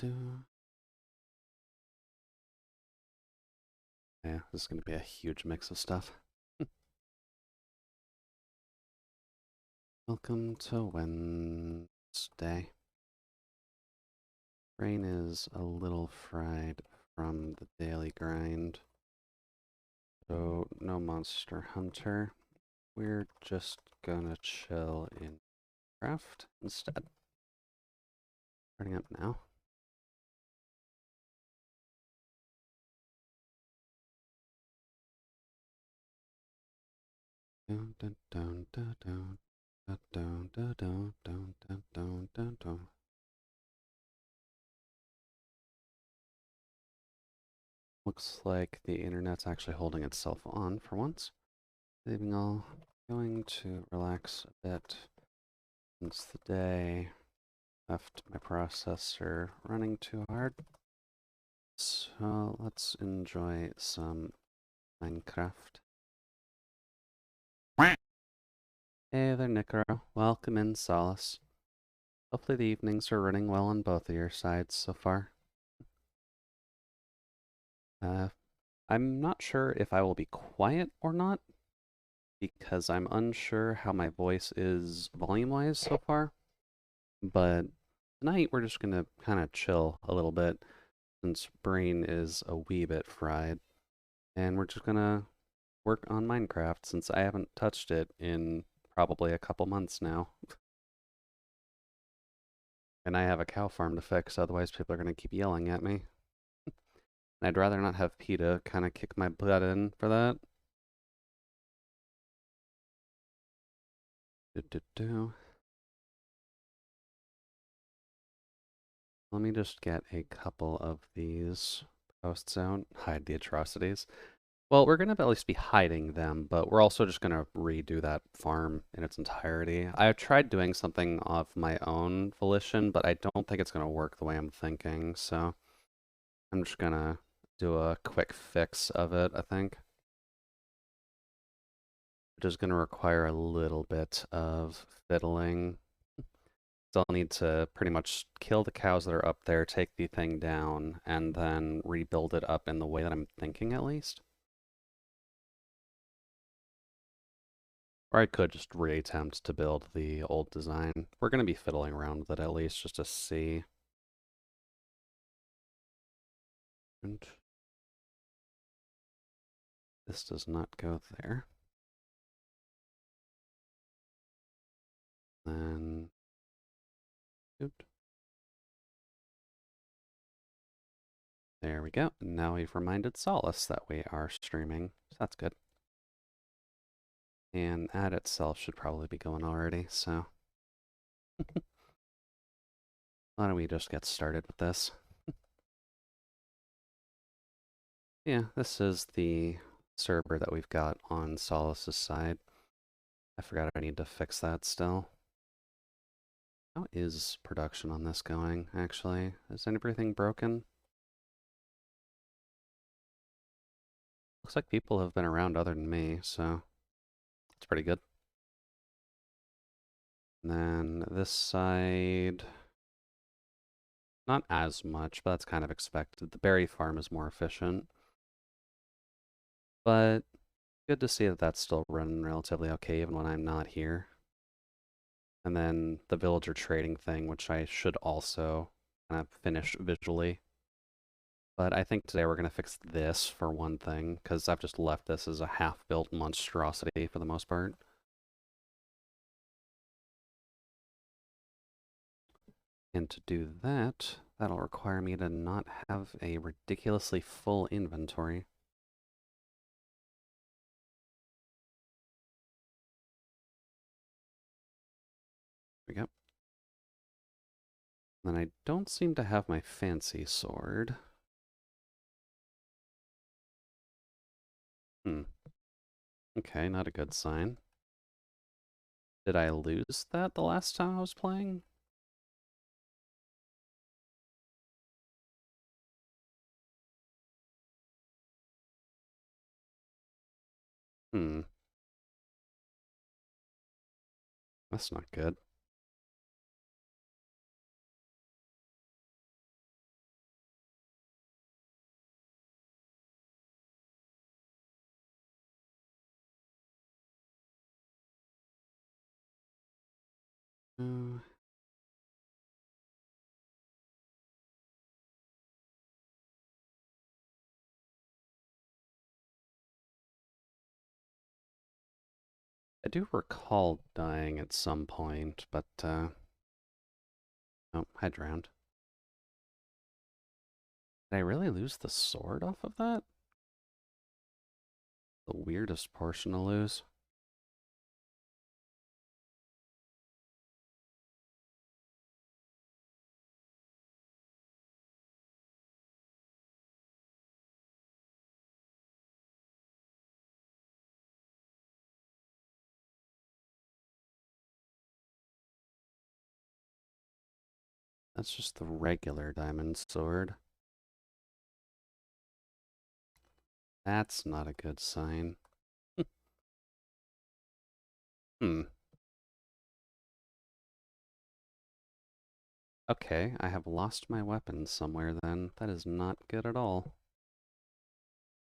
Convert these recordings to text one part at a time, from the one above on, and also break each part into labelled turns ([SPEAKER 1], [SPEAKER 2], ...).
[SPEAKER 1] Yeah, this is going to be a huge mix of stuff. Welcome to Wednesday. Brain is a little fried from the daily grind. So, no Monster Hunter. We're just gonna chill in craft instead. Starting up now. Dun, dun, dun, dun, dun, dun, dun, dun, dun, dun, dun, dun, dun. Looks like the internet's actually holding itself on for once. Leaving all. Going to relax a bit since the day left my processor running too hard. So let's enjoy some Minecraft. Hey there, Nicaro. Welcome in, Solace. Hopefully the evenings are running well on both of your sides so far. I'm not sure if I will be quiet or not, because I'm unsure how my voice is volume-wise so far. But tonight we're just gonna kind of chill a little bit, since brain is a wee bit fried. And we're just gonna work on Minecraft, since I haven't touched it in probably a couple months now. And I have a cow farm to fix, otherwise people are gonna keep yelling at me. And I'd rather not have PETA kind of kick my butt in for that. Do, do, do. Let me just get a couple of these posts out. Hide the atrocities. Well, we're going to at least be hiding them, but we're also just going to redo that farm in its entirety. I've tried doing something of my own volition, but I don't think it's going to work the way I'm thinking, so I'm just going to do a quick fix of it, I think. Which is going to require a little bit of fiddling. Still need to pretty much kill the cows that are up there, take the thing down, and then rebuild it up in the way that I'm thinking, at least. Or I could just reattempt to build the old design. We're going to be fiddling around with it at least just to see. And this does not go there. Then... Oops. There we go. Now we've reminded Solace that we are streaming, so that's good. And ad itself should probably be going already, so... Why don't we just get started with this? Yeah, this is the server that we've got on Solace's side. I forgot I need to fix that still. How is production on this going, actually? Is everything broken? Looks like people have been around other than me, so it's pretty good. And then this side, not as much, but that's kind of expected. The berry farm is more efficient. But good to see that that's still running relatively okay even when I'm not here. And then the villager trading thing, which I should also kind of finish visually. But I think today we're going to fix this for one thing, because I've just left this as a half-built monstrosity for the most part. And to do that, that'll require me to not have a ridiculously full inventory. There we go. Then I don't seem to have my fancy sword. Okay, not a good sign. Did I lose that the last time I was playing? Hmm. That's not good. Uh, I do recall dying at some point, but, oh, I drowned. Did I really lose the sword off of that? The weirdest portion to lose. That's just the regular diamond sword. That's not a good sign. Hmm. Okay, I have lost my weapon somewhere then. That is not good at all.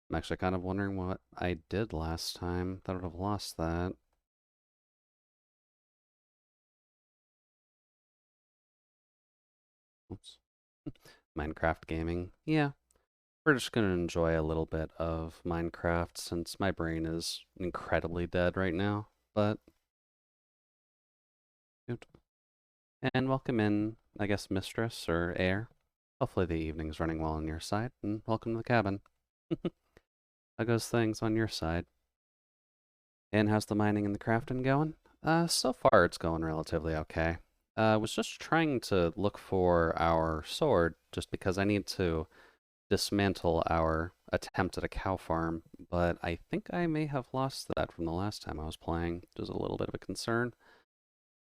[SPEAKER 1] I'm actually kind of wondering what I did last time that would have lost that. Oops. Minecraft gaming. Yeah, we're just going to enjoy a little bit of Minecraft since my brain is incredibly dead right now. But, and welcome in, I guess, Mistress or Air. Hopefully the evening's running well on your side, and welcome to the cabin. How goes things on your side? And how's the mining and the crafting going? So far it's going relatively okay. I was just trying to look for our sword, just because I need to dismantle our attempt at a cow farm, but I think I may have lost that from the last time I was playing, which is a little bit of a concern.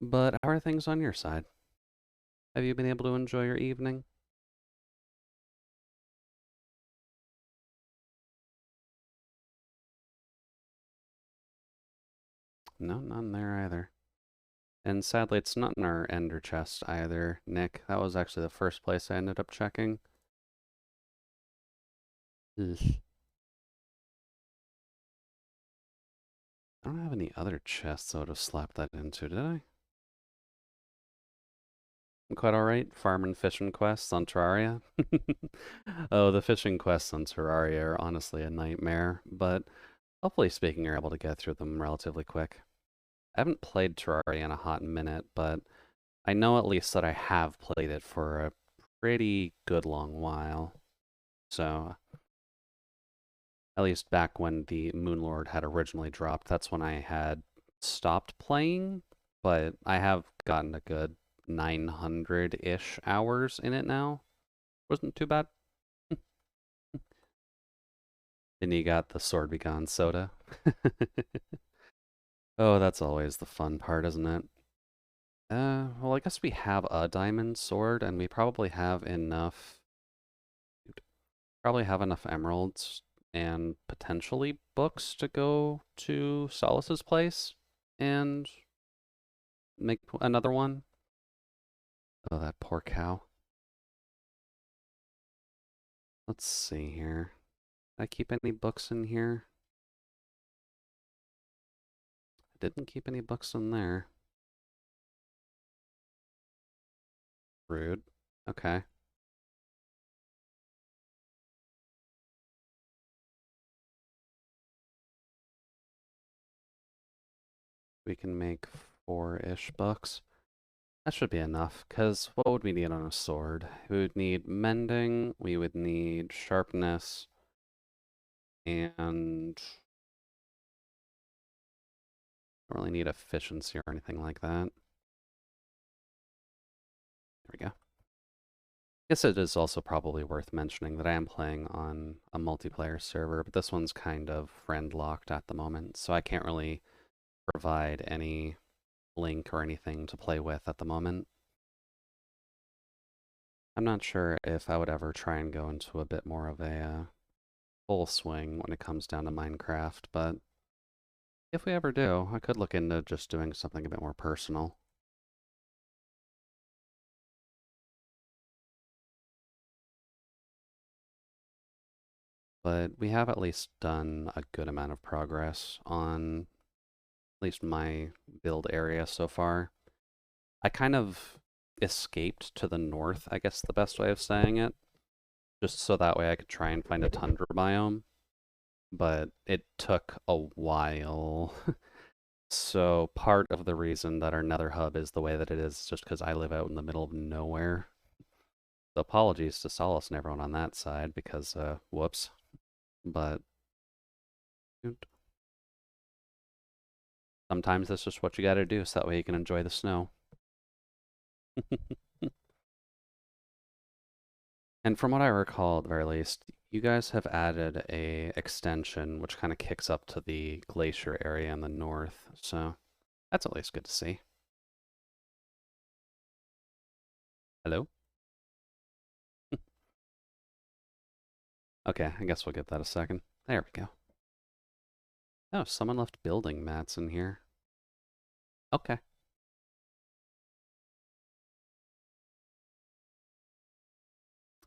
[SPEAKER 1] But how are things on your side? Have you been able to enjoy your evening? No, none there either. And sadly, it's not in our ender chest either, Nick. That was actually the first place I ended up checking. Ugh. I don't have any other chests I would have slapped that into, did I? I'm quite alright. Farming fishing quests on Terraria. Oh, the fishing quests on Terraria are honestly a nightmare, but hopefully speaking, you're able to get through them relatively quick. I haven't played Terraria in a hot minute, but I know at least that I have played it for a pretty good long while. So, at least back when the Moonlord had originally dropped, that's when I had stopped playing, but I have gotten a good 900-ish hours in it now. Wasn't too bad. And you got the Sword Begone soda. Oh, that's always the fun part, isn't it? Well, I guess we have a diamond sword, and we probably have enough emeralds and potentially books to go to Solace's place and make another one. Oh, that poor cow. Let's see here. Did I keep any books in here? I didn't keep any books in there. Rude. Okay. We can make 4-ish books. That should be enough, because what would we need on a sword? We would need mending, we would need sharpness, and don't really need efficiency or anything like that. There we go. Guess it is also probably worth mentioning that I am playing on a multiplayer server, but this one's kind of friend locked at the moment, so I can't really provide any link or anything to play with at the moment. I'm not sure if I would ever try and go into a bit more of a full swing when it comes down to Minecraft, but if we ever do, I could look into just doing something a bit more personal. But we have at least done a good amount of progress on at least my build area so far. I kind of escaped to the north, I guess the best way of saying it, just so that way I could try and find a tundra biome, but it took a while. So part of the reason that our nether hub is the way that it is just because I live out in the middle of nowhere. So apologies to Solace and everyone on that side because, whoops. But sometimes that's just what you gotta do so that way you can enjoy the snow. And from what I recall, at the very least, you guys have added a extension which kind of kicks up to the glacier area in the north, so that's at least good to see. Hello? Okay, I guess we'll give that a second. There we go. Oh, someone left building mats in here. Okay.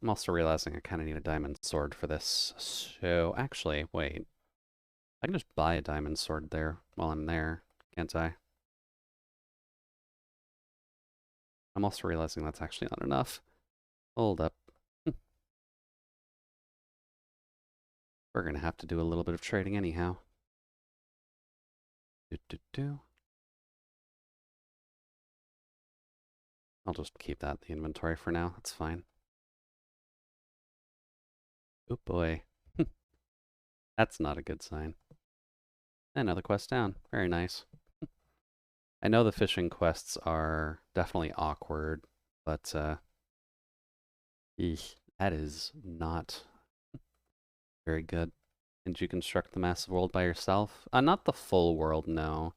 [SPEAKER 1] I'm also realizing I kind of need a diamond sword for this. So, actually, wait. I can just buy a diamond sword there while I'm there, can't I? I'm also realizing that's actually not enough. Hold up. We're gonna have to do a little bit of trading anyhow. Do. I'll just keep that in the inventory for now. That's fine. Oh boy. That's not a good sign. Another quest down. Very nice. I know the fishing quests are definitely awkward, but that is not very good. Did you construct the massive world by yourself? Not the full world, no.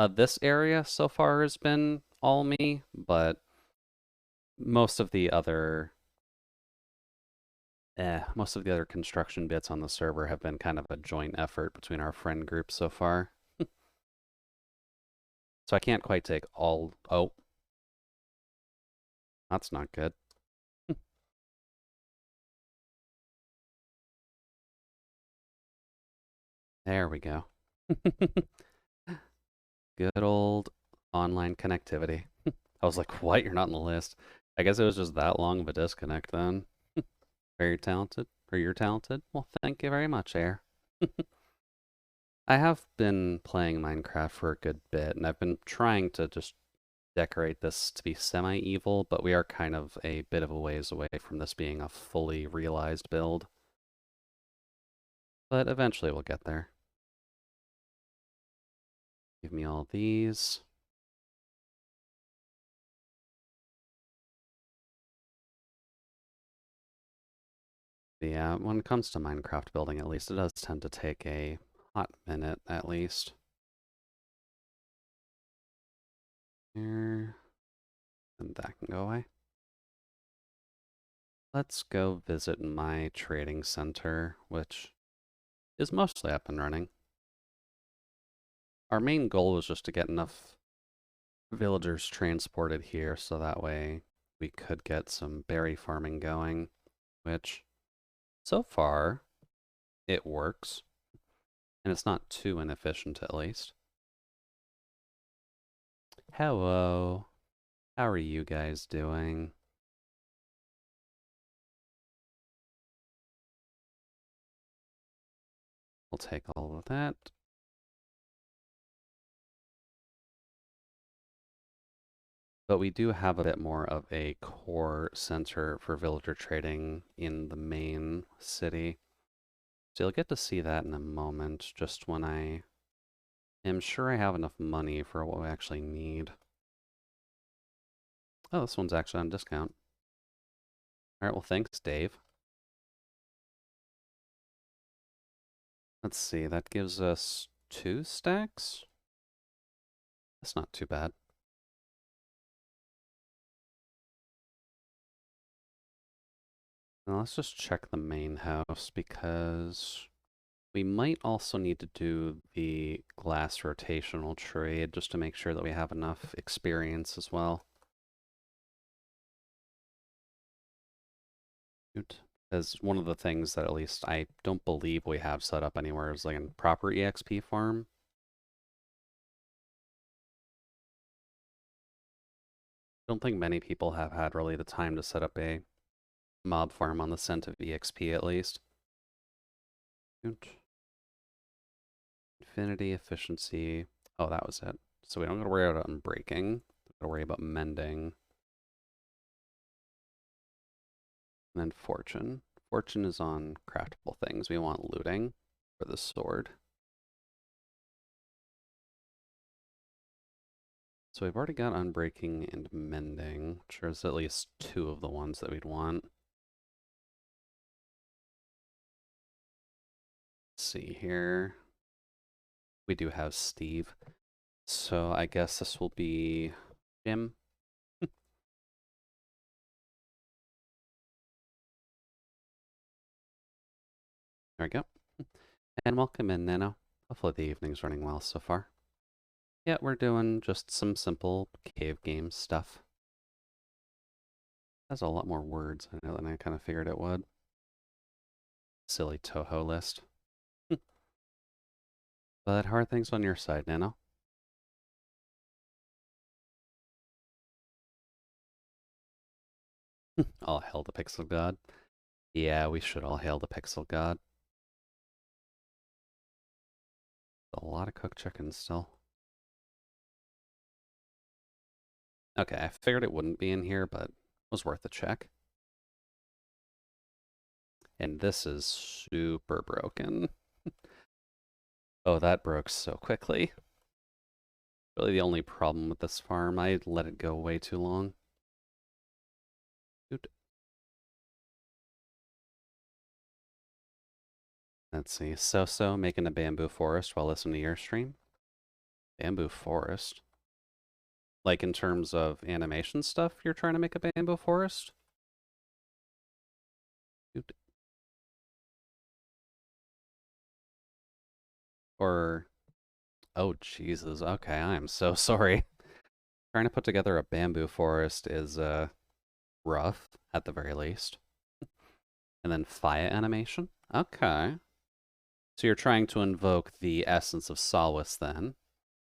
[SPEAKER 1] This area so far has been all me, but most of the other most of the other construction bits on the server have been kind of a joint effort between our friend group so far. So I can't quite take all... Oh, that's not good. There we go. Good old online connectivity. I was like, what? You're not on the list. I guess it was just that long of a disconnect then. Very talented. Or you're talented? Well, thank you very much, Air. I have been playing Minecraft for a good bit, and I've been trying to just decorate this to be semi-evil, but we are kind of a bit of a ways away from this being a fully realized build. But eventually we'll get there. Give me all these. Yeah, when it comes to Minecraft building, at least, it does tend to take a hot minute, at least. Here. And that can go away. Let's go visit my trading center, which is mostly up and running. Our main goal was just to get enough villagers transported here so that way we could get some berry farming going, which so far it works, and it's not too inefficient at least. Hello. How are you guys doing? We'll take all of that. But we do have a bit more of a core center for villager trading in the main city. So you'll get to see that in a moment, just when I am sure I have enough money for what we actually need. Oh, this one's actually on discount. Alright, well thanks, Dave. Let's see, that gives us 2 stacks? That's not too bad. Now let's just check the main house, because we might also need to do the glass rotational trade just to make sure that we have enough experience as well. Because one of the things that at least I don't believe we have set up anywhere is like a proper EXP farm. Don't think many people have had really the time to set up a mob farm on the scent of EXP at least. Infinity, efficiency. Oh, that was it. So we don't gotta worry about unbreaking. We gotta worry about mending. And then fortune. Fortune is on craftable things. We want looting for the sword. So we've already got unbreaking and mending, which is at least two of the ones that we'd want. Let's see here. We do have Steve. So I guess this will be Jim. There we go. And welcome in, Nano. Hopefully the evening's running well so far. Yeah, we're doing just some simple cave game stuff. Has a lot more words in it than I kind of figured it would. Silly Toho list. But how are things on your side, Nano? All hail the Pixel God. Yeah, we should all hail the Pixel God. A lot of cooked chicken still. Okay, I figured it wouldn't be in here, but it was worth a check. And this is super broken. Oh, that broke so quickly. Really the only problem with this farm, I let it go way too long. Dude. Let's see, So making a bamboo forest while listening to your stream. Bamboo forest? Like in terms of animation stuff, you're trying to make a bamboo forest? Dude. Or, oh Jesus, okay, I am so sorry. Trying to put together a bamboo forest is, rough, at the very least. And then fire animation? Okay. So you're trying to invoke the essence of solace then,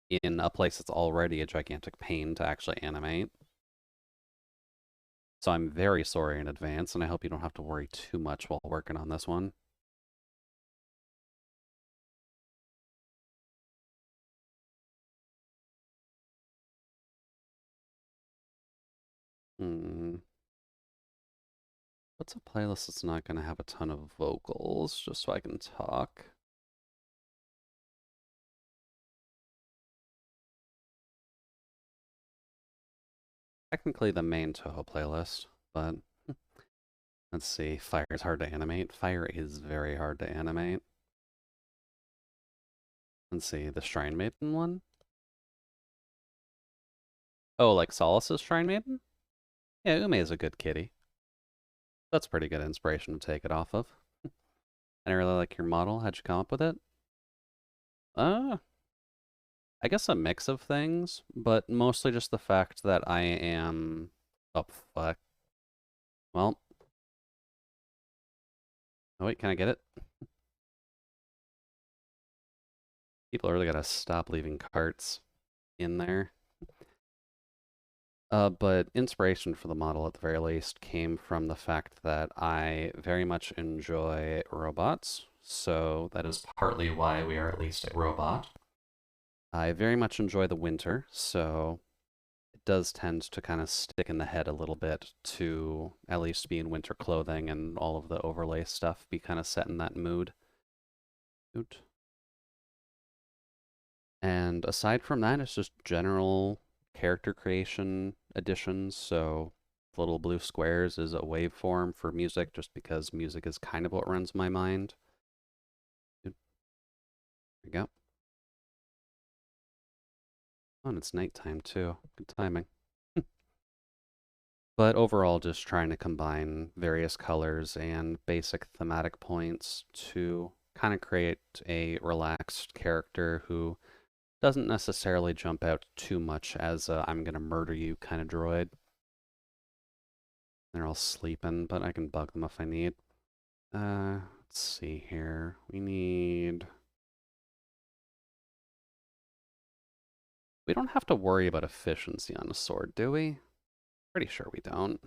[SPEAKER 1] in a place that's already a gigantic pain to actually animate. So I'm very sorry in advance, and I hope you don't have to worry too much while working on this one. Hmm. What's a playlist that's not going to have a ton of vocals, just so I can talk? Technically the main Toho playlist, but let's see. Fire is hard to animate. Fire is very hard to animate. Let's see, the Shrine Maiden one? Oh, like Solace's Shrine Maiden? Yeah, Ume is a good kitty. That's pretty good inspiration to take it off of. And I really like your model. How'd you come up with it? Uh, I guess a mix of things, but mostly just the fact that I am... Oh, fuck. Well. Oh, wait, can I get it? People really gotta stop leaving carts in there. But inspiration for the model, at the very least, came from the fact that I very much enjoy robots. So that is partly why we are at least a robot. I very much enjoy the winter, so it does tend to kind of stick in the head a little bit to at least be in winter clothing and all of the overlay stuff be kind of set in that mood. And aside from that, it's just general character creation additions. So little blue squares is a waveform for music, just because music is kind of what runs my mind. There we go. Oh, and it's nighttime too. Good timing. But overall, just trying to combine various colors and basic thematic points to kind of create a relaxed character who doesn't necessarily jump out too much as a I'm gonna murder you kind of droid. They're all sleeping, but I can bug them if I need. Let's see here. We don't have to worry about efficiency on a sword, do we? Pretty sure we don't.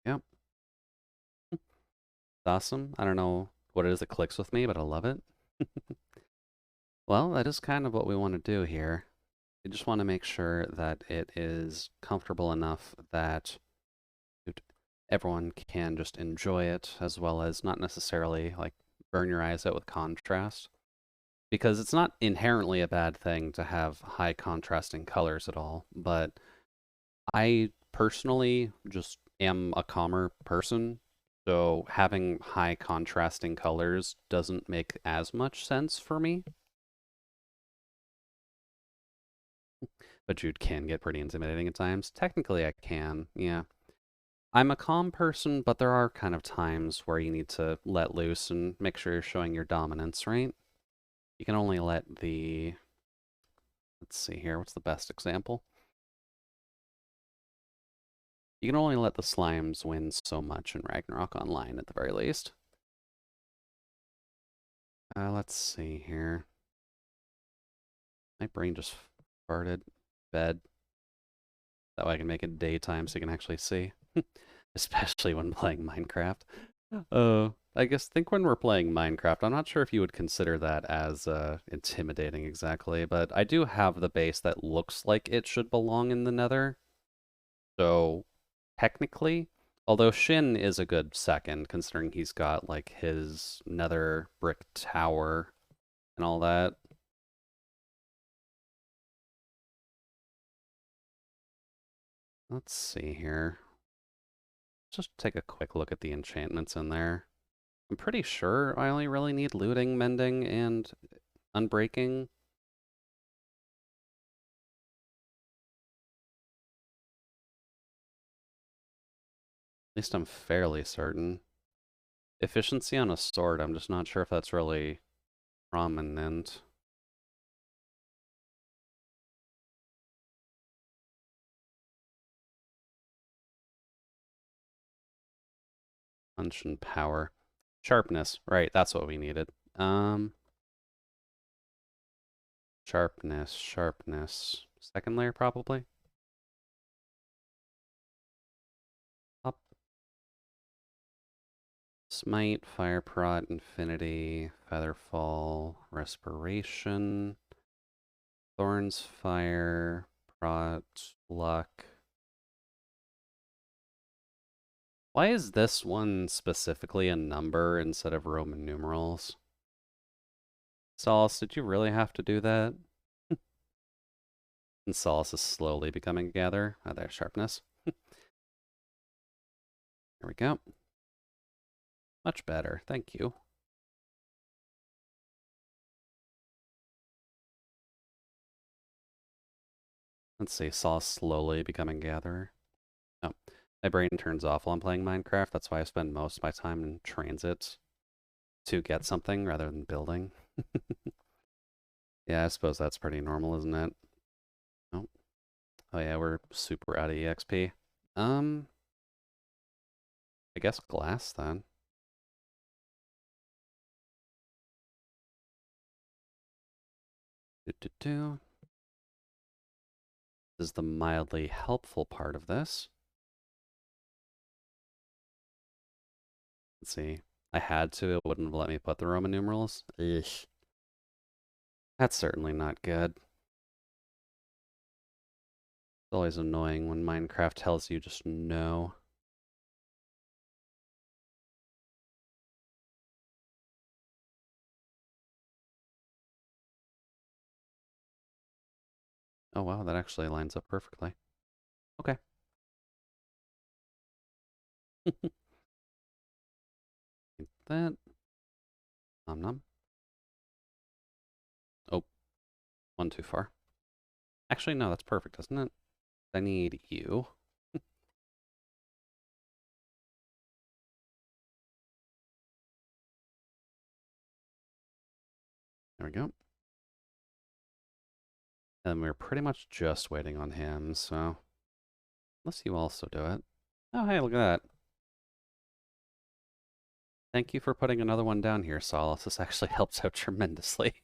[SPEAKER 1] Yep. It's awesome. I don't know what it is that clicks with me, but I love it. Well, that is kind of what we want to do here. We just want to make sure that it is comfortable enough that everyone can just enjoy it, as well as not necessarily like burn your eyes out with contrast. Because it's not inherently a bad thing to have high contrasting colors at all, but I personally just am a calmer person, so having high contrasting colors doesn't make as much sense for me. But Jude can get pretty intimidating at times. Technically, I can, yeah. I'm a calm person, but there are kind of times where you need to let loose and make sure you're showing your dominance, right? You can only let the... Let's see here, what's the best example? You can only let the slimes win so much in Ragnarok Online, at the very least. Let's see here. My brain just farted. Bed. That way I can make it daytime so you can actually see. Especially when playing Minecraft. I guess think when we're playing Minecraft, I'm not sure if you would consider that as intimidating exactly, but I do have the base that looks like it should belong in the Nether. So technically, although Shin is a good second, considering he's got like his Nether brick tower and all that. Let's see here. Just take a quick look at the enchantments in there. I'm pretty sure I only really need looting, mending, and unbreaking. At least I'm fairly certain. Efficiency on a sword, I'm just not sure if that's really prominent. Punch and power. Sharpness, right, that's what we needed. Sharpness, sharpness. Second layer, probably? Up. Smite, Fire Prot, Infinity, Featherfall, Respiration, Thorns, Fire, Prot, Luck. Why is this one specifically a number instead of Roman numerals? Solace, did you really have to do that? And Solace is slowly becoming a gather. Oh, there's sharpness. There we go. Much better, thank you. Let's see, Solace slowly becoming gatherer. Oh, my brain turns off while I'm playing Minecraft. That's why I spend most of my time in transit to get something rather than building. Yeah, I suppose that's pretty normal, isn't it? Oh, oh yeah, we're super out of EXP. I guess glass then. This is the mildly helpful part of this. Let's see. I had to, it wouldn't have let me put the Roman numerals. Ugh. That's certainly not good. It's always annoying when Minecraft tells you just no. Oh wow, that actually lines up perfectly. Okay. That. Nom nom. Oh, one too far. Actually, no, that's perfect, isn't it? I need you. There we go. And we're pretty much just waiting on him, so... Unless you also do it. Oh, hey, look at that. Thank you for putting another one down here, Solace. This actually helps out tremendously.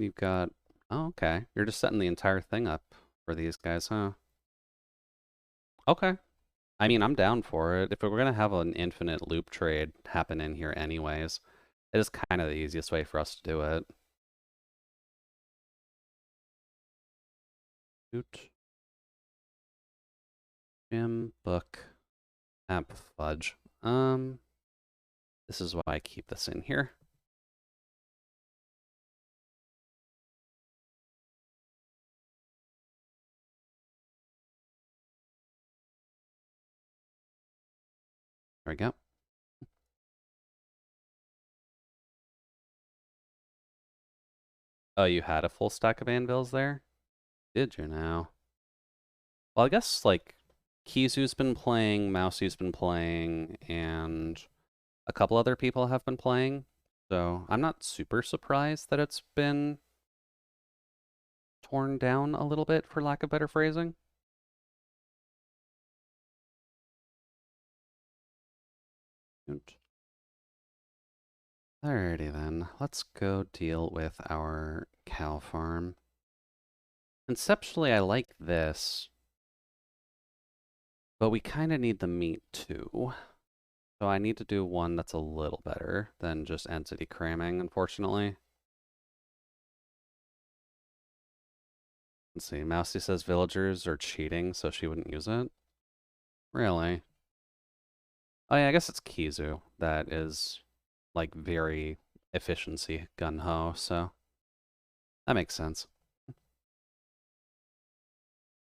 [SPEAKER 1] You've got... Oh, okay. You're just setting the entire thing up for these guys, huh? Okay. I mean, I'm down for it. If we're gonna have an infinite loop trade happen in here anyways, it is kind of the easiest way for us to do it. Hoot. Jim, book, app, fudge. This is why I keep this in here. There we go. Oh, you had a full stack of anvils there? Did you now? Well, I guess, like, Kizu's been playing, Mousie's been playing, and a couple other people have been playing. So I'm not super surprised that it's been torn down a little bit, for lack of better phrasing. Alrighty then, let's go deal with our cow farm. Conceptually, I like this, but we kind of need the meat too. So I need to do one that's a little better than just entity cramming, unfortunately. Let's see, Mousy says villagers are cheating, so she wouldn't use it. Really? Oh yeah, I guess it's Kizu that is, like, very efficiency gung-ho, so that makes sense.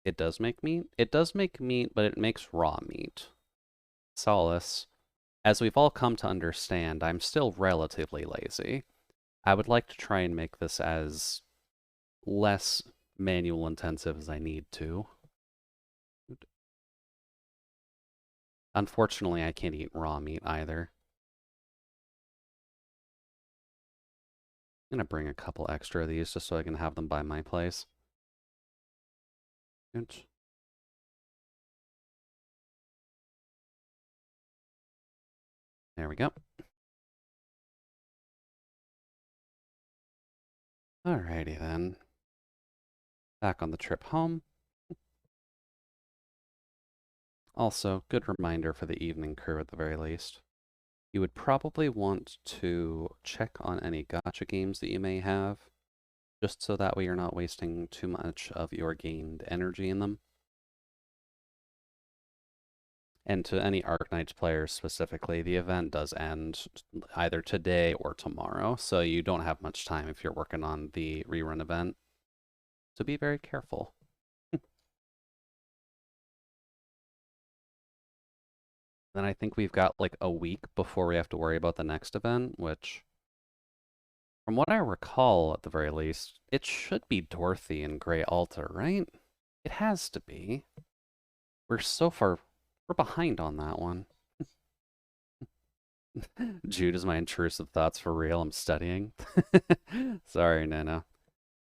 [SPEAKER 1] It does make meat? It does make meat, but it makes raw meat. Solace. As we've all come to understand, I'm still relatively lazy. I would like to try and make this as less manual intensive as I need to. Unfortunately, I can't eat raw meat either. I'm gonna bring a couple extra of these just so I can have them by my place. Good. There we go. Alrighty then. Back on the trip home. Also, good reminder for the evening crew at the very least. You would probably want to check on any gacha games that you may have, just so that way you're not wasting too much of your gained energy in them. And to any Arknights players specifically, the event does end either today or tomorrow, so you don't have much time if you're working on the rerun event. So be very careful. Then I think we've got like a week before we have to worry about the next event, which, from what I recall at the very least, it should be Dorothy and Grey Altar, right? It has to be. We're behind on that one. Jude, is my intrusive thoughts for real? I'm studying. Sorry, Nana.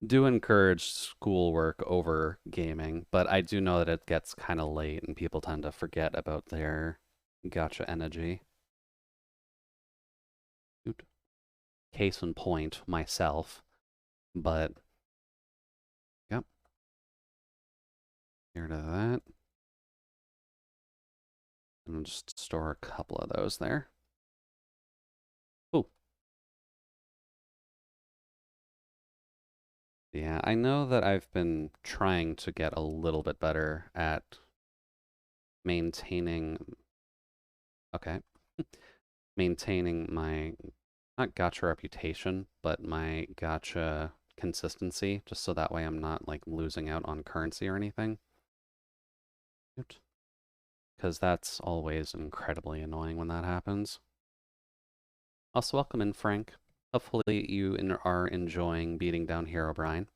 [SPEAKER 1] Do encourage schoolwork over gaming, but I do know that it gets kind of late and people tend to forget about their gotcha energy. Case in point, myself. But, yep, get rid of that. And I'll just store a couple of those there. Ooh. Yeah, I know that I've been trying to get a little bit better at maintaining, okay, maintaining my, not gotcha reputation, but my gotcha consistency, just so that way I'm not, like, losing out on currency or anything. Because that's always incredibly annoying when that happens. Also, welcome in, Frank. Hopefully you are enjoying beating down Herobrine.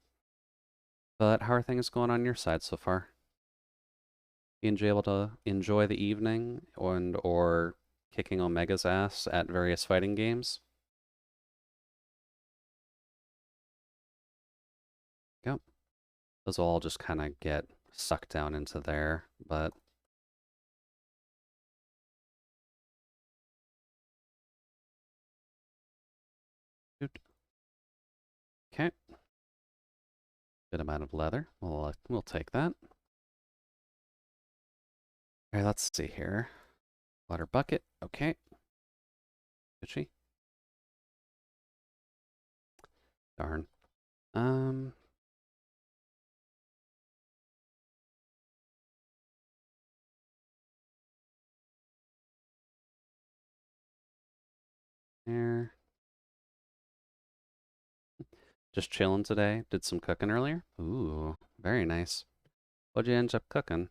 [SPEAKER 1] But how are things going on your side so far? You able to enjoy the evening and or kicking Omega's ass at various fighting games? Yep. Those will all just kind of get sucked down into there, but... Okay. Good amount of leather. We'll take that. All right, let's see here. Water bucket. Okay. Gucci. Darn. Um. There. Just chilling today. Did some cooking earlier. Ooh, very nice. What'd you end up cooking?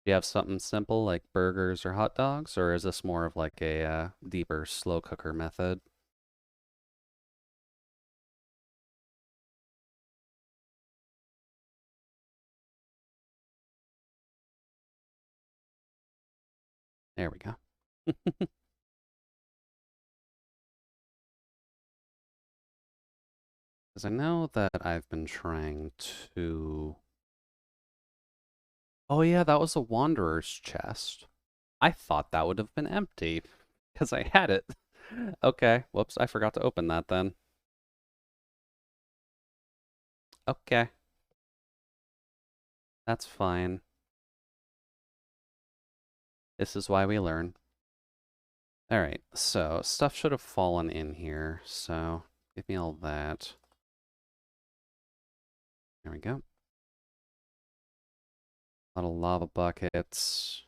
[SPEAKER 1] Do you have something simple like burgers or hot dogs, or is this more of like a deeper slow cooker method? There we go. Because I know that I've been trying to. Oh yeah, that was a Wanderer's chest. I thought that would have been empty because I had it. Okay, whoops, I forgot to open that then. Okay, that's fine. This is why we learn. All right, so stuff should have fallen in here, so give me all that. There we go. A lot of lava buckets.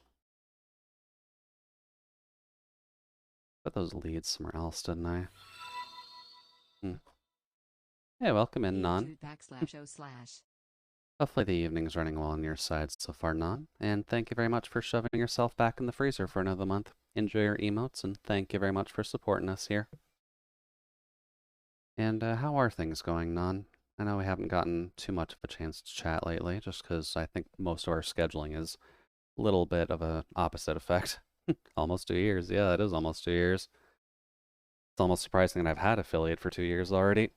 [SPEAKER 1] Put those leads somewhere else, didn't I? Hmm. Hey, welcome in, Non. Hopefully the evening's running well on your side so far, Non. And thank you very much for shoving yourself back in the freezer for another month. Enjoy your emotes, and thank you very much for supporting us here. And how are things going, Non? I know we haven't gotten too much of a chance to chat lately, just because I think most of our scheduling is a little bit of a opposite effect. Almost 2 years. Yeah, it is almost 2 years. It's almost surprising that I've had affiliate for 2 years already.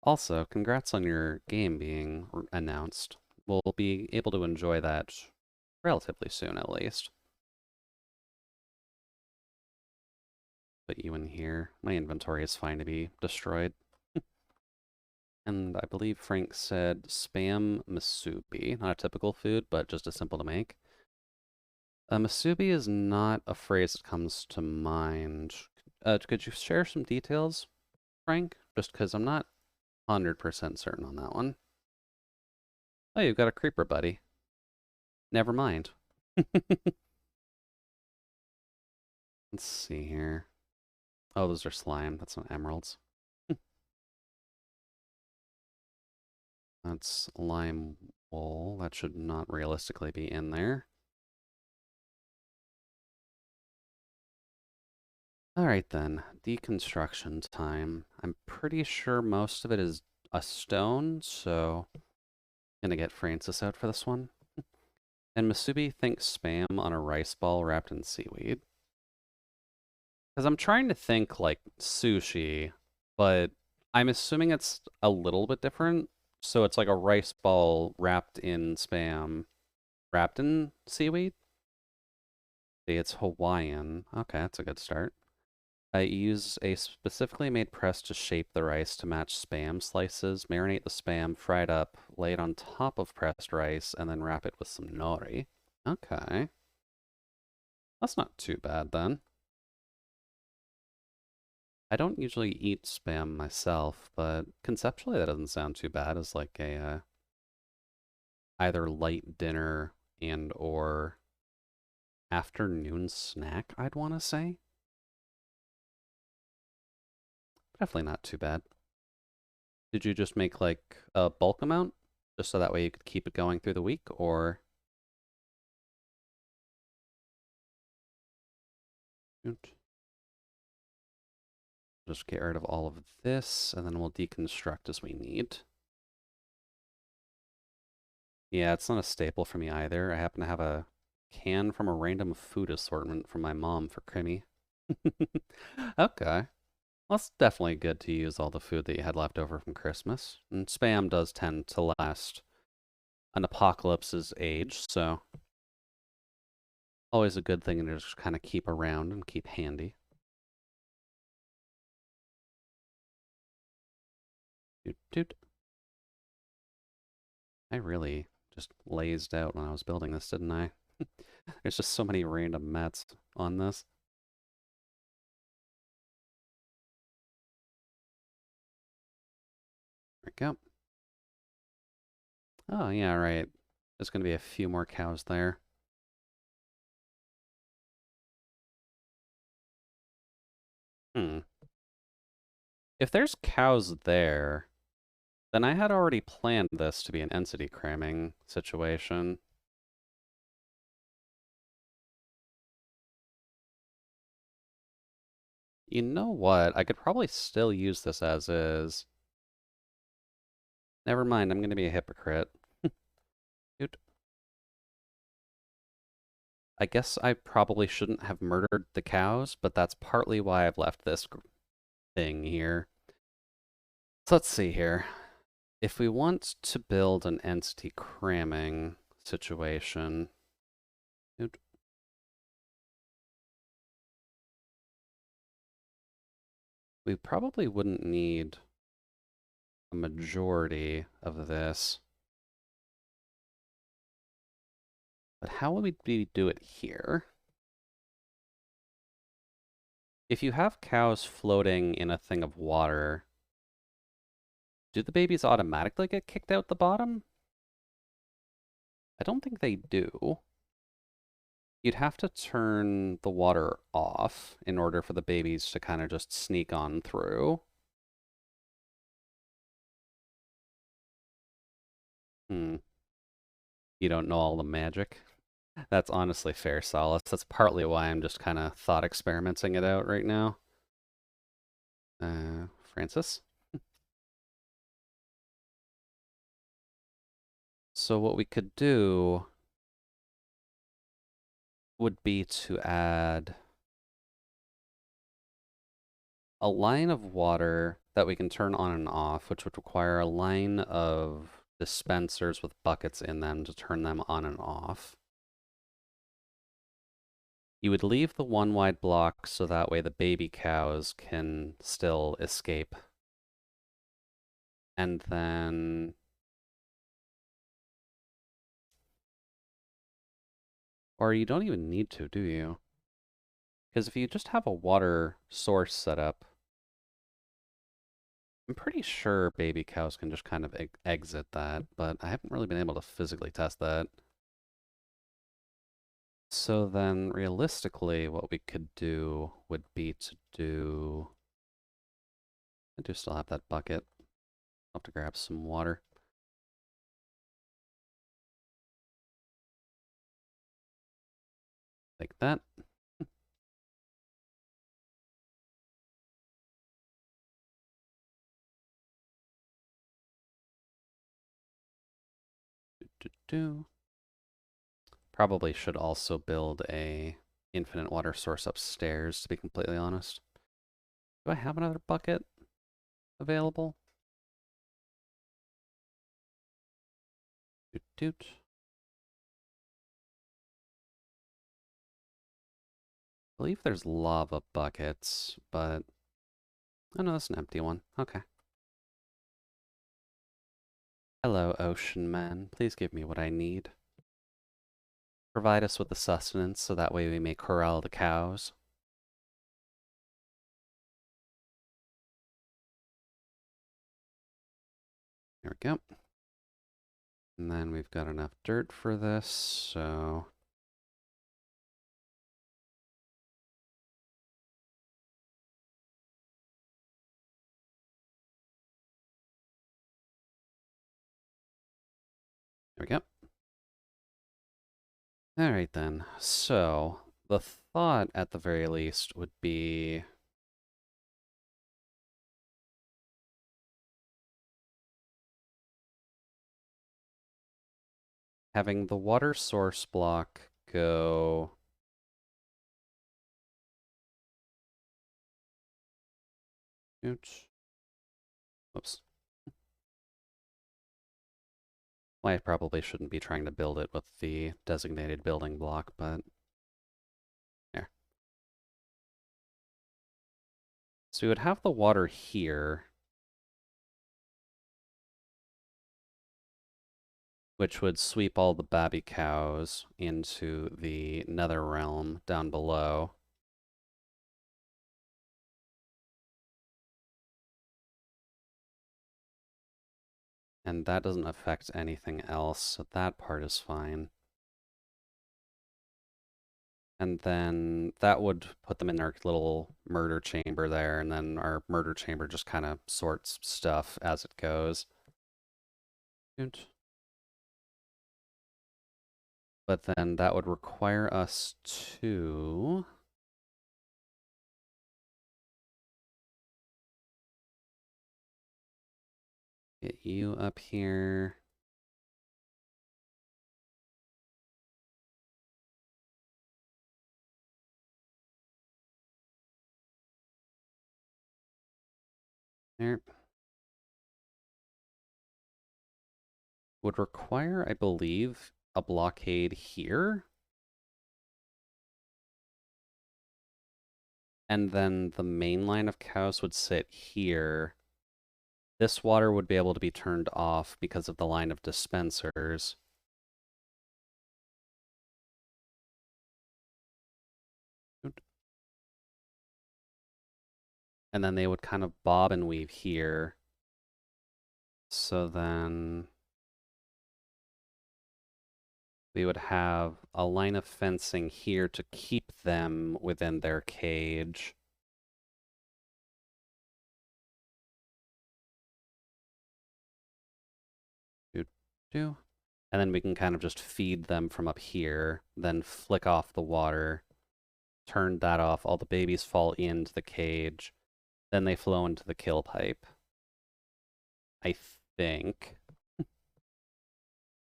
[SPEAKER 1] Also, congrats on your game being announced. We'll be able to enjoy that relatively soon, at least. Put you in here. My inventory is fine to be destroyed. And I believe Frank said spam masubi. Not a typical food, but just as simple to make. Masubi is not a phrase that comes to mind. Could you share some details, Frank? Just because I'm not 100% certain on that one. Oh, you've got a creeper, buddy. Never mind. Let's see here. Oh, those are slime. That's not emeralds. That's lime wool. That should not realistically be in there. Alright then, deconstruction time. I'm pretty sure most of it is a stone, so I'm gonna get Francis out for this one. And Masubi thinks spam on a rice ball wrapped in seaweed. Because I'm trying to think like sushi, but I'm assuming it's a little bit different. So it's like a rice ball wrapped in spam, wrapped in seaweed. See, it's Hawaiian. Okay, that's a good start. I use a specifically made press to shape the rice to match spam slices, marinate the spam, fry it up, lay it on top of pressed rice, and then wrap it with some nori. Okay. That's not too bad then. I don't usually eat spam myself, but conceptually that doesn't sound too bad as like a either light dinner and or afternoon snack, I'd want to say. Definitely not too bad. Did you just make like a bulk amount just so that way you could keep it going through the week, or just get rid of all of this and then we'll deconstruct as we need? Yeah, it's not a staple for me either. I happen to have a can from a random food assortment from my mom for Crimmy. Okay. Well, it's definitely good to use all the food that you had left over from Christmas. And spam does tend to last an apocalypse's age, so always a good thing to just kind of keep around and keep handy. Doot, doot. I really just lazed out when I was building this, didn't I? There's just so many random mats on this. There we go. Oh, yeah, right. There's going to be a few more cows there. Hmm. If there's cows there, then I had already planned this to be an entity cramming situation. You know what? I could probably still use this as is. Never mind, I'm going to be a hypocrite. Dude, I guess I probably shouldn't have murdered the cows, but that's partly why I've left this thing here. So let's see here. If we want to build an entity cramming situation, dude, we probably wouldn't need a majority of this. But how would we do it here? If you have cows floating in a thing of water, do the babies automatically get kicked out the bottom? I don't think they do. You'd have to turn the water off in order for the babies to kind of just sneak on through. Hmm. You don't know all the magic? That's honestly fair, Solace. That's partly why I'm just kind of thought experimenting it out right now. Francis? So what we could do would be to add a line of water that we can turn on and off, which would require a line of dispensers with buckets in them to turn them on and off. You would leave the one wide block so that way the baby cows can still escape. And then... Or you don't even need to, do you? Because if you just have a water source set up, I'm pretty sure baby cows can just kind of exit that, but I haven't really been able to physically test that. So then, realistically, what we could do would be to do... I do still have that bucket. I'll have to grab some water. Like that. Do, do, do. Probably should also build a infinite water source upstairs, to be completely honest. Do I have another bucket available? Doot, doot. I believe there's lava buckets, but... Oh no, that's an empty one. Okay. Hello, ocean man. Please give me what I need. Provide us with the sustenance so that way we may corral the cows. There we go. And then we've got enough dirt for this, so... There we go. Alright then, so the thought at the very least would be having the water source block go... Oops. Whoops. Well, I probably shouldn't be trying to build it with the designated building block, but... There. So we would have the water here. which would sweep all the baby cows into the nether realm down below. And that doesn't affect anything else, so that part is fine. And then that would put them in their little murder chamber there, and then our murder chamber just kind of sorts stuff as it goes. But then that would require us to get you up here. There. Would require, I believe, a blockade here. And then the main line of cows would sit here. This water would be able to be turned off because of the line of dispensers. And then they would kind of bob and weave here. So then we would have a line of fencing here to keep them within their cage. Do. And then we can kind of just feed them from up here, then flick off the water, turn that off, all the babies fall into the cage, then they flow into the kill pipe. I think.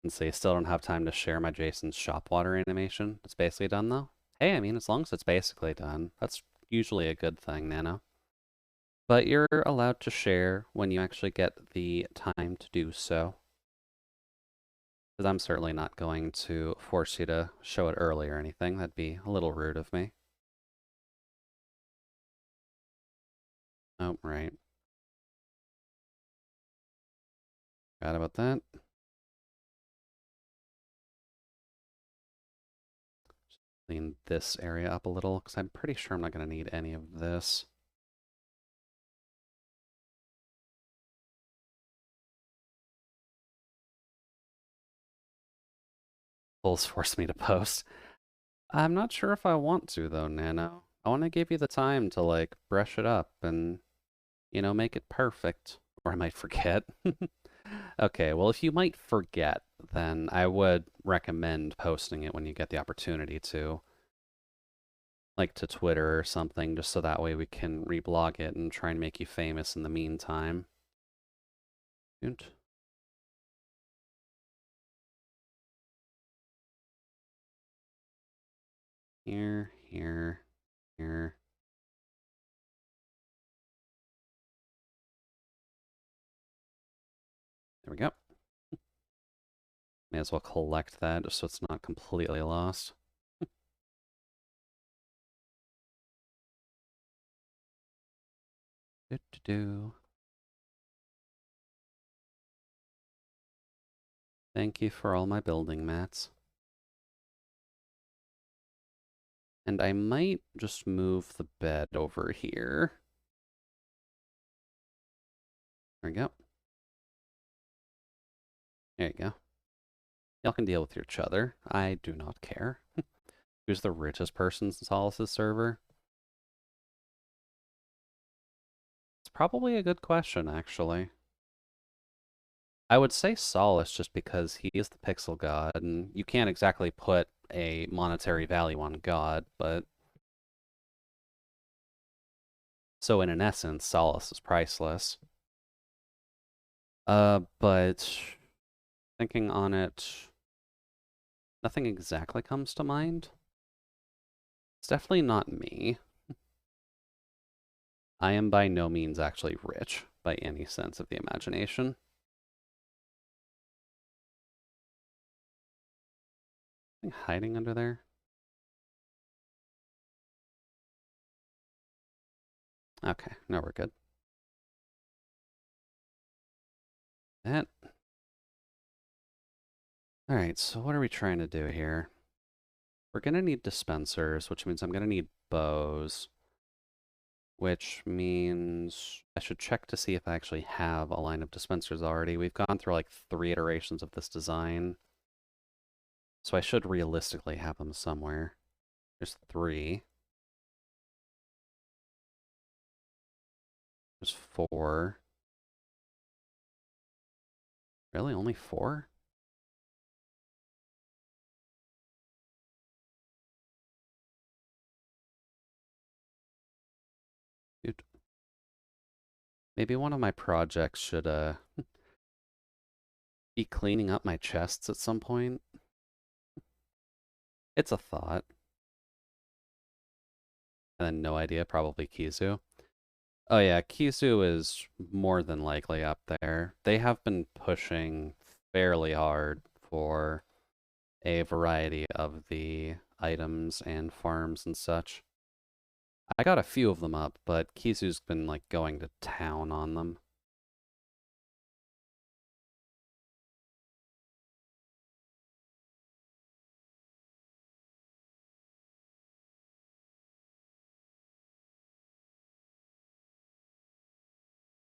[SPEAKER 1] And say, still don't have time to share my Jason's shop water animation. It's basically done, though. Hey, I mean, as long as it's basically done, that's usually a good thing, Nano. But you're allowed to share when you actually get the time to do so. Because I'm certainly not going to force you to show it early or anything. That'd be a little rude of me. Oh, right. Forgot about that. Clean this area up a little, because I'm pretty sure I'm not going to need any of this. Bulls forced me to post. I'm not sure if I want to, though, Nano. I want to give you the time to, like, brush it up and, you know, make it perfect. Or I might forget. Okay, well, if you might forget, then I would recommend posting it when you get the opportunity to. Like to Twitter or something, just so that way we can reblog it and try and make you famous in the meantime. Here, here, here. There we go. May as well collect that just so it's not completely lost. Do. Thank you for all my building mats. And I might just move the bed over here. There we go. There you go. Y'all can deal with each other. I do not care. Who's the richest person in Solace's server? It's probably a good question, actually. I would say Solace just because he is the pixel god, and you can't exactly put a monetary value on God, but... So in an essence, Solace is priceless. But thinking on it, nothing exactly comes to mind. It's definitely not me. I am by no means actually rich, by any sense of the imagination. Anything hiding under there? Okay, now we're good. That. Alright, so what are we trying to do here? We're gonna need dispensers, which means I'm gonna need bows, which means I should check to see if I actually have a line of dispensers already. We've gone through like 3 iterations of this design, so I should realistically have them somewhere. There's 3. There's 4. Really, only 4? Dude, maybe one of my projects should be cleaning up my chests at some point. It's a thought. And then no idea, probably Kizu. Oh yeah, Kizu is more than likely up there. They have been pushing fairly hard for a variety of the items and farms and such. I got a few of them up, but Kizu's been like going to town on them.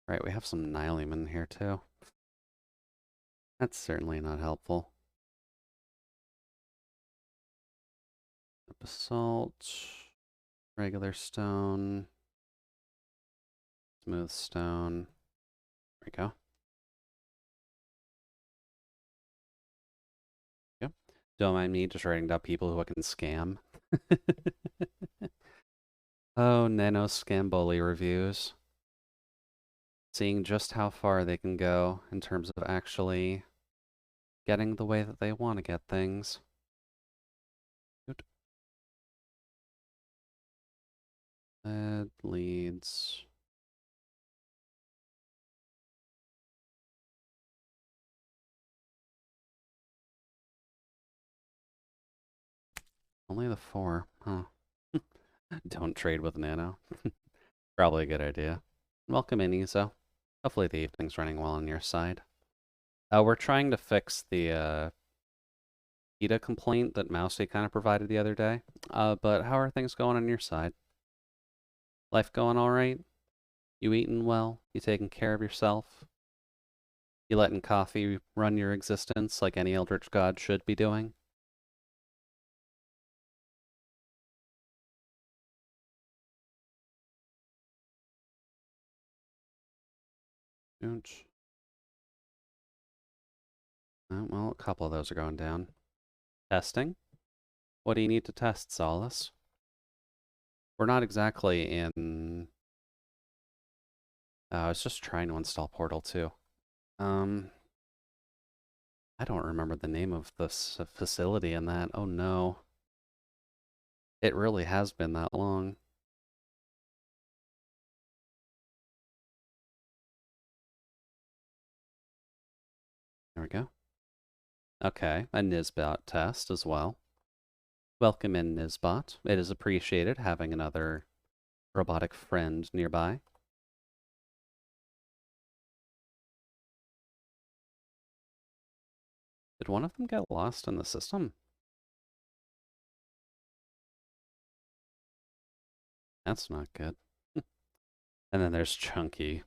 [SPEAKER 1] Right, we have some Nylemen here too. That's certainly not helpful. Basalt, regular stone, smooth stone. There we go. Yep. Don't mind me just writing down people who I can scam. Oh, Nano Scamboli reviews. Seeing just how far they can go in terms of actually getting the way that they want to get things. Good. That leads. Only the 4, huh? Don't trade with Nano. Probably a good idea. Welcome in, Iso. Hopefully the evening's running well on your side. We're trying to fix the PETA complaint that Mousy kind of provided the other day. But how are things going on your side? Life going all right? You eating well? You taking care of yourself? You letting coffee run your existence like any eldritch god should be doing? Ooch. Oh, well, a couple of those are going down. Testing? What do you need to test, Solace? We're not exactly in... I was just trying to install Portal 2. I don't remember the name of this facility in that. Oh no. It really has been that long. There we go. Okay, a Nizbot test as well. Welcome in, Nizbot. It is appreciated having another robotic friend nearby. Did one of them get lost in the system? That's not good. And then there's Chunky.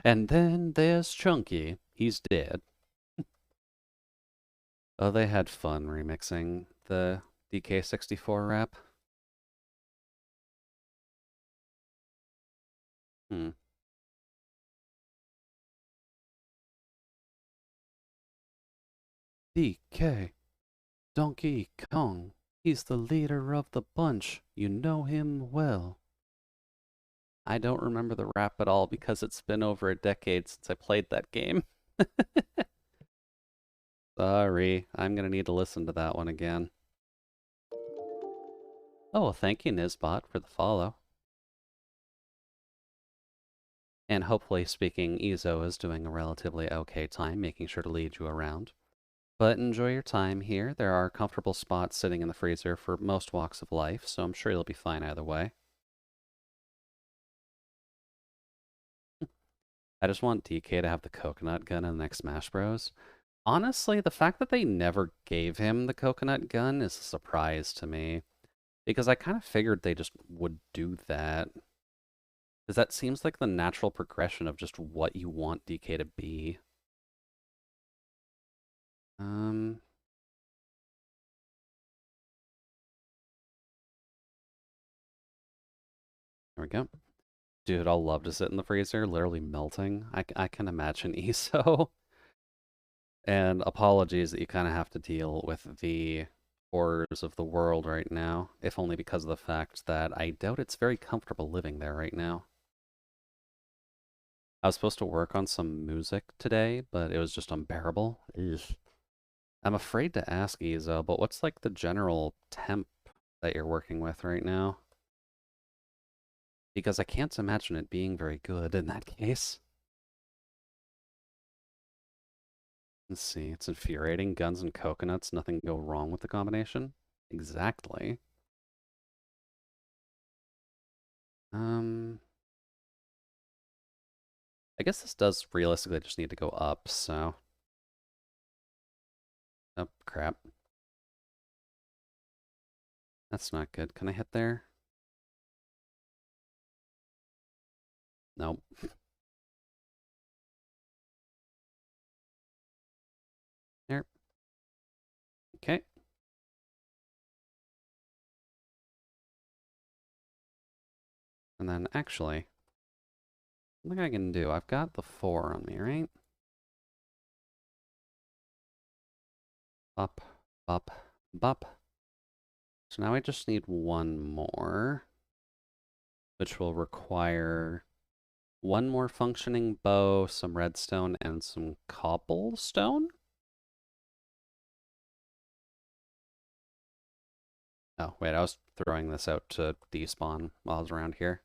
[SPEAKER 1] And then there's Chunky. He's dead. Oh, they had fun remixing the DK64 rap. Hmm. DK. Donkey Kong. He's the leader of the bunch. You know him well. I don't remember the rap at all because it's been over a decade since I played that game. Sorry, I'm gonna need to listen to that one again. Oh, well, thank you, Nizbot, for the follow. And hopefully speaking, Izo is doing a relatively okay time, making sure to lead you around. But enjoy your time here. There are comfortable spots sitting in the freezer for most walks of life, so I'm sure you'll be fine either way. I just want DK to have the coconut gun in the next Smash Bros. Honestly, the fact that they never gave him the coconut gun is a surprise to me. Because I kind of figured they just would do that. Because that seems like the natural progression of just what you want DK to be. Um, there we go. Dude, I'll love to sit in the freezer, literally melting. I can imagine ESO. And apologies that you kind of have to deal with the horrors of the world right now, if only because of the fact that I doubt it's very comfortable living there right now. I was supposed to work on some music today, but it was just unbearable. Ugh. I'm afraid to ask Izo, but what's like the general temp that you're working with right now? Because I can't imagine it being very good in that case. Let's see, it's infuriating. Guns and coconuts, nothing can go wrong with the combination. Exactly. Um, I guess this does realistically just need to go up, so. Oh, crap. That's not good. Can I hit there? Nope. There. Okay. And then actually, I think I can do. I've got the 4 on me, right? Up, up, up. So now I just need one more, which will require one more functioning bow, some redstone, and some cobblestone? Oh, wait, I was throwing this out to despawn while I was around here.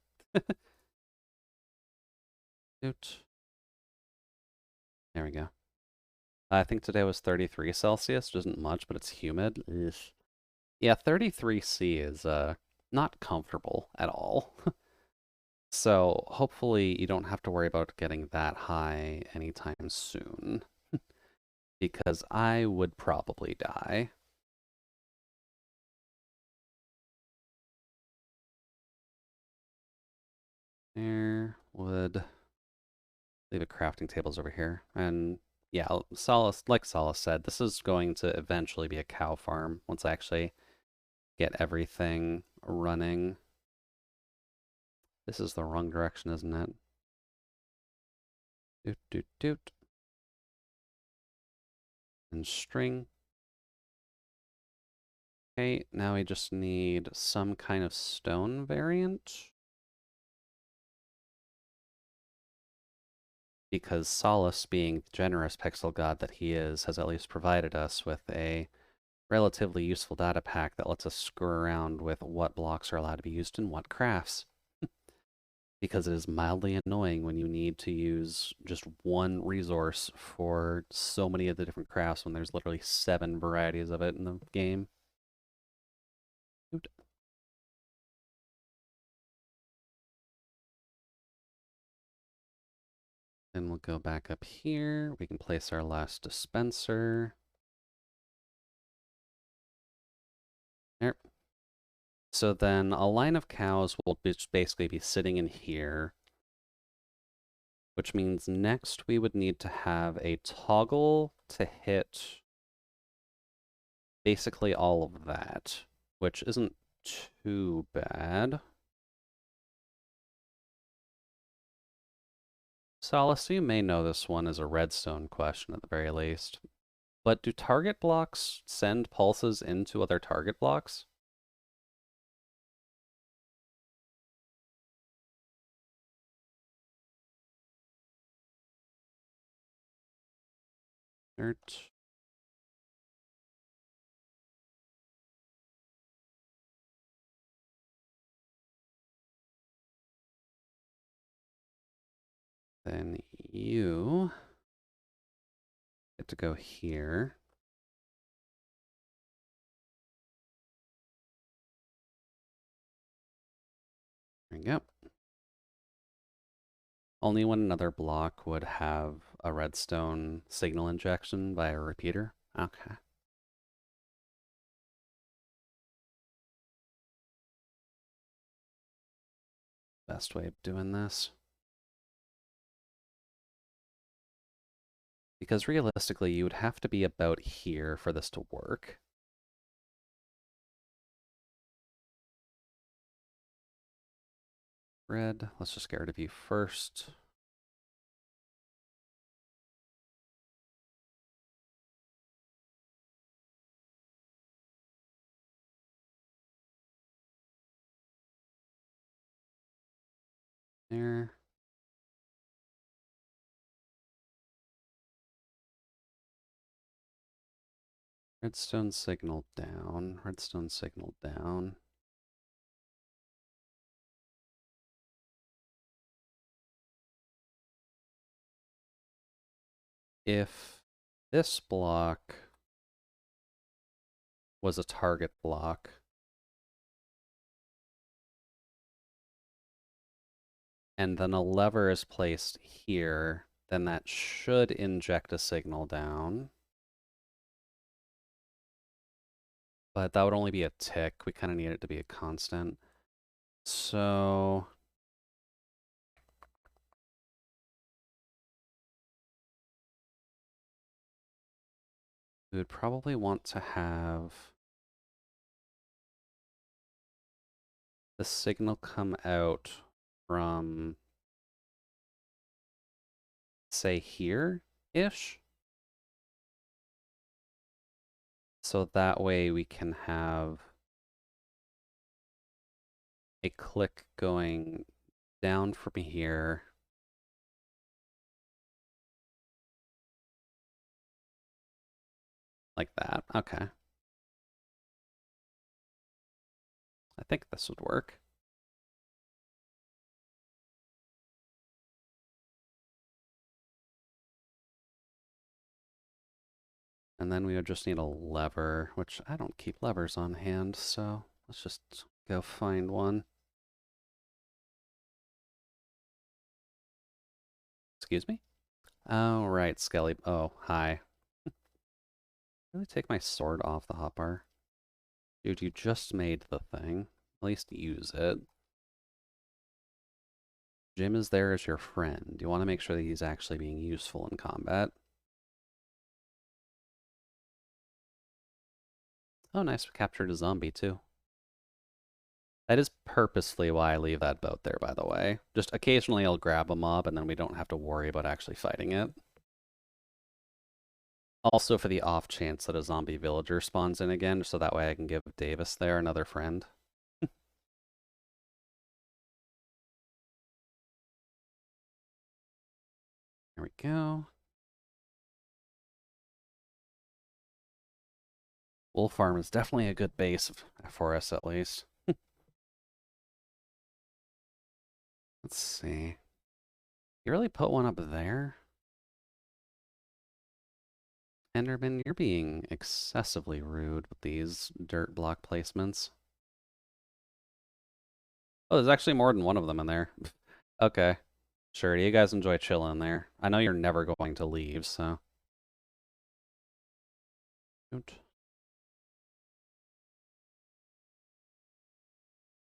[SPEAKER 1] Doot. There we go. I think today was 33 Celsius, which isn't much, but it's humid. Ugh. Yeah, 33 C is not comfortable at all. So hopefully you don't have to worry about getting that high anytime soon, because I would probably die. There would leave a crafting tables over here. And yeah, Solace, like Solace said, this is going to eventually be a cow farm once I actually get everything running. This is the wrong direction, isn't it? Doot, doot, doot. And string. Okay, now we just need some kind of stone variant. Because Solace, being the generous pixel god that he is, has at least provided us with a relatively useful data pack that lets us screw around with what blocks are allowed to be used in what crafts. Because it is mildly annoying when you need to use just one resource for so many of the different crafts when there's literally 7 varieties of it in the game. Then we'll go back up here. We can place our last dispenser. There. So then a line of cows will just basically be sitting in here, which means next we would need to have a toggle to hit basically all of that, which isn't too bad. Solace, you may know this one as a redstone question at the very least. But do target blocks send pulses into other target blocks? Dirt. Then you get to go here. There we go. Only when another block would have a redstone signal injection by a repeater? Okay. Best way of doing this. Because realistically, you would have to be about here for this to work. Red, let's just get rid of you first. There. Redstone signal down. Redstone signal down. If this block was a target block, and then a lever is placed here, then that should inject a signal down. But that would only be a tick. We kind of need it to be a constant. So we would probably want to have the signal come out from, say, here-ish. So that way we can have a click going down from here. Like that. Okay. I think this would work. And then we would just need a lever, which I don't keep levers on hand, so let's just go find one. Excuse me? Oh, right, Skelly. Oh, hi. Really take my sword off the hotbar? Dude, you just made the thing. At least use it. Jim is there as your friend. You want to make sure that he's actually being useful in combat. Oh, nice. We captured a zombie, too. That is purposely why I leave that boat there, by the way. Just occasionally I'll grab a mob, and then we don't have to worry about actually fighting it. Also for the off chance that a zombie villager spawns in again, so that way I can give Davis there another friend. There we go. Wolf Farm is definitely a good base for us, at least. Let's see. You really put one up there? Enderman, you're being excessively rude with these dirt block placements. Oh, there's actually more than one of them in there. Okay. Sure, you guys enjoy chilling there. I know you're never going to leave, so.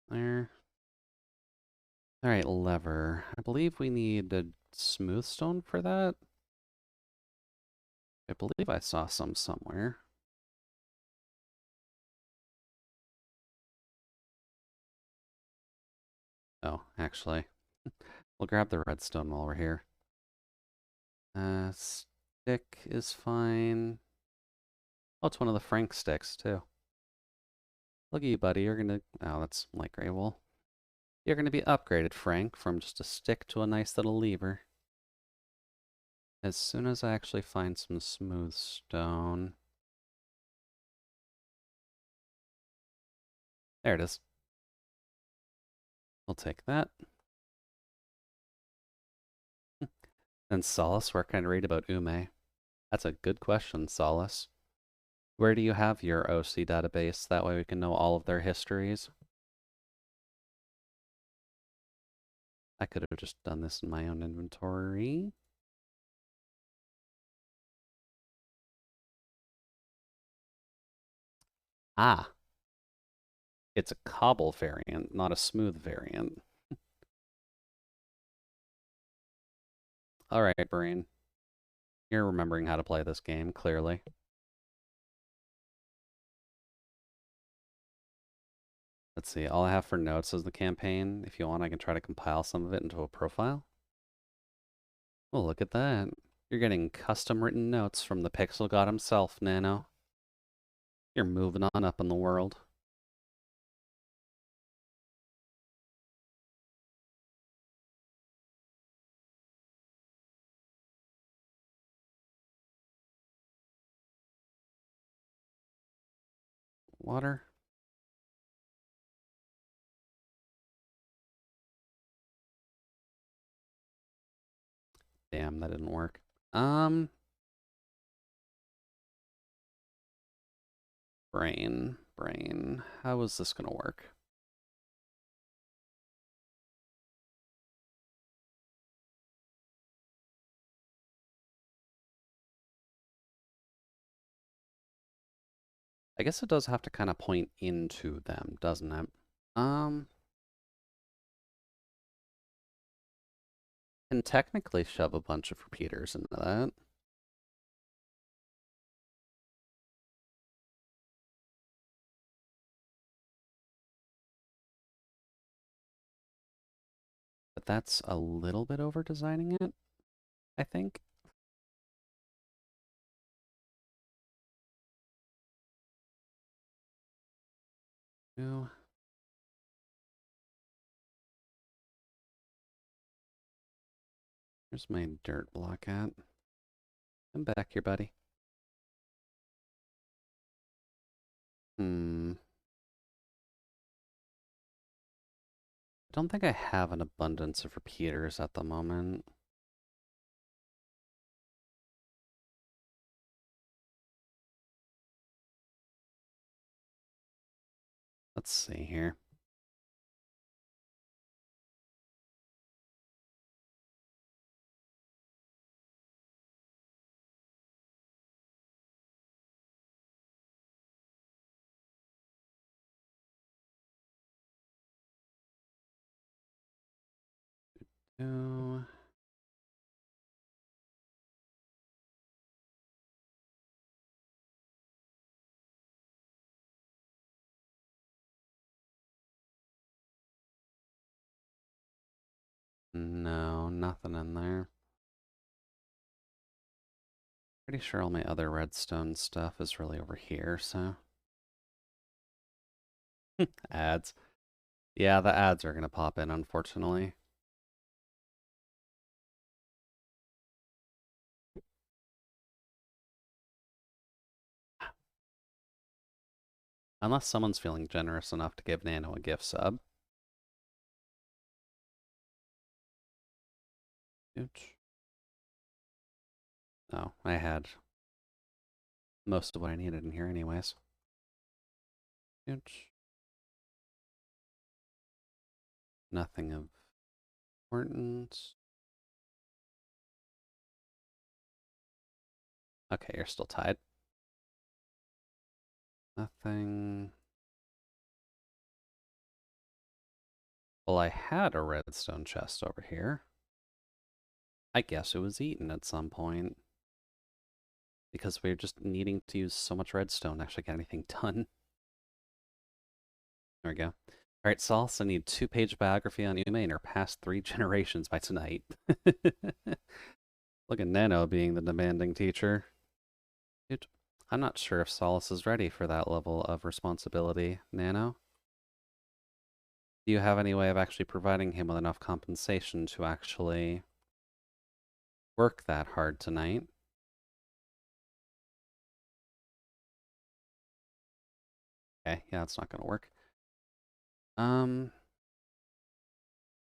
[SPEAKER 1] There. Alright, lever. I believe we need a smooth stone for that. I believe I saw some somewhere. Oh, actually. We'll grab the redstone while we're here. Stick is fine. Oh, it's one of the Frank sticks, too. Look at you, buddy. You're gonna... Oh, that's light gray wool. You're gonna be upgraded, Frank, from just a stick to a nice little lever. As soon as I actually find some smooth stone... There it is. We'll take that. And Solace, where can I read about Ume? That's a good question, Solace. Where do you have your OC database? That way we can know all of their histories. I could have just done this in my own inventory. Ah, it's a cobble variant, not a smooth variant. All right, brain. You're remembering how to play this game, clearly. Let's see, all I have for notes is the campaign. If you want, I can try to compile some of it into a profile. Well, look at that. You're getting custom written notes from the Pixel God himself, Nano. You're moving on up in the world. Water? Damn, that didn't work. Brain. How is this gonna work? I guess it does have to kind of point into them, doesn't it? Um, can technically shove a bunch of repeaters into that. But that's a little bit over designing it, I think. Ooh. Where's my dirt block at? I'm back here, buddy. I don't think I have an abundance of repeaters at the moment. Let's see here. Ooh. No, nothing in there. Pretty sure all my other redstone stuff is really over here, so. Ads. Yeah, the ads are gonna pop in, unfortunately. Unless someone's feeling generous enough to give Nano a gift sub. Ooch. Oh, I had most of what I needed in here anyways. Ooch. Nothing of importance. Okay, you're still tied. Nothing. Well, I had a redstone chest over here. I guess it was eaten at some point. Because we're just needing to use so much redstone to actually get anything done. There we go. All right, Sauce, I need 2-page biography on Yume and her past 3 generations by tonight. Look at Nano being the demanding teacher. Dude, I'm not sure if Solace is ready for that level of responsibility, Nano. Do you have any way of actually providing him with enough compensation to actually work that hard tonight? Okay, yeah, it's not gonna work.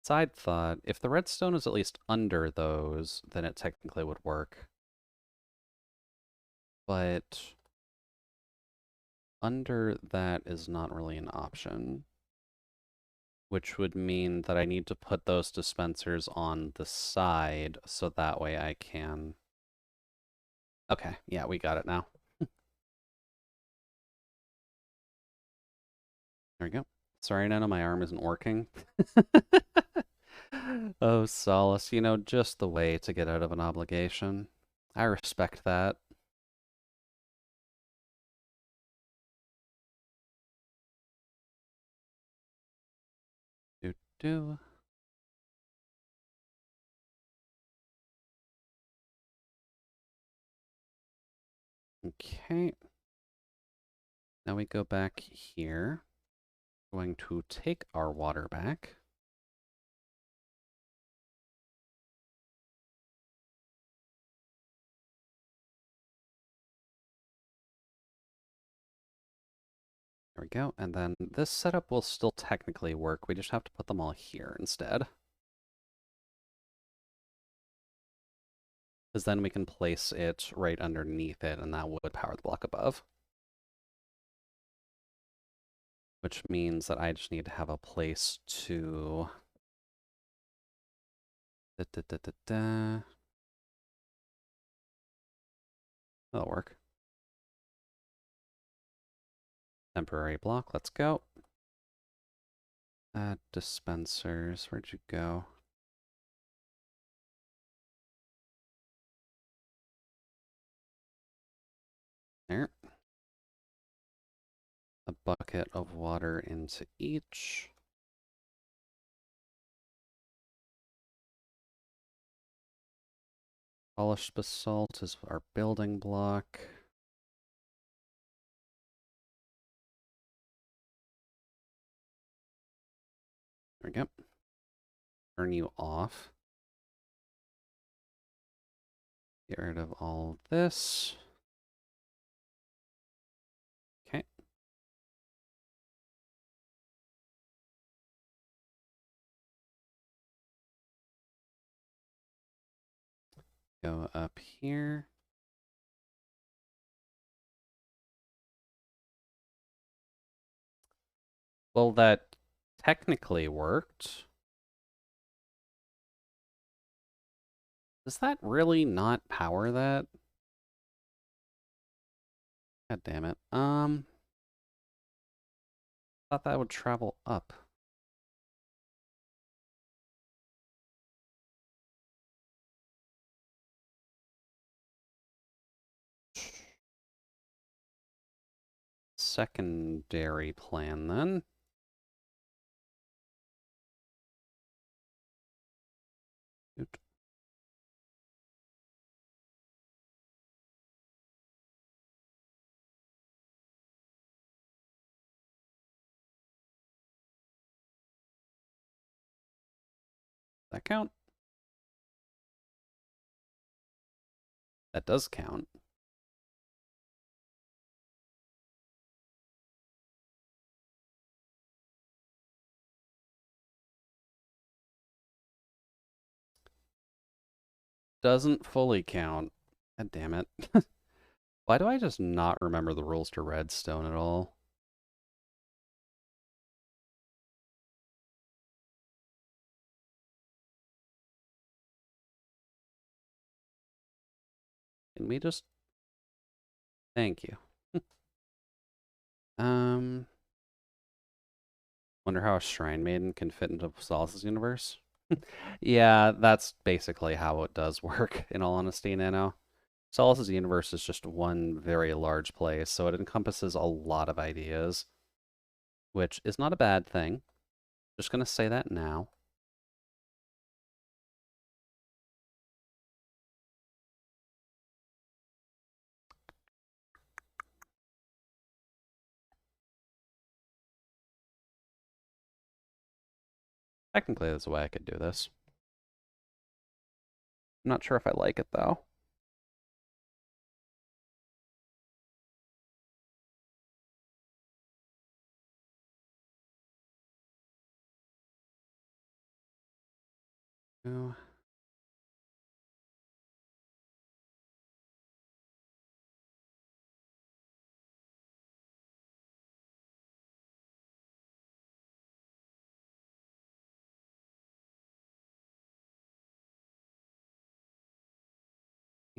[SPEAKER 1] Side thought, if the redstone is at least under those, then it technically would work. But under that is not really an option, which would mean that I need to put those dispensers on the side so that way I can... Okay, yeah, we got it now. There we go. Sorry, Nana, my arm isn't working. Oh, Solace, you know, just the way to get out of an obligation. I respect that. Do do. Okay. Now we go back here. Going to take our water back. There we go. And then this setup will still technically work. We just have to put them all here instead. Because then we can place it right underneath it, and that would power the block above. Which means that I just need to have a place to... That'll work. Temporary block, let's go. Dispensers, where'd you go? There. A bucket of water into each. Polished basalt is our building block. There we go. Turn you off. Get rid of all this. Okay. Go up here. Well, that technically worked. Does that really not power that? God damn it. Thought that would travel up. Secondary plan then. Oop. That count? That does count. Doesn't fully count. God damn it. Why do I just not remember the rules to redstone at all? Can we just... Thank you. Wonder how a Shrine Maiden can fit into Solace's universe? Yeah, that's basically how it does work, in all honesty, Nano. Solace's universe is just one very large place, so it encompasses a lot of ideas, which is not a bad thing. Just gonna say that now. Technically, there's a way I could do this. I'm not sure if I like it, though. Oh.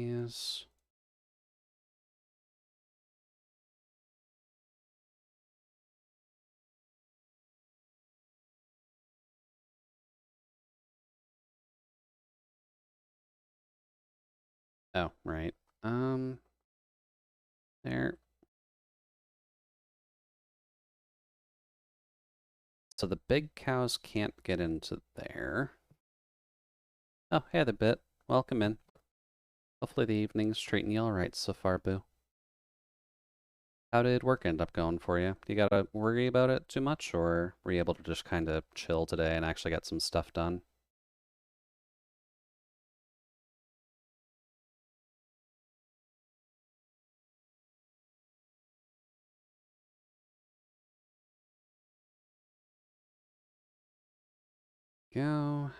[SPEAKER 1] Is... Oh, right. Um, there. So the big cows can't get into there. Oh, hey the bit. Welcome in. Hopefully the evening's treating you all right so far, Boo. How did work end up going for you? You gotta worry about it too much, or were you able to just kind of chill today and actually get some stuff done? Go.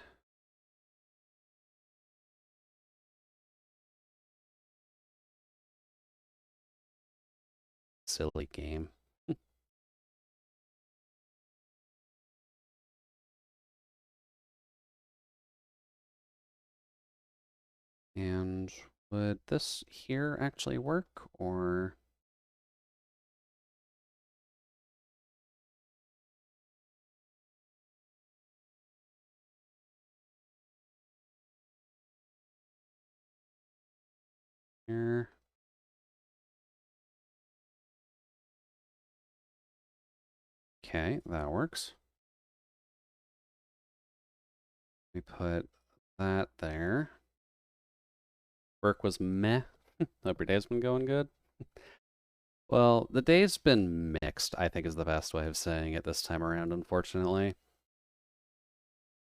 [SPEAKER 1] Silly game. And would this here actually work, or here? Okay, that works. We put that there. Work was meh. Hope your day's been going good. Well, the day's been mixed, I think is the best way of saying it this time around, unfortunately.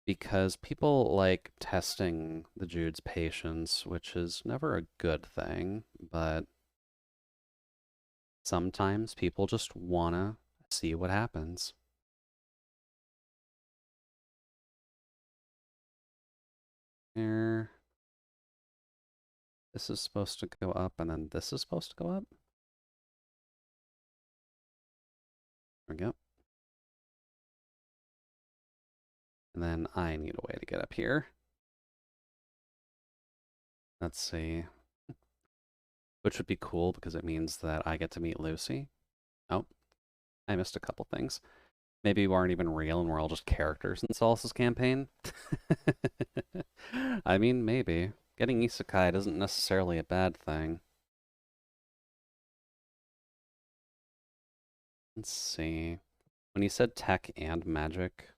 [SPEAKER 1] Because people like testing the Jude's patience, which is never a good thing, but sometimes people just wanna see what happens. There. This is supposed to go up, and then this is supposed to go up. There we go. And then I need a way to get up here. Let's see. Which would be cool because it means that I get to meet Lucy. Oh, I missed a couple things. Maybe we aren't even real and we're all just characters in Solace's campaign. I mean, maybe. Getting isekai isn't necessarily a bad thing. Let's see. When you said tech and magic,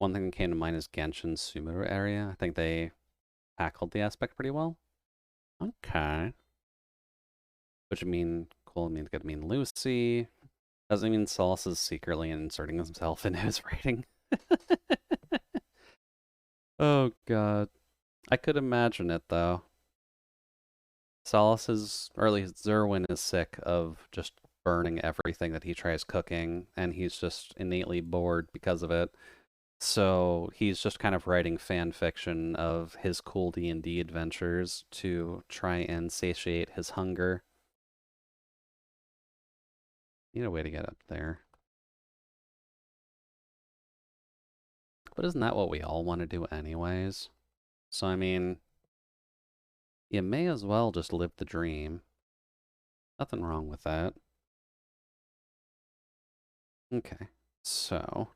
[SPEAKER 1] one thing that came to mind is Genshin Sumeru area. I think they tackled the aspect pretty well. Okay. Which would mean, cool, it means could mean Lucy. Doesn't mean Solace is secretly inserting himself into his writing. Oh god. I could imagine it though. Solace is, or at least Zerwin is sick of just burning everything that he tries cooking, and he's just innately bored because of it. So he's just kind of writing fan fiction of his cool D&D adventures to try and satiate his hunger. Need a way to get up there. But isn't that what we all want to do anyways? So I mean, you may as well just live the dream. Nothing wrong with that. Okay, so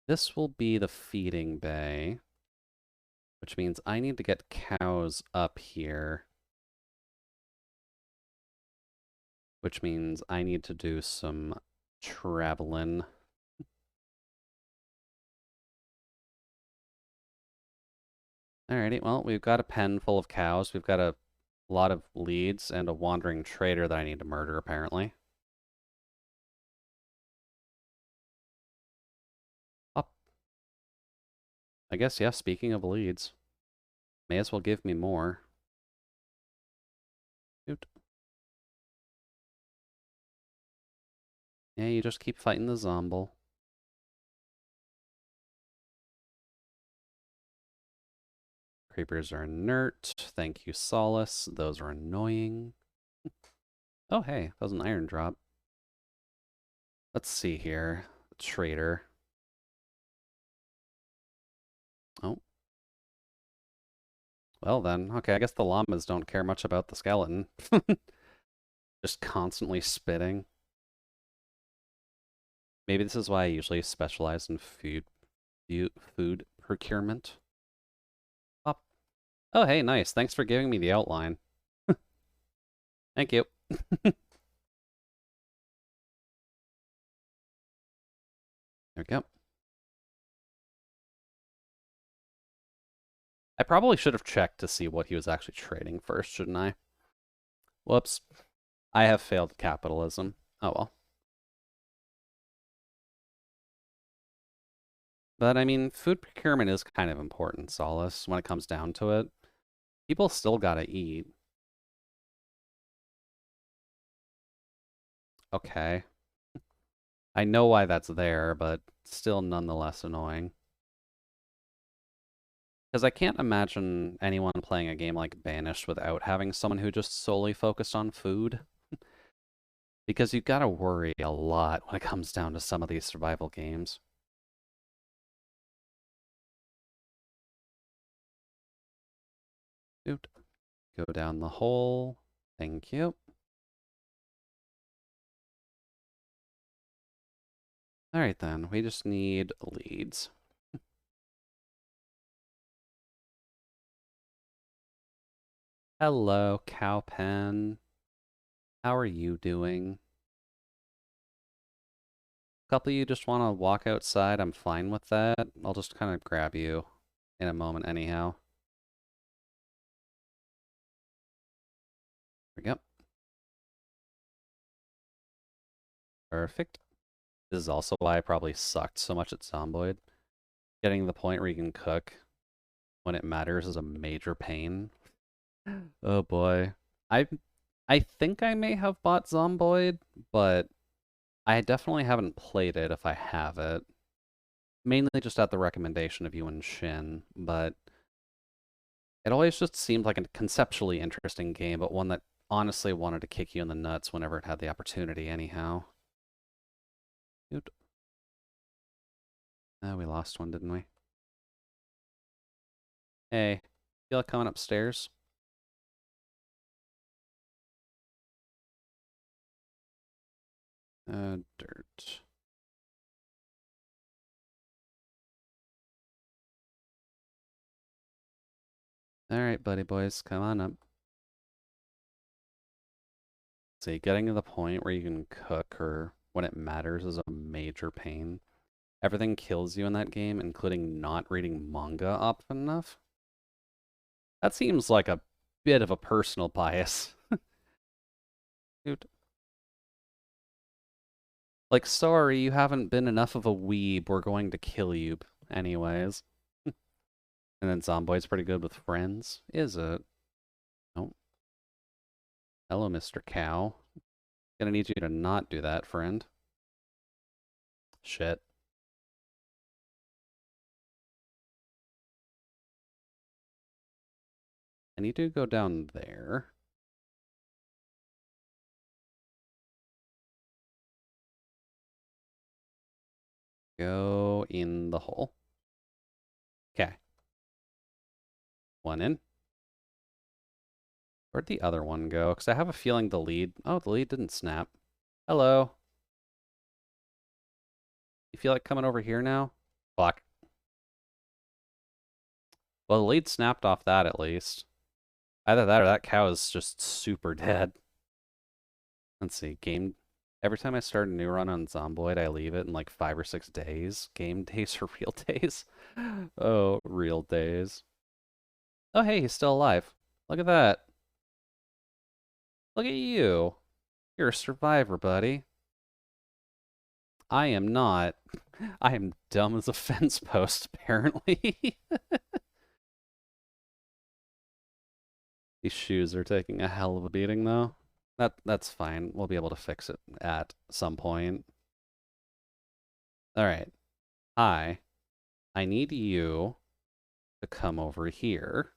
[SPEAKER 1] this will be the feeding bay, which means I need to get cows up here, which means I need to do some traveling. Alrighty, well, we've got a pen full of cows. We've got a lot of leads and a wandering trader that I need to murder, apparently. Up. I guess, yeah, speaking of leads, may as well give me more. Shoot. Yeah, you just keep fighting the zomble. Creepers are inert. Thank you, Solace. Those are annoying. Oh, hey, that was an iron drop. Let's see here. Trader. Oh. Well then, okay, I guess the llamas don't care much about the skeleton. Just constantly spitting. Maybe this is why I usually specialize in food procurement. Up. Oh, hey, nice. Thanks for giving me the outline. Thank you. There we go. I probably should have checked to see what he was actually trading first, shouldn't I? Whoops. I have failed capitalism. Oh well. But I mean, food procurement is kind of important, Solace, when it comes down to it. People still gotta eat. Okay. I know why that's there, but still nonetheless annoying. Because I can't imagine anyone playing a game like Banished without having someone who just solely focused on food. Because you gotta worry a lot when it comes down to some of these survival games. Dude, go down the hole. Thank you. Alright then, we just need leads. Hello, Cowpen. How are you doing? Couple of you just want to walk outside, I'm fine with that. I'll just kind of grab you in a moment anyhow. There we go. Perfect. This is also why I probably sucked so much at Zomboid. Getting to the point where you can cook when it matters is a major pain. Oh boy. I I think I may have bought Zomboid, but I definitely haven't played it if I have it. Mainly just at the recommendation of you and Shin, but it always just seemed like a conceptually interesting game, but one that honestly wanted to kick you in the nuts whenever it had the opportunity anyhow. Dude. We lost one, didn't we? Hey, feel like coming upstairs? Dirt. Alright, buddy boys, come on up. See, getting to the point where you can cook or when it matters is a major pain. Everything kills you in that game, including not reading manga often enough. That seems like a bit of a personal bias. Dude. Like, sorry, you haven't been enough of a weeb. We're going to kill you anyways. And then Zomboid's pretty good with friends. Is it? Oh. Hello, Mr. Cow. Gonna need you to not do that, friend. Shit. I need to go down there. Go in the hole. Okay. One in. Where'd the other one go? Because I have a feeling the lead... Oh, the lead didn't snap. Hello. You feel like coming over here now? Fuck. Well, the lead snapped off that at least. Either that or that cow is just super dead. Let's see. Game... Every time I start a new run on Zomboid, I leave it in like 5 or 6 days. Game days or real days? Oh, real days. Oh, hey, he's still alive. Look at that. Look at you. You're a survivor, buddy. I am not. I am dumb as a fence post, apparently. These shoes are taking a hell of a beating, though. That's fine. We'll be able to fix it at some point. All right. Hi. I need you to come over here,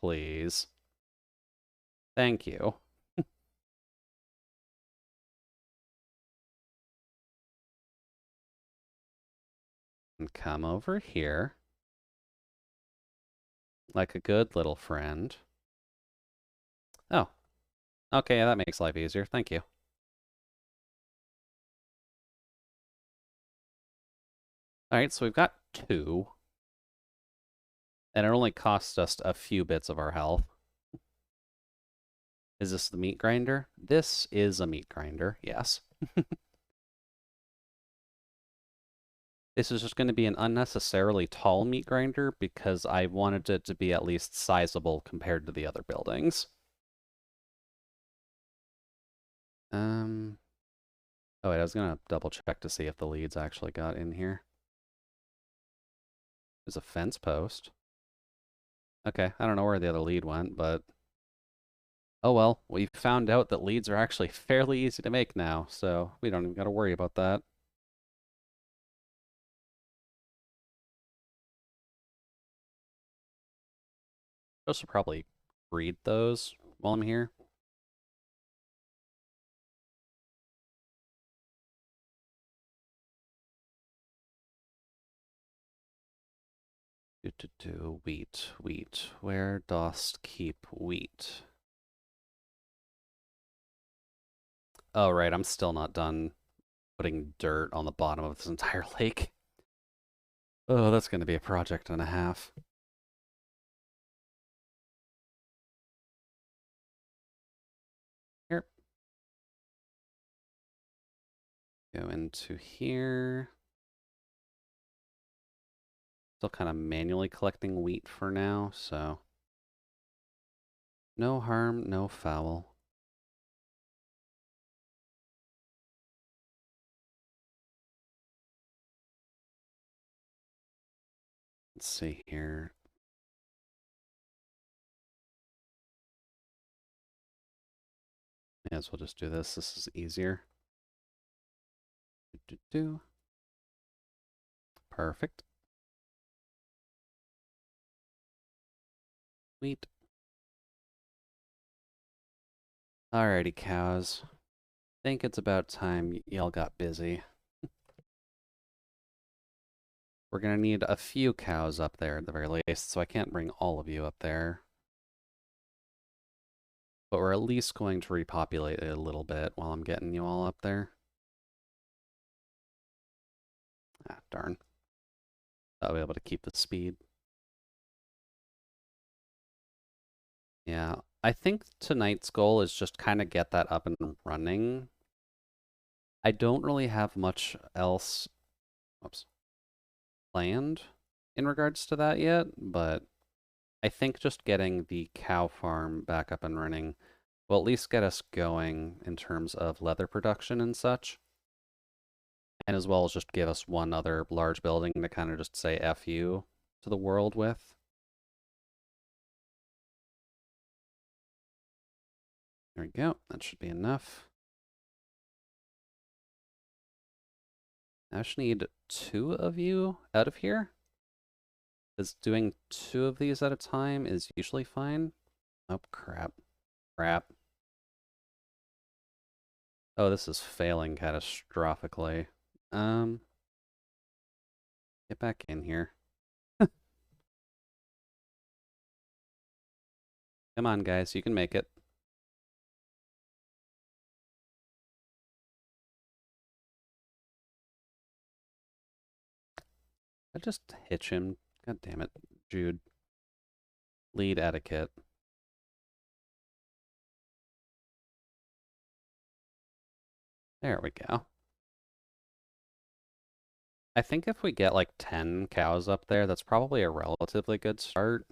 [SPEAKER 1] please. Thank you. And come over here like a good little friend. Oh, okay, that makes life easier. Thank you. All right, so we've got 2. And it only cost us a few bits of our health. Is this the meat grinder? This is a meat grinder, yes. This is just going to be an unnecessarily tall meat grinder because I wanted it to be at least sizable compared to the other buildings. Oh wait, I was gonna double check to see if the leads actually got in here. There's a fence post. Okay, I don't know where the other lead went, but oh well, we found out that leads are actually fairly easy to make now, so we don't even gotta worry about that. I should probably breed those while I'm here. Wheat, wheat. Where dost keep wheat? Oh, right, I'm still not done putting dirt on the bottom of this entire lake. Oh, that's going to be a project and a half. Here. Go into here. Still kind of manually collecting wheat for now, so no harm, no foul. Let's see here. May as well just do this. This is easier. Perfect. Wheat. Alrighty, cows. Think it's about time y'all got busy. We're gonna need a few cows up there at the very least, so I can't bring all of you up there. But we're at least going to repopulate it a little bit while I'm getting you all up there. Ah, darn. I'll be able to keep the speed. Yeah, I think tonight's goal is just kind of get that up and running. I don't really have much else planned in regards to that yet, but I think just getting the cow farm back up and running will at least get us going in terms of leather production and such. And as well as just give us one other large building to kind of just say F you to the world with. There we go. That should be enough. I just need 2 of you out of here. Because doing 2 of these at a time is usually fine. Oh, crap. Crap. Oh, this is failing catastrophically. Get back in here. Come on, guys. You can make it. I just hitch him. God damn it, Jude. Lead etiquette. There we go. I think if we get like 10 cows up there, that's probably a relatively good start.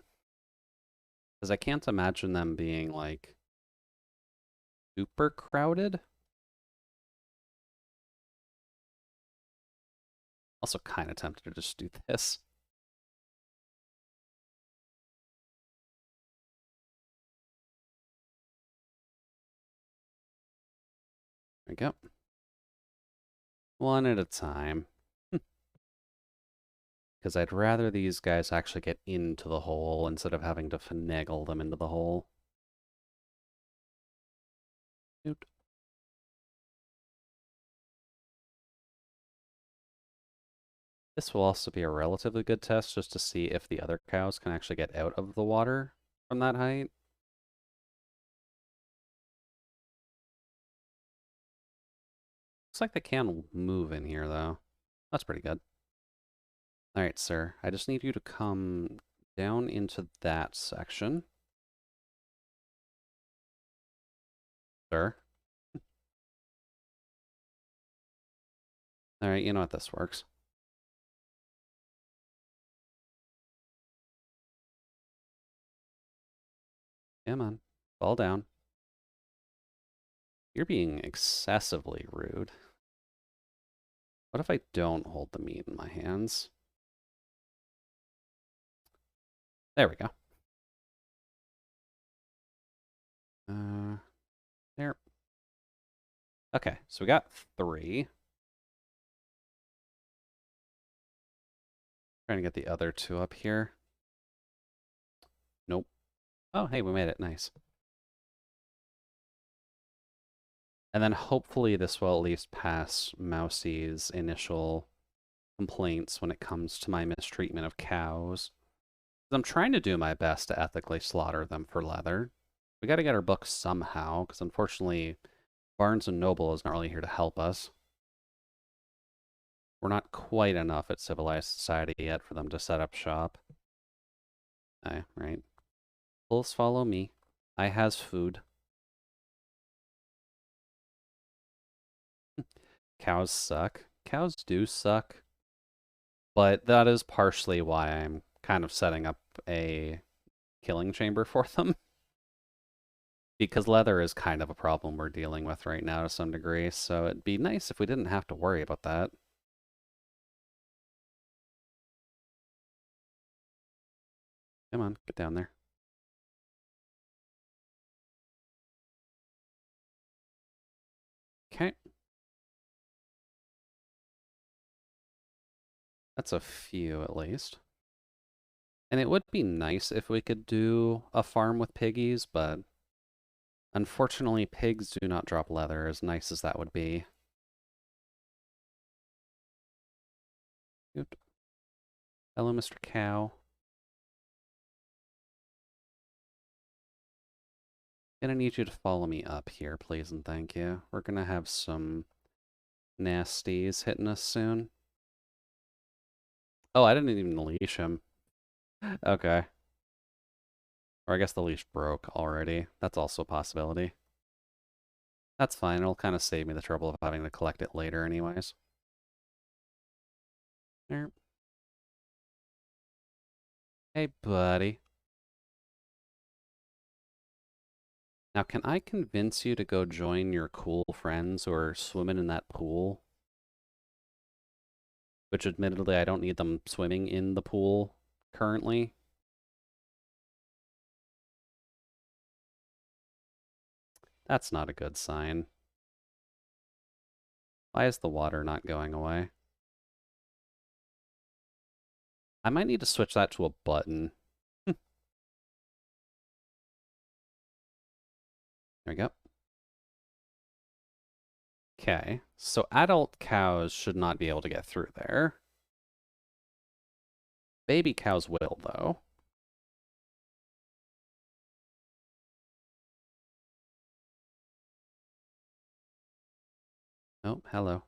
[SPEAKER 1] Because I can't imagine them being like super crowded. Also kind of tempted to just do this. There we go. One at a time. Because I'd rather these guys actually get into the hole instead of having to finagle them into the hole. Shoot. This will also be a relatively good test just to see if the other cows can actually get out of the water from that height. Looks like they can move in here, though. That's pretty good. Alright, sir. I just need you to come down into that section. Sure. All right, you know what, this works. Come on, fall down. You're being excessively rude. What if I don't hold the meat in my hands? There we go. There. Okay, so we got 3. Trying to get the other 2 up here. Nope. Oh, hey, we made it. Nice. And then hopefully this will at least pass Mousie's initial complaints when it comes to my mistreatment of cows. I'm trying to do my best to ethically slaughter them for leather. We got to get our books somehow, because unfortunately, Barnes & Noble is not really here to help us. We're not quite enough at civilized society yet for them to set up shop. Right. Bulls follow me. I has food. Cows suck. Cows do suck. But that is partially why I'm kind of setting up a killing chamber for them. Because leather is kind of a problem we're dealing with right now to some degree, so it'd be nice if we didn't have to worry about that. Come on, get down there. Okay. That's a few at least. And it would be nice if we could do a farm with piggies, but unfortunately pigs do not drop leather, as nice as that would be. Oop. Hello, Mr. Cow. Gonna need you to follow me up here, please and thank you. We're gonna have some nasties hitting us soon. Oh, I didn't even leash him. Okay. Or I guess the leash broke already. That's also a possibility. That's fine. It'll kind of save me the trouble of having to collect it later anyways. There. Hey, buddy. Now, can I convince you to go join your cool friends who are swimming in that pool? Which, admittedly, I don't need them swimming in the pool currently. That's not a good sign. Why is the water not going away? I might need to switch that to a button. There we go. Okay, so adult cows should not be able to get through there. Baby cows will, though. Oh, hello.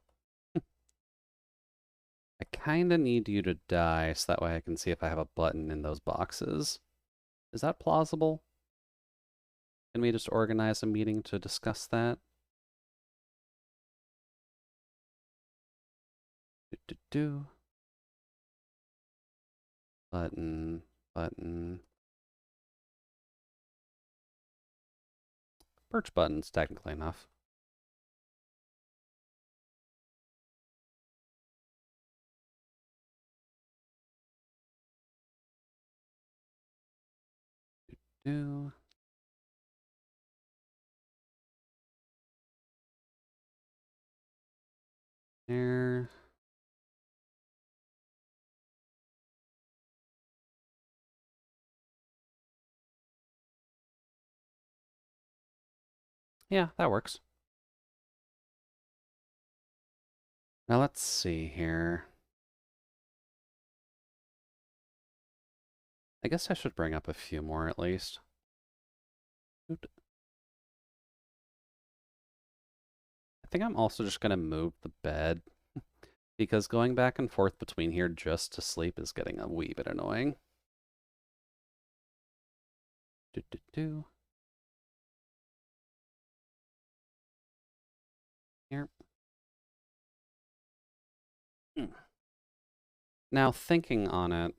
[SPEAKER 1] I kinda need you to die so that way I can see if I have a button in those boxes. Is that plausible? Can we just organize a meeting to discuss that? Do. Button, button. Birch button's technically enough. Do. There. Yeah, that works. Now let's see here. I guess I should bring up a few more at least. I think I'm also just gonna move the bed because going back and forth between here just to sleep is getting a wee bit annoying. Do, do, do. Here. Now, thinking on it,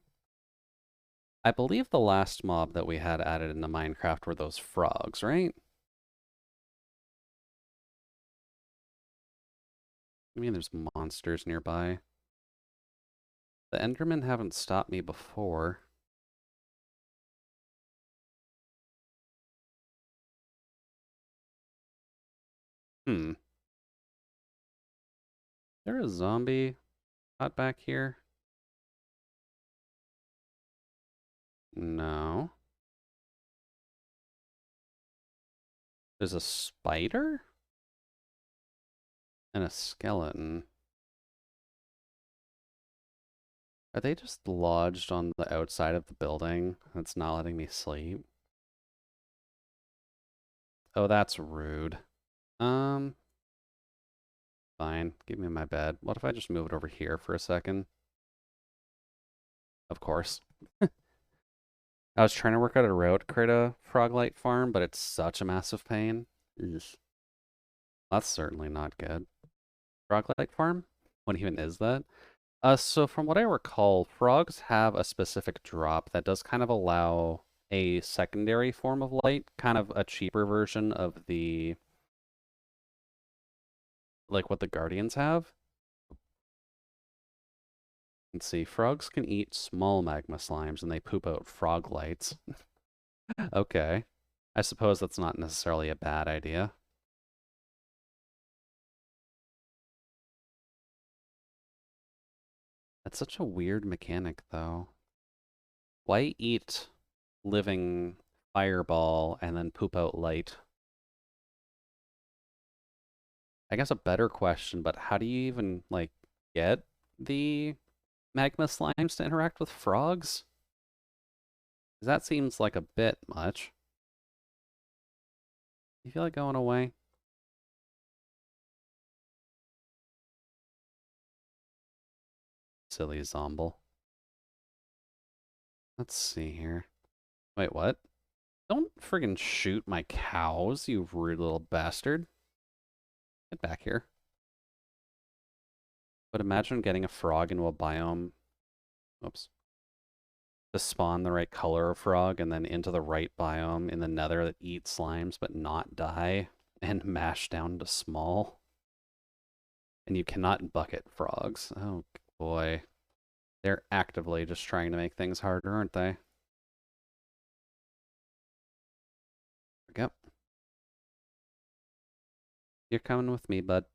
[SPEAKER 1] I believe the last mob that we had added into Minecraft were those frogs, right? I mean, there's monsters nearby. The Endermen haven't stopped me before. Hmm. There a zombie out back here? No. There's a spider? And a skeleton. Are they just lodged on the outside of the building? That's not letting me sleep. Oh, that's rude. Um, Fine. Give me my bed. What if I just move it over here for a second? Of course. I was trying to work out a route to create a frog-light farm, but it's such a massive pain. Ugh. That's certainly not good. Frog-light farm? What even is that? So from what I recall, frogs have a specific drop that does kind of allow a secondary form of light, kind of a cheaper version of the, like what the Guardians have. Let's see, frogs can eat small magma slimes and they poop out frog lights. Okay. I suppose that's not necessarily a bad idea. That's such a weird mechanic, though. Why eat living fireball and then poop out light? I guess a better question, but how do you even, like, get the magma slimes to interact with frogs? 'Cause that seems like a bit much. You feel like going away? Silly zomble. Let's see here. Wait, what? Don't friggin' shoot my cows, you rude little bastard. Get back here. But imagine getting a frog into a biome. Oops. To spawn the right color of frog and then into the right biome in the nether that eats slimes but not die and mash down to small. And you cannot bucket frogs. Oh boy. They're actively just trying to make things harder, aren't they? Yep. You're coming with me, bud.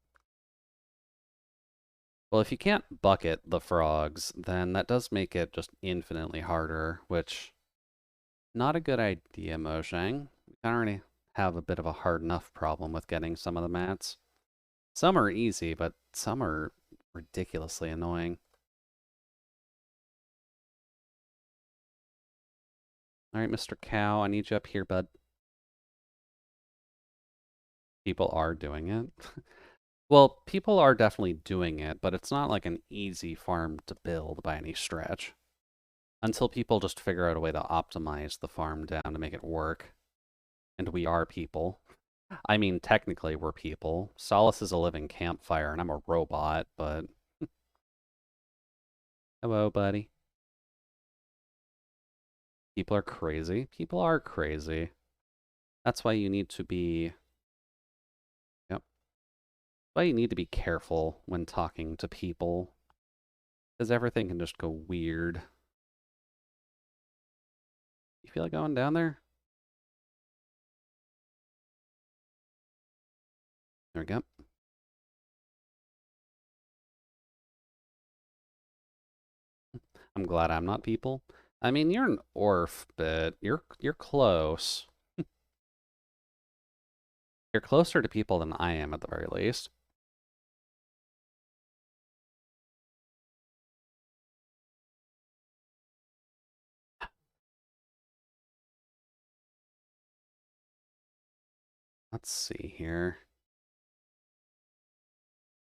[SPEAKER 1] Well, if you can't bucket the frogs, then that does make it just infinitely harder, which not a good idea, Mojang. We already have a bit of a hard enough problem with getting some of the mats. Some are easy, but some are ridiculously annoying. All right, Mr. Cow, I need you up here, bud. People are doing it. Well, people are definitely doing it, but it's not like an easy farm to build by any stretch. Until people just figure out a way to optimize the farm down to make it work. And we are people. I mean, technically we're people. Solace is a living campfire, and I'm a robot, but... Hello, buddy. People are crazy. People are crazy. That's why you need to be... Yep. Why you need to be careful when talking to people. Because everything can just go weird. You feel like going down there? There we go. I'm glad I'm not people. I mean, you're an orf, but you're close. You're closer to people than I am, at the very least. Let's see here.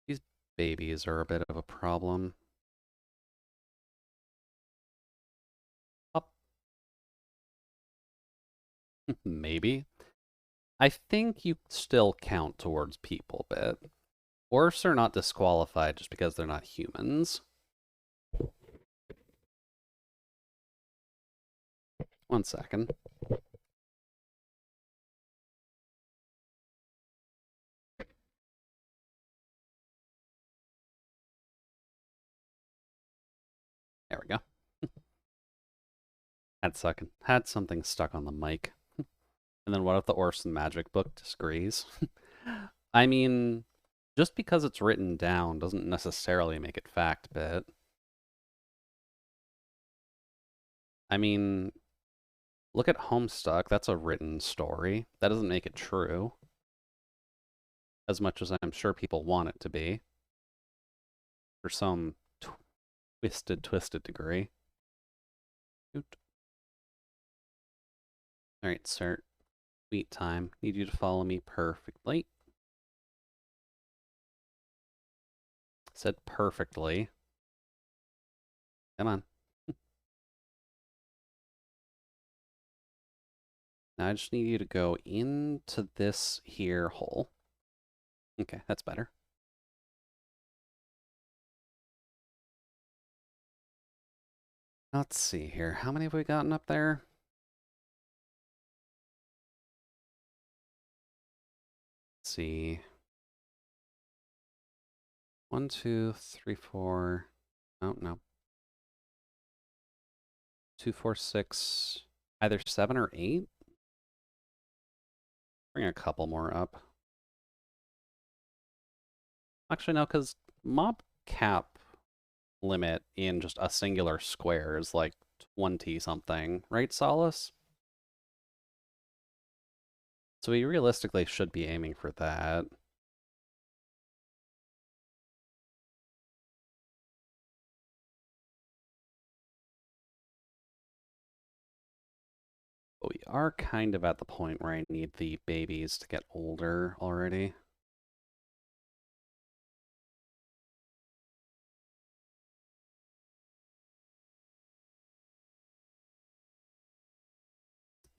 [SPEAKER 1] These babies are a bit of a problem. Up. Maybe. I think you still count towards people bit. Orcs are not disqualified just because they're not humans. One second. There we go. Had something stuck on the mic. And then what if the Orson Magic book disagrees? I mean, just because it's written down doesn't necessarily make it fact bit. I mean, look at Homestuck. That's a written story. That doesn't make it true. As much as I'm sure people want it to be. For some twisted degree. Oot. Alright, sir. Wait time. Need you to follow me perfectly. Said perfectly. Come on. Now I just need you to go into this here hole. Okay, that's better. Let's see here. How many have we gotten up there? Let's see. 1, 2, 3, 4. Oh, no. 2, 4, 6. Either 7 or 8. Bring a couple more up. Actually, no, because mob cap limit in just a singular square is like 20 something, right, Solace? So we realistically should be aiming for that. But we are kind of at the point where I need the babies to get older already.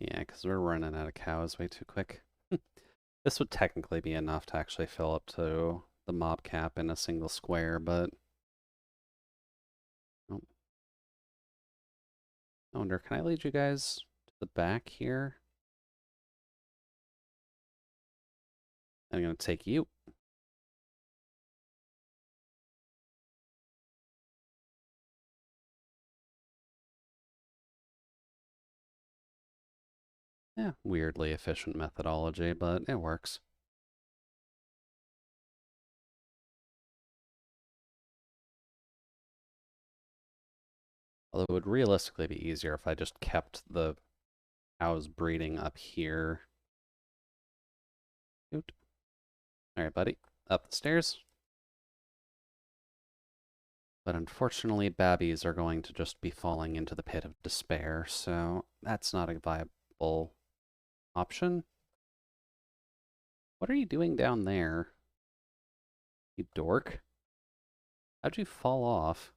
[SPEAKER 1] Yeah, because we're running out of cows way too quick. This would technically be enough to actually fill up to the mob cap in a single square, but... Oh. I wonder, can I lead you guys to the back here? I'm going to take you. Yeah, weirdly efficient methodology, but it works. Although it would realistically be easier if I just kept the cows breeding up here. Oot. All right, buddy. Up the stairs. But unfortunately, babbies are going to just be falling into the pit of despair, so that's not a viable option. What are you doing down there? You dork. How'd you fall off?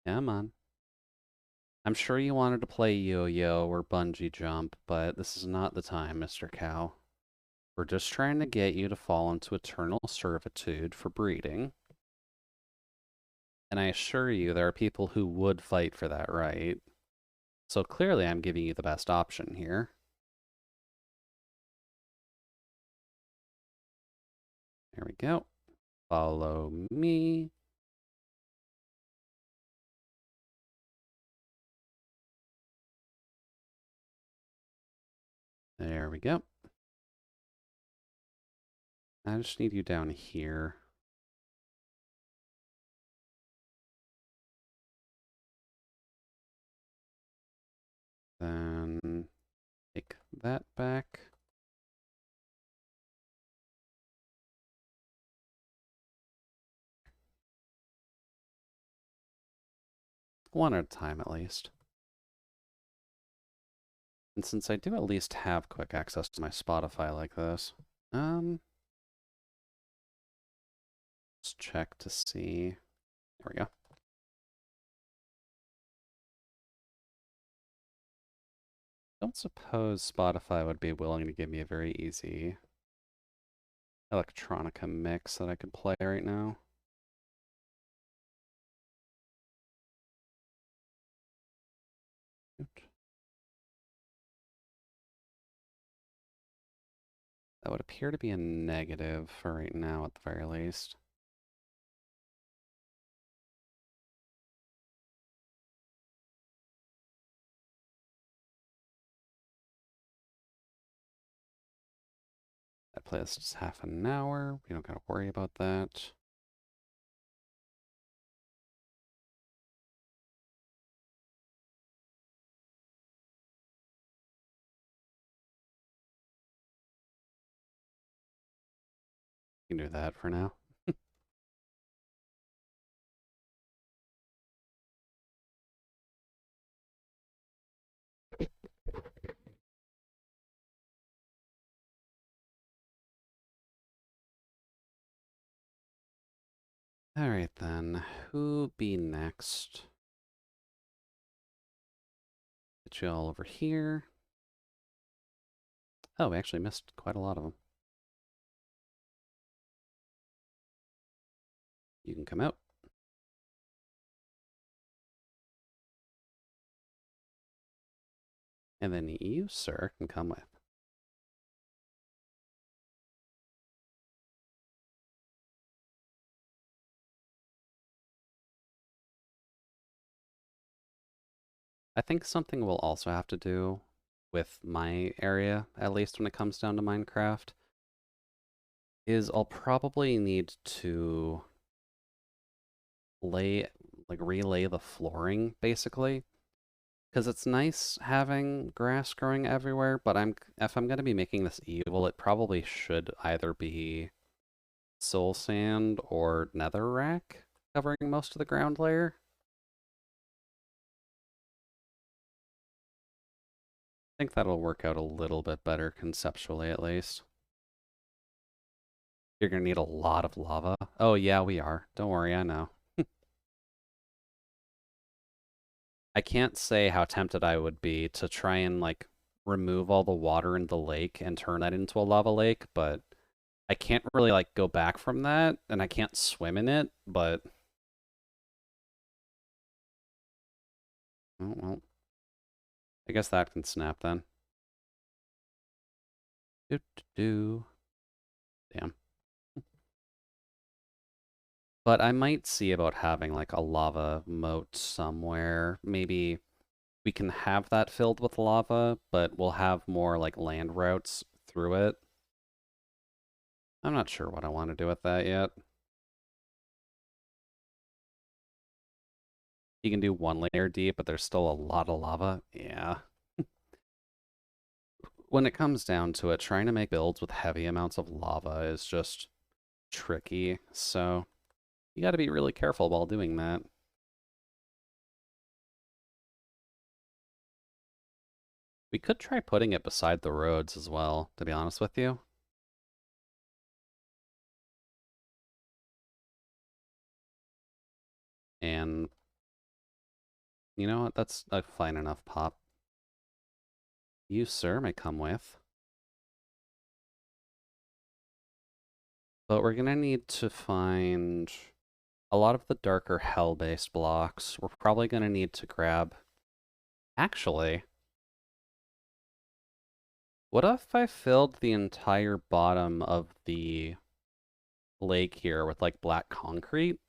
[SPEAKER 1] Come on. I'm sure you wanted to play yo-yo or bungee jump, but this is not the time, Mr. Cow. We're just trying to get you to fall into eternal servitude for breeding. And I assure you, there are people who would fight for that right. So clearly I'm giving you the best option here. There we go. Follow me. There we go. I just need you down here. Then take that back. One at a time, at least. And since I do at least have quick access to my Spotify like this, let's check to see. There we go. Don't suppose Spotify would be willing to give me a very easy electronica mix that I could play right now. That would appear to be a negative for right now at the very least. That playlist is half an hour. We don't gotta worry about that. You can do that for now. Alright then, who be next? Get you all over here. Oh, we actually missed quite a lot of them. You can come out. And then you, sir, can come with. I think something we'll also have to do with my area, at least when it comes down to Minecraft, is I'll probably need to relay the flooring, basically. Because it's nice having grass growing everywhere, but if I'm gonna be making this evil, it probably should either be soul sand or netherrack covering most of the ground layer. I think that'll work out a little bit better conceptually, at least. You're gonna need a lot of lava. Oh yeah, we are. Don't worry, I know. I can't say how tempted I would be to try and like remove all the water in the lake and turn that into a lava lake, but I can't really like go back from that, and I can't swim in it, but oh well. I guess that can snap then. Do do do. Damn. But I might see about having like a lava moat somewhere. Maybe we can have that filled with lava, but we'll have more like land routes through it. I'm not sure what I want to do with that yet. You can do one layer deep, but there's still a lot of lava. Yeah. When it comes down to it, trying to make builds with heavy amounts of lava is just tricky. So you got to be really careful while doing that. We could try putting it beside the roads as well, to be honest with you. And you know what? That's a fine enough pop. You, sir, may come with. But we're gonna need to find a lot of the darker hell-based blocks. We're probably gonna need to grab... Actually, what if I filled the entire bottom of the lake here with like black concrete?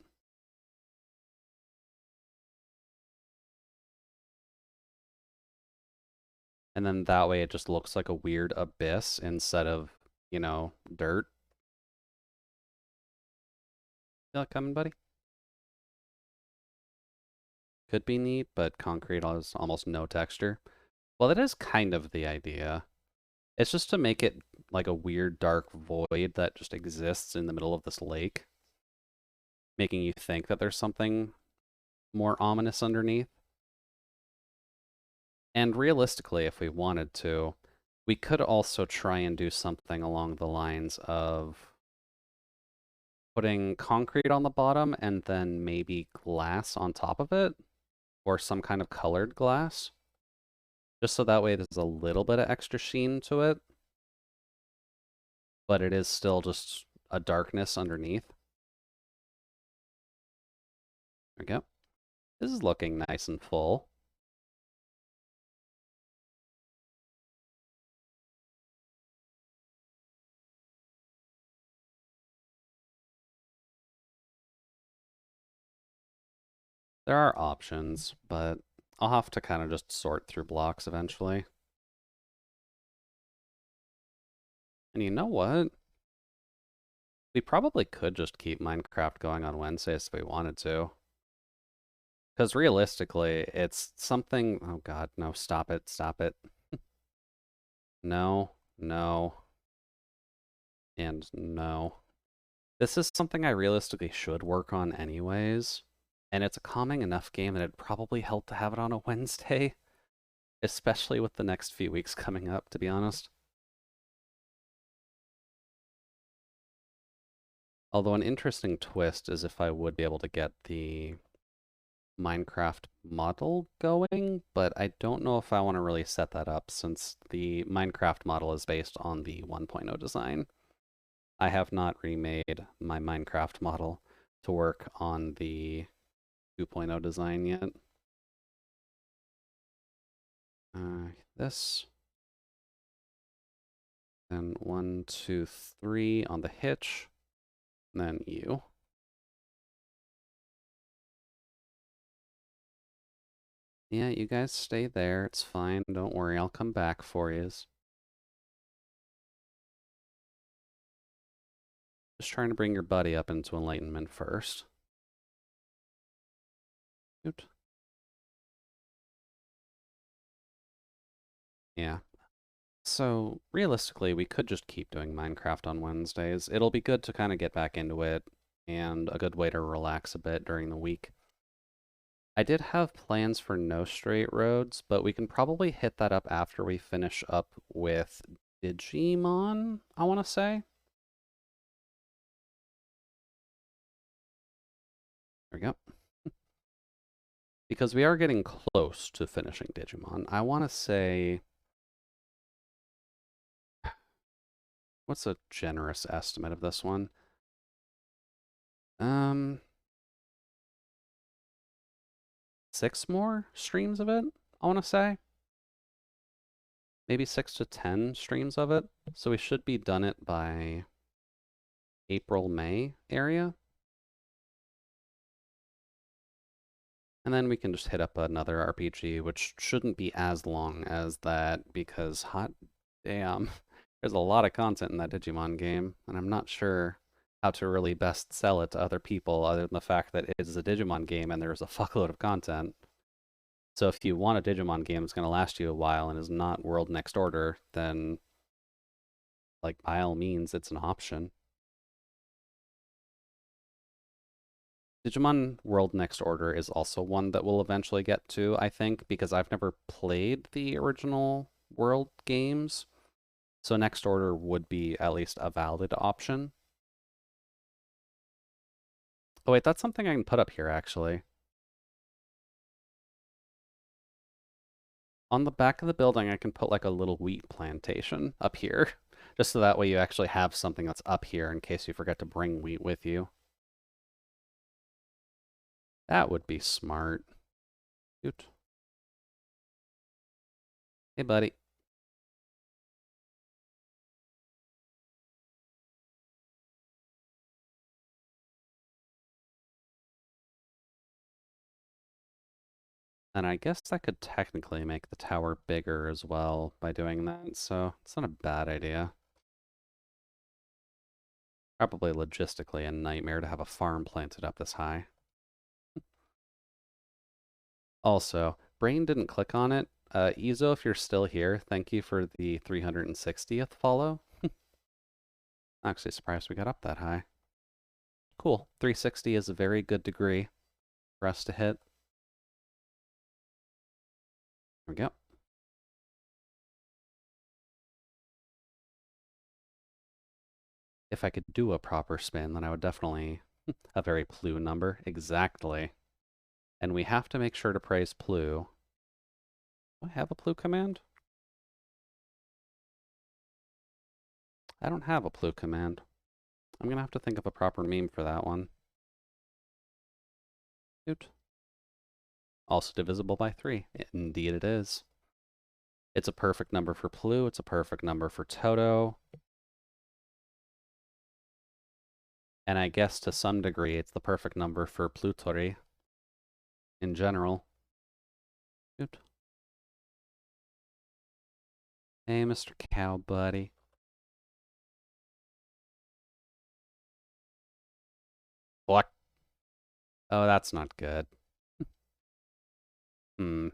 [SPEAKER 1] And then that way it just looks like a weird abyss instead of, you know, dirt. Feel like coming, buddy? Could be neat, but concrete has almost no texture. Well, that is kind of the idea. It's just to make it like a weird dark void that just exists in the middle of this lake, making you think that there's something more ominous underneath. And realistically, if we wanted to, we could also try and do something along the lines of putting concrete on the bottom and then maybe glass on top of it, or some kind of colored glass. Just so that way there's a little bit of extra sheen to it, but it is still just a darkness underneath. There we go. This is looking nice and full. There are options, but I'll have to kind of just sort through blocks eventually. And you know what? We probably could just keep Minecraft going on Wednesdays if we wanted to. Because realistically, it's something... Oh god, no, stop it, stop it. No, no, and no. This is something I realistically should work on anyways, and it's a calming enough game that it'd probably help to have it on a Wednesday, especially with the next few weeks coming up, to be honest. Although an interesting twist is if I would be able to get the Minecraft model going, but I don't know if I want to really set that up since the Minecraft model is based on the 1.0 design. I have not remade my Minecraft model to work on the 2.0 design yet. This. Then 1, 2, 3 on the hitch. And then you. Yeah, you guys stay there. It's fine. Don't worry. I'll come back for yous. Just trying to bring your buddy up into enlightenment first. Shoot. Yeah. So, realistically, we could just keep doing Minecraft on Wednesdays. It'll be good to kind of get back into it, and a good way to relax a bit during the week. I did have plans for no straight roads, but we can probably hit that up after we finish up with Digimon, I want to say. There we go. Because we are getting close to finishing Digimon. I want to say... What's a generous estimate of this one? 6 more streams of it, I want to say. Maybe 6 to 10 streams of it. So we should be done it by April, May area. And then we can just hit up another RPG, which shouldn't be as long as that, because hot damn, there's a lot of content in that Digimon game, and I'm not sure how to really best sell it to other people other than the fact that it is a Digimon game and there's a fuckload of content. So if you want a Digimon game that's going to last you a while and is not World Next Order, then, like, by all means, it's an option. Digimon World Next Order is also one that we'll eventually get to, I think, because I've never played the original World games. So Next Order would be at least a valid option. Oh wait, that's something I can put up here, actually. On the back of the building, I can put like a little wheat plantation up here. Just so that way you actually have something that's up here in case you forget to bring wheat with you. That would be smart. Shoot. Hey, buddy. And I guess I could technically make the tower bigger as well by doing that, so it's not a bad idea. Probably logistically a nightmare to have a farm planted up this high. Also, Brain didn't click on it. Izo, if you're still here, thank you for the 360th follow. I'm actually surprised we got up that high. Cool. 360 is a very good degree for us to hit. There we go. If I could do a proper spin, then I would definitely... a very Plu number. Exactly. And we have to make sure to praise Plu. Do I have a Plu command? I don't have a Plu command. I'm gonna have to think of a proper meme for that one. Cute. Also divisible by 3. Indeed it is. It's a perfect number for Plu. It's a perfect number for Toto. And I guess to some degree it's the perfect number for Plutori in general. Cute. Hey, Mr. Cow Buddy. What? Oh, that's not good. Hmm.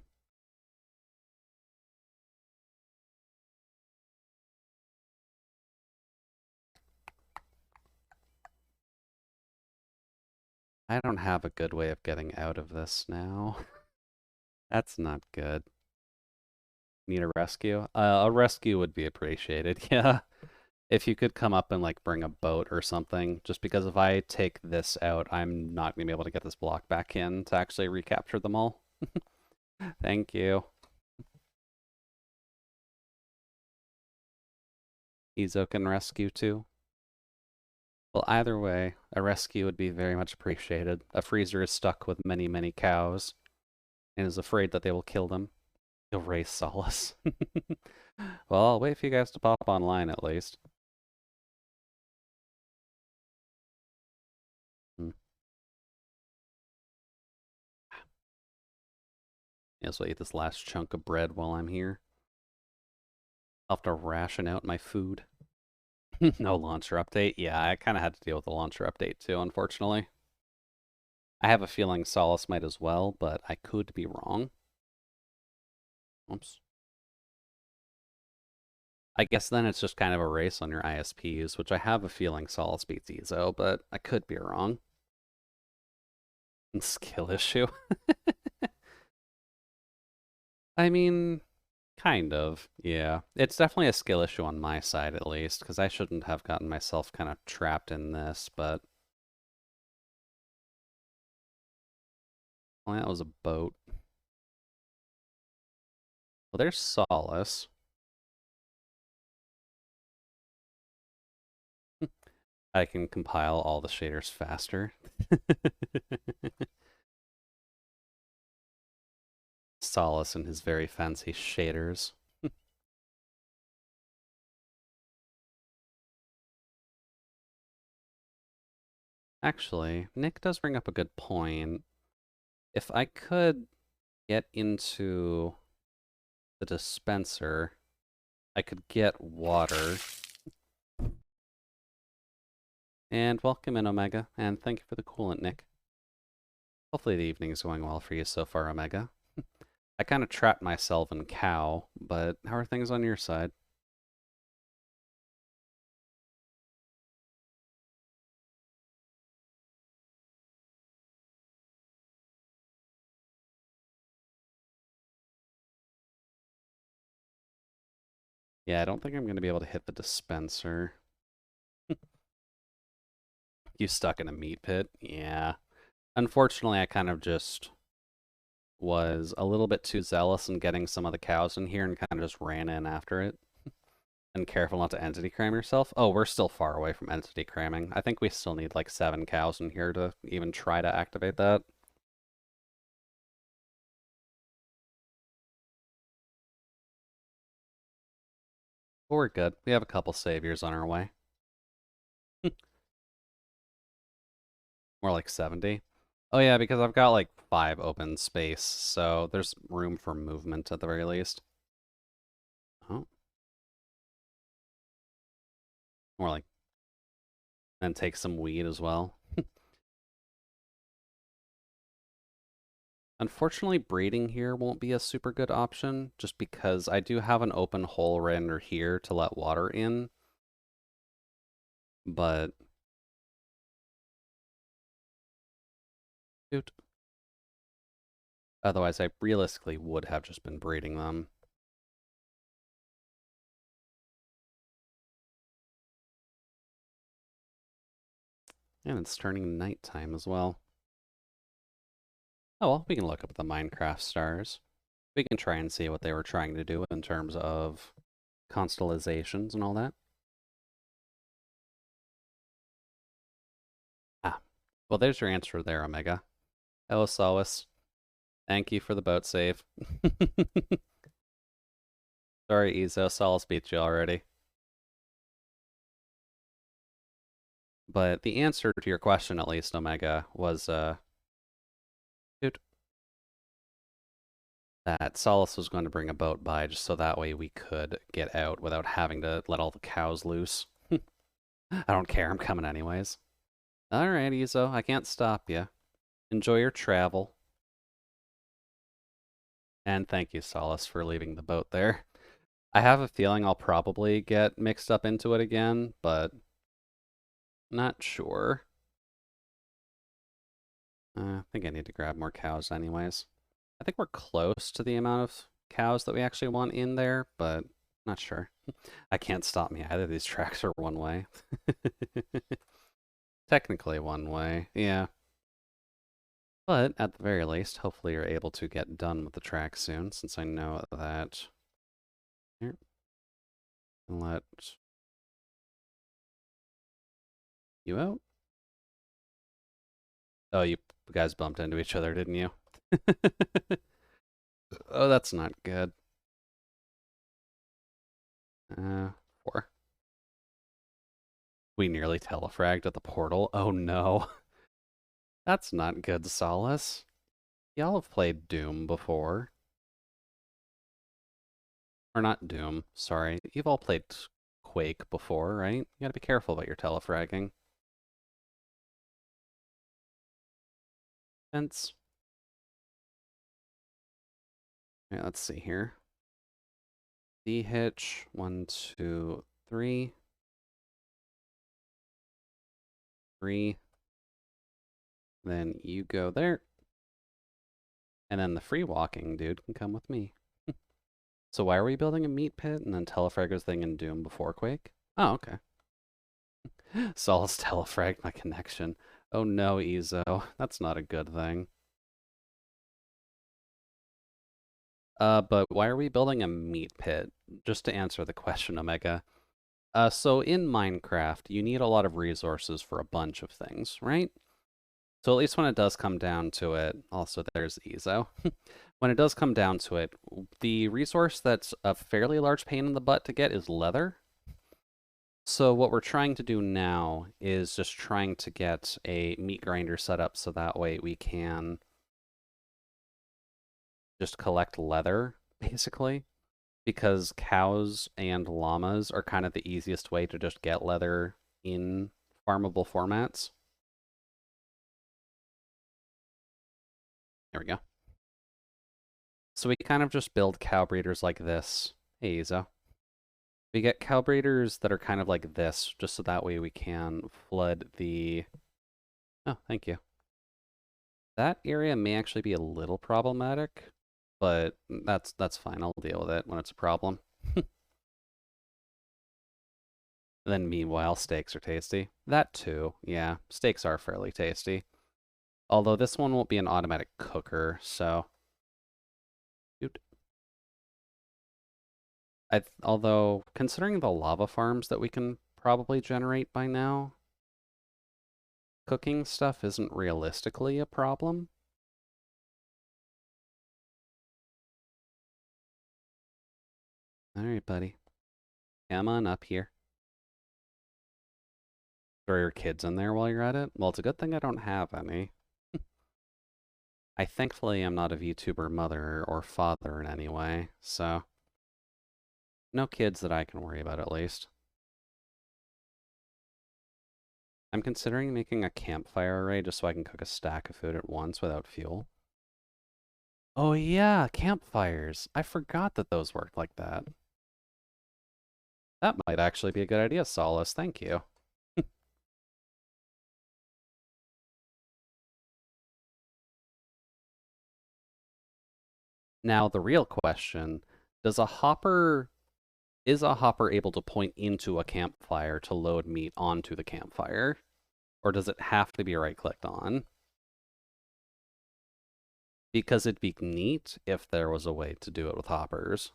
[SPEAKER 1] I don't have a good way of getting out of this now. That's not good. Need a rescue? A rescue would be appreciated, yeah. If you could come up and like bring a boat or something, just because if I take this out, I'm not gonna be able to get this block back in to actually recapture them all. Thank you. Ezo can rescue too. Well, either way, a rescue would be very much appreciated. A freezer is stuck with many, many cows and is afraid that they will kill them. You'll raise Solace. Well, I'll wait for you guys to pop online at least. Hmm. Yes, I'll eat this last chunk of bread while I'm here. I'll have to ration out my food. No launcher update. Yeah, I kind of had to deal with the launcher update too, unfortunately. I have a feeling Solace might as well, but I could be wrong. Oops. I guess then it's just kind of a race on your ISPs, which I have a feeling Solace beats Ezo, but I could be wrong. Skill issue. I mean, kind of, yeah. It's definitely a skill issue on my side, at least, because I shouldn't have gotten myself kind of trapped in this, but... Well, that was a boat. Well, there's Solace. I can compile all the shaders faster. Solace and his very fancy shaders. Actually, Nick does bring up a good point. If I could get into the dispenser, I could get water. And welcome in, Omega, and thank you for the coolant, Nick. Hopefully the evening is going well for you so far, Omega. I kind of trapped myself in cow, but how are things on your side? Yeah, I don't think I'm going to be able to hit the dispenser. You stuck in a meat pit? Yeah. Unfortunately, I kind of just was a little bit too zealous in getting some of the cows in here and kind of just ran in after it. And careful not to entity cram yourself. Oh, we're still far away from entity cramming. I think we still need like 7 cows in here to even try to activate that. But we're good. We have a couple saviors on our way. More like 70. Oh yeah, because I've got like 5 open space, so there's room for movement at the very least. Oh, more like, and take some weed as well. Unfortunately, breeding here won't be a super good option, just because I do have an open hole right under here to let water in, but... Shoot. Otherwise, I realistically would have just been breeding them. And it's turning nighttime as well. Oh well, we can look up the Minecraft stars. We can try and see what they were trying to do in terms of constellations and all that. Ah, well, there's your answer there, Omega. Hello, Solus. Thank you for the boat save. Sorry, Ezo. Solus beat you already. But the answer to your question, at least, Omega, was dude, that Solus was going to bring a boat by just so that way we could get out without having to let all the cows loose. I don't care. I'm coming anyways. All right, Ezo. I can't stop you. Enjoy your travel. And thank you, Solus, for leaving the boat there. I have a feeling I'll probably get mixed up into it again, but not sure. I think I need to grab more cows anyways. I think we're close to the amount of cows that we actually want in there, but not sure. I can't stop me either. These tracks are one way. Technically one way, yeah. But at the very least, hopefully you're able to get done with the track soon, since I know that... Here. Let you out. Oh, you guys bumped into each other, didn't you? Oh, that's not good. 4. We nearly telefragged at the portal. Oh no. That's not good, Solace. Y'all have played Doom before. Or not Doom, sorry. You've all played Quake before, right? You gotta be careful about your telefragging. Fence. Okay, let's see here. D hitch. 1, 2, 3. 3. Then you go there. And then the free walking dude can come with me. So why are we building a meat pit and then telefraggers thing in Doom before Quake? Oh, okay. Solus telefragged my connection. Oh no, Ezo. That's not a good thing. But why are we building a meat pit? Just to answer the question, Omega. So in Minecraft, you need a lot of resources for a bunch of things, right? So at least when it does come down to it, also there's Ezo. When it does come down to it, the resource that's a fairly large pain in the butt to get is leather. So what we're trying to do now is just trying to get a meat grinder set up so that way we can just collect leather, basically. Because cows and llamas are kind of the easiest way to just get leather in farmable formats. There we go. So we kind of just build cow breeders like this. Hey, Izo. We get cow breeders that are kind of like this, just so that way we can flood the... Oh, thank you. That area may actually be a little problematic, but that's fine. I'll deal with it when it's a problem. Then meanwhile, steaks are tasty. That too, yeah. Steaks are fairly tasty. Although this one won't be an automatic cooker, so... Shoot. Although, considering the lava farms that we can probably generate by now, cooking stuff isn't realistically a problem. Alright, buddy. Come on up here. Throw your kids in there while you're at it? Well, it's a good thing I don't have any. I thankfully am not a VTuber mother or father in any way, so... No kids that I can worry about, at least. I'm considering making a campfire array just so I can cook a stack of food at once without fuel. Oh yeah, campfires. I forgot that those worked like that. That might actually be a good idea, Solace. Thank you. Now, the real question, is a hopper able to point into a campfire to load meat onto the campfire? Or does it have to be right-clicked on? Because it'd be neat if there was a way to do it with hoppers.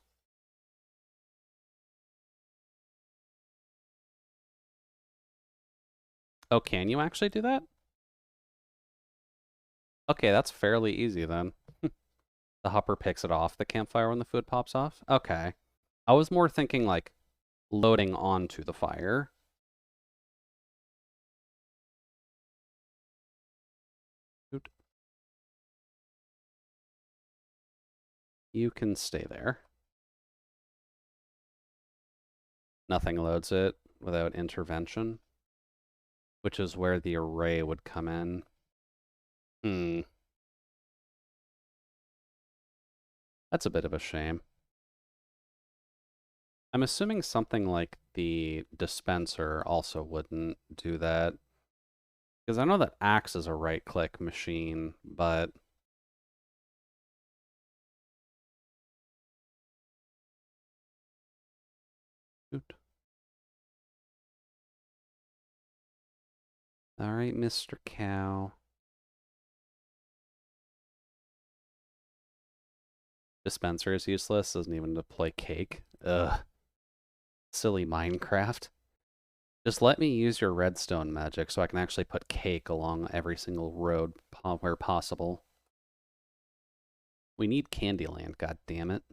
[SPEAKER 1] Oh, can you actually do that? Okay, that's fairly easy then. The hopper picks it off the campfire when the food pops off? Okay. I was more thinking like loading onto the fire. You can stay there. Nothing loads it without intervention, which is where the array would come in. Hmm, that's a bit of a shame. I'm assuming something like the dispenser also wouldn't do that. Because I know that Axe is a right-click machine, but all right, Mr. Cow. Dispenser is useless. Doesn't even deploy cake. Ugh. Silly Minecraft. Just let me use your redstone magic so I can actually put cake along every single road where possible. We need Candyland, god damn it.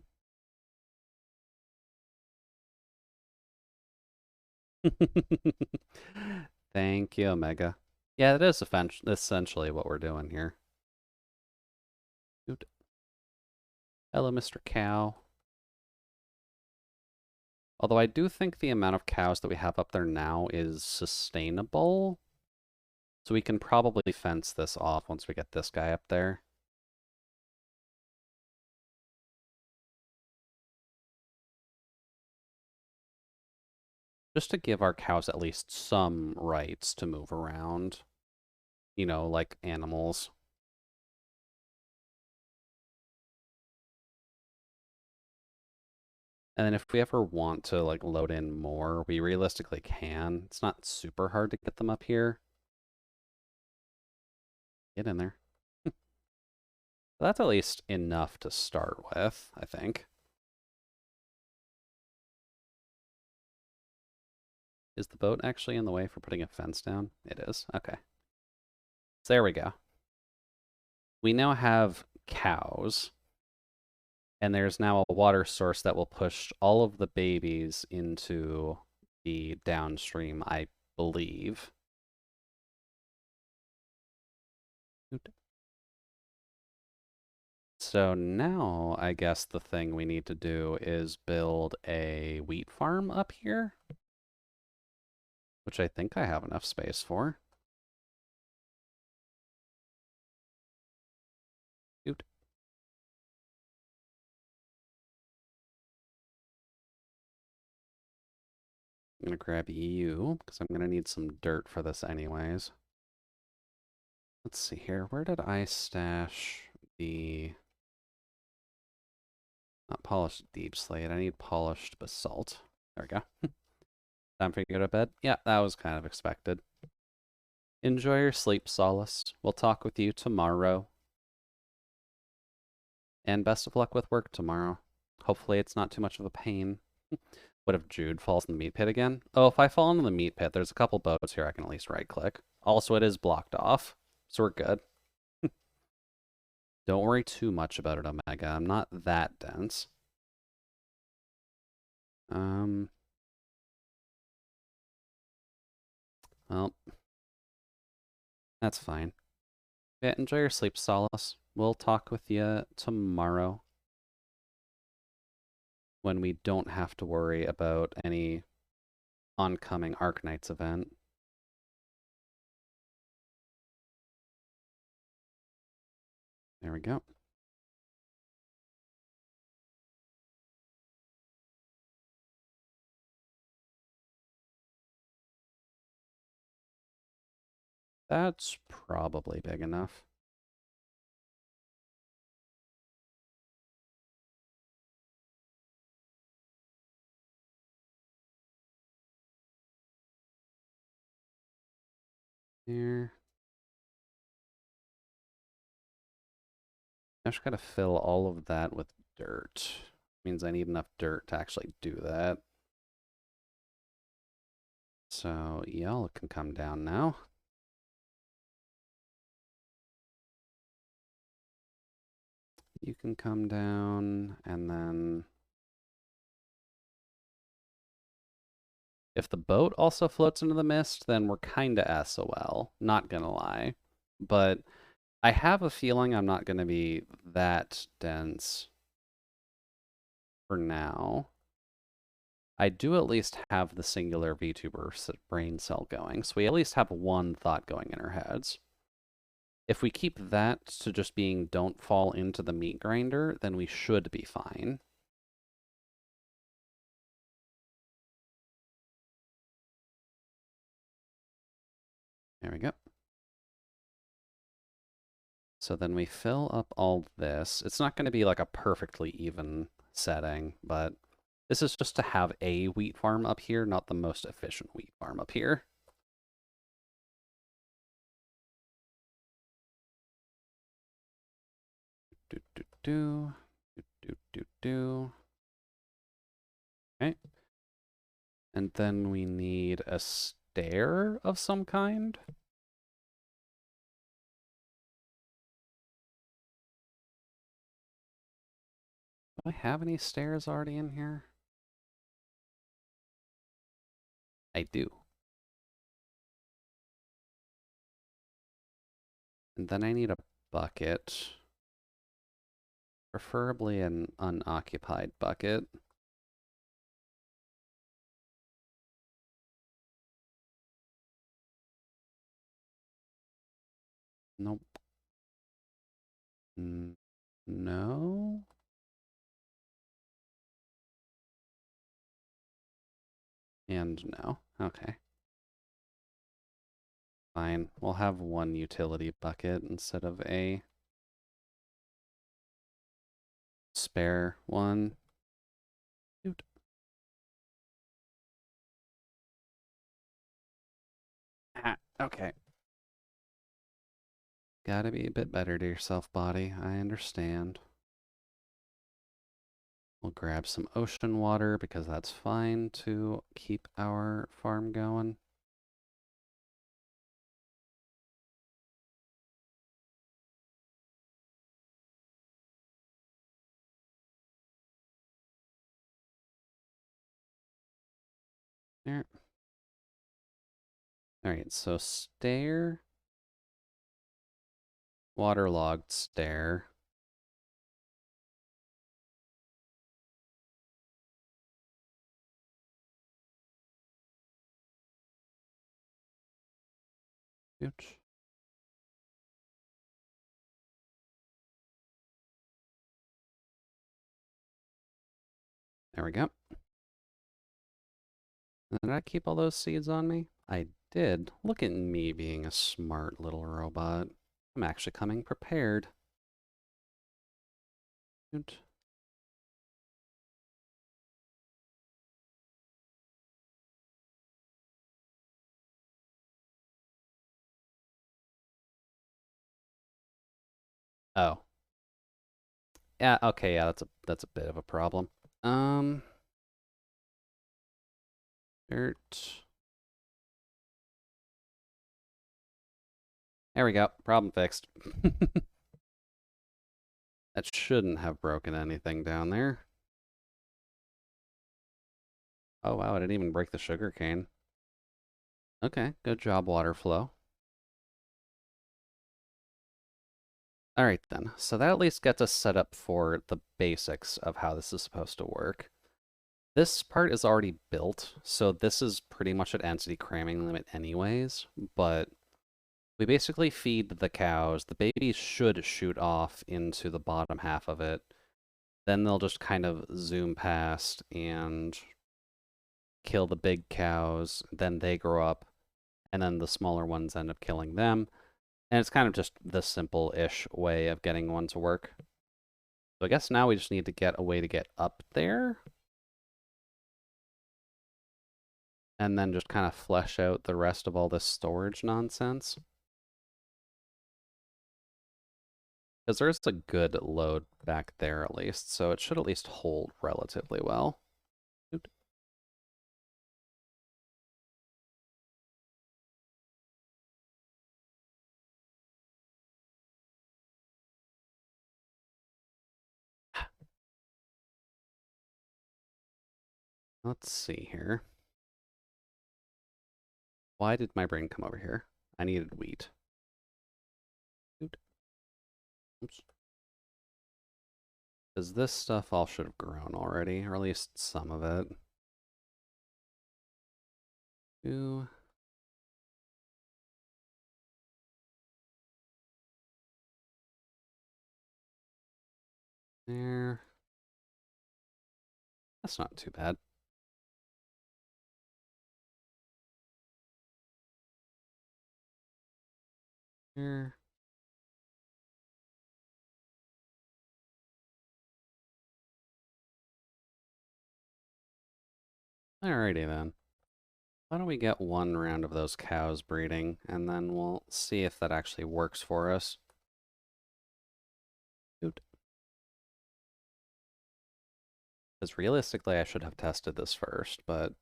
[SPEAKER 1] Thank you, Omega. Yeah, that is essentially what we're doing here. Hello, Mr. Cow. Although I do think the amount of cows that we have up there now is sustainable. So we can probably fence this off once we get this guy up there. Just to give our cows at least some rights to move around. You know, like animals. And then if we ever want to like load in more, we realistically can. It's not super hard to get them up here. Get in there. That's at least enough to start with, I think. Is the boat actually in the way for putting a fence down? It is. Okay. So there we go. We now have cows, and there's now a water source that will push all of the babies into the downstream, I believe. So now I guess the thing we need to do is build a wheat farm up here, which I think I have enough space for. Oot. I'm gonna grab you because I'm gonna need some dirt for this anyways. Let's see here. Where did I stash the not polished deep slate? I need polished basalt. There we go. Time for you to go to bed? Yeah, that was kind of expected. Enjoy your sleep, Solace. We'll talk with you tomorrow. And best of luck with work tomorrow. Hopefully it's not too much of a pain. What if Jude falls in the meat pit again? Oh, if I fall into the meat pit, there's a couple boats here I can at least right-click. Also, it is blocked off, so we're good. Don't worry too much about it, Omega. I'm not that dense. Well, that's fine. Yeah, enjoy your sleep, Solace. We'll talk with you tomorrow when we don't have to worry about any oncoming Arknights event. There we go. That's probably big enough. Here. I just gotta fill all of that with dirt. Means I need enough dirt to actually do that. So y'all can come down now. You can come down, and then if the boat also floats into the mist, then we're kinda SOL, not gonna lie. But I have a feeling I'm not gonna be that dense for now. I do at least have the singular VTuber brain cell going, so we at least have one thought going in our heads. If we keep that to just being don't fall into the meat grinder, then we should be fine. There we go. So then we fill up all this. It's not going to be like a perfectly even setting, but this is just to have a wheat farm up here, not the most efficient wheat farm up here. Do, do, do. Do, do, do, do. Okay. And then we need a stair of some kind. Do I have any stairs already in here? I do. And then I need a bucket. Preferably an unoccupied bucket. Nope. No? And no. Okay. Fine. We'll have one utility bucket instead of a spare one. Dude. Ah, okay. Gotta be a bit better to yourself, body. I understand. We'll grab some ocean water because that's fine to keep our farm going. There. Alright, so stair. Waterlogged stair. Ooch. There we go. Did I keep all those seeds on me? I did. Look at me being a smart little robot. I'm actually coming prepared. Good. Oh. Yeah, okay, yeah, that's a bit of a problem. Dirt. There we go. Problem fixed. That shouldn't have broken anything down there. Oh wow, I didn't even break the sugar cane. Okay, good job, water flow. Alright then, so that at least gets us set up for the basics of how this is supposed to work. This part is already built, so this is pretty much at entity cramming limit anyways, but we basically feed the cows. The babies should shoot off into the bottom half of it. Then they'll just kind of zoom past and kill the big cows. Then they grow up, and then the smaller ones end up killing them. And it's kind of just the simple-ish way of getting one to work. So I guess now we just need to get a way to get up there. And then just kind of flesh out the rest of all this storage nonsense. Because there's a good load back there at least, so it should at least hold relatively well. Oop. Let's see here. Why did my brain come over here? I needed wheat. Oops. Because this stuff all should have grown already, or at least some of it. Ooh. There. That's not too bad. Here. Alrighty then. Why don't we get one round of those cows breeding, and then we'll see if that actually works for us. Because realistically, I should have tested this first, but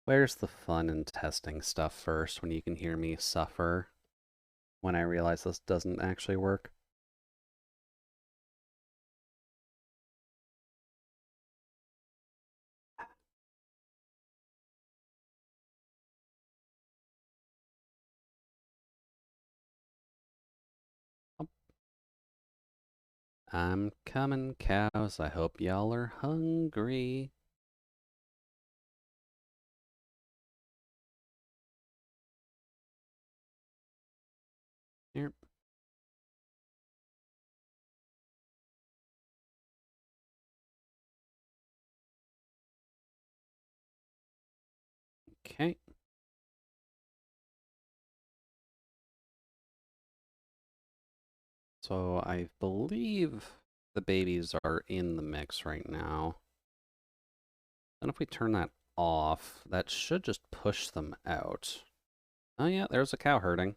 [SPEAKER 1] where's the fun in testing stuff first when you can hear me suffer when I realize this doesn't actually work? I'm coming, cows. I hope y'all are hungry. Here. Okay. So I believe the babies are in the mix right now. And if we turn that off, that should just push them out. Oh yeah, there's a cow herding.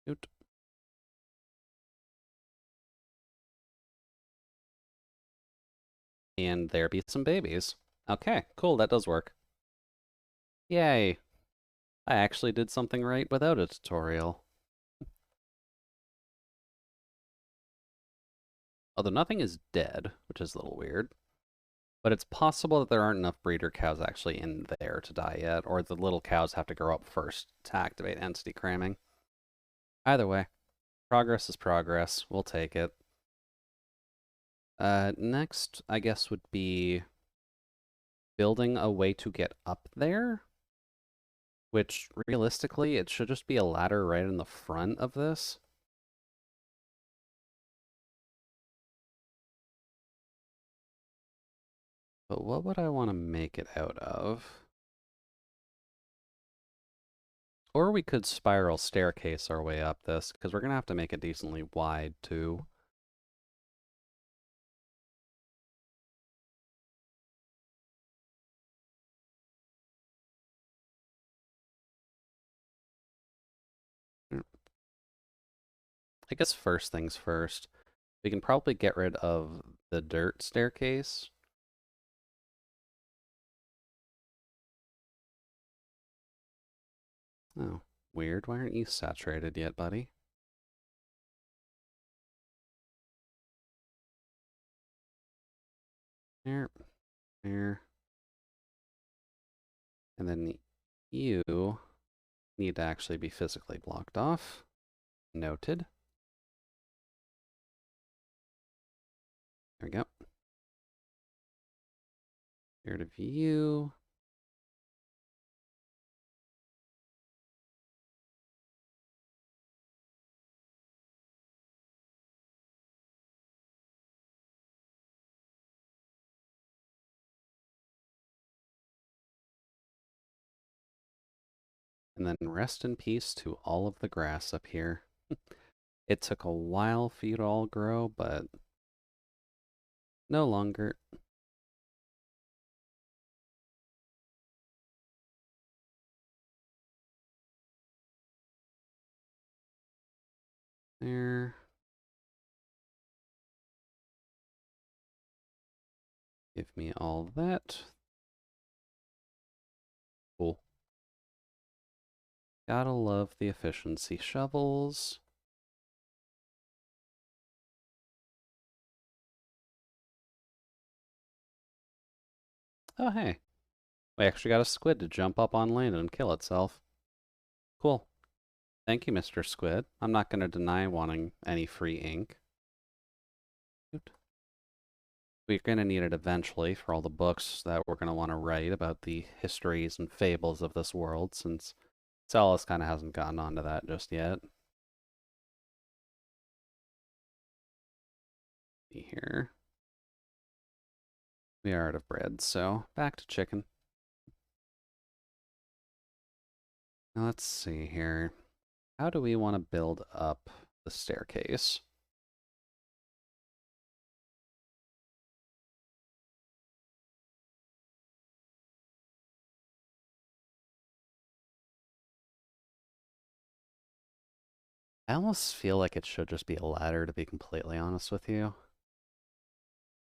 [SPEAKER 1] Oot. And there be some babies. Okay, cool, that does work. Yay. I actually did something right without a tutorial. Although nothing is dead, which is a little weird. But it's possible that there aren't enough breeder cows actually in there to die yet, or the little cows have to grow up first to activate entity cramming. Either way, progress is progress. We'll take it. Next, I guess, would be building a way to get up there, which realistically, it should just be a ladder right in the front of this. But what would I want to make it out of? Or we could spiral staircase our way up this, because we're going to have to make it decently wide, too. I guess first things first, we can probably get rid of the dirt staircase. Oh, weird. Why aren't you saturated yet, buddy? There, there. And then you need to actually be physically blocked off. Noted. There we go. Here to view. And then rest in peace to all of the grass up here. It took a while for you to all grow, but no longer. There. Give me all that. Cool. Gotta love the efficiency shovels. Oh, hey. We actually got a squid to jump up on land and kill itself. Cool. Thank you, Mr. Squid. I'm not going to deny wanting any free ink. We're going to need it eventually for all the books that we're going to want to write about the histories and fables of this world, since Salas kind of hasn't gotten onto that just yet. See here. We are out of bread, so back to chicken. Now let's see here. How do we want to build up the staircase? I almost feel like it should just be a ladder, to be completely honest with you.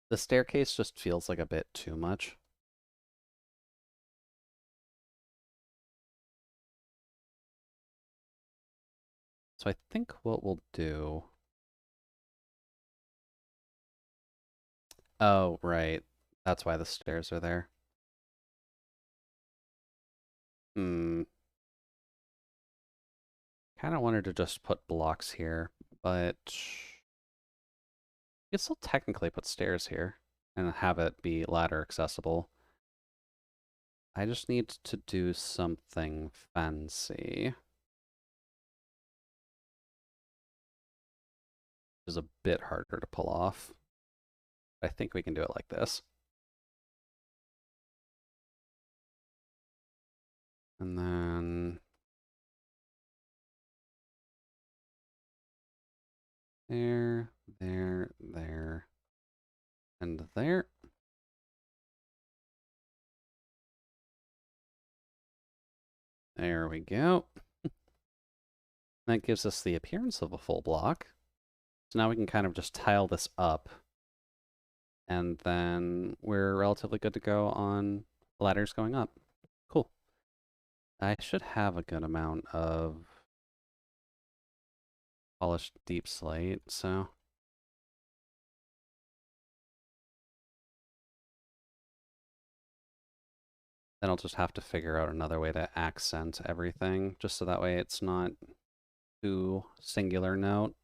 [SPEAKER 1] The staircase just feels like a bit too much. So I think what we'll do... Oh, right. That's why the stairs are there. Hmm. Kind of wanted to just put blocks here, but you can still technically put stairs here and have it be ladder accessible. I just need to do something fancy. Which is a bit harder to pull off. I think we can do it like this. And then there, there, and there. There we go. That gives us the appearance of a full block. So now we can kind of just tile this up, and then we're relatively good to go on ladders going up. Cool. I should have a good amount of polished deep slate, so... Then I'll just have to figure out another way to accent everything, just so that way it's not too singular note.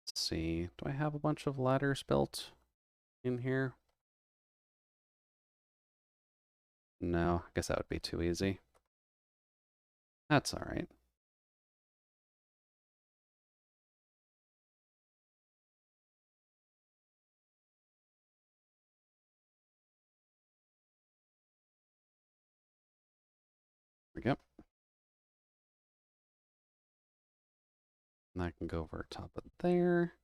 [SPEAKER 1] Let's see, do I have a bunch of ladders built in here? No, I guess that would be too easy. That's all right. There we go. And I can go over top of there.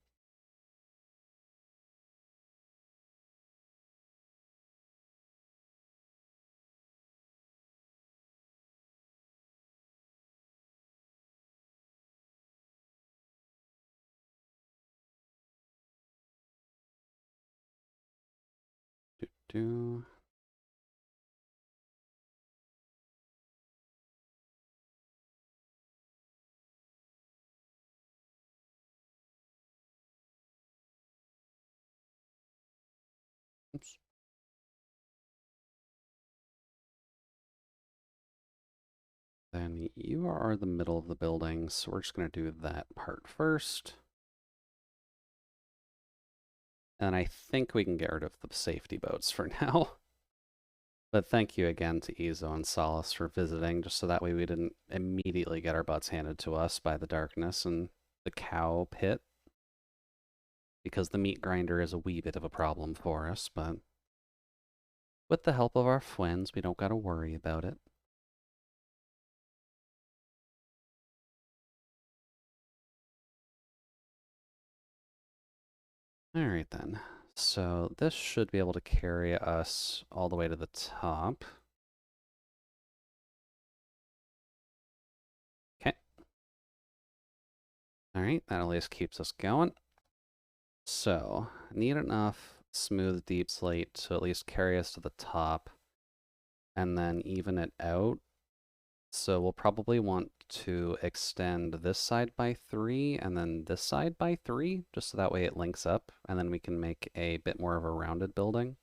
[SPEAKER 1] Do. Oops. Then you are the middle of the building, so we're just going to do that part first. And I think we can get rid of the safety boats for now. But thank you again to Ezo and Solace for visiting, just so that way we didn't immediately get our butts handed to us by the darkness and the cow pit. Because the meat grinder is a wee bit of a problem for us, but with the help of our friends, we don't gotta worry about it. Alright then. So this should be able to carry us all the way to the top. Okay. Alright, that at least keeps us going. So, need enough smooth deep slate to at least carry us to the top, and then even it out. So we'll probably want to extend this side by 3 and then this side by 3, just so that way it links up, and then we can make a bit more of a rounded building.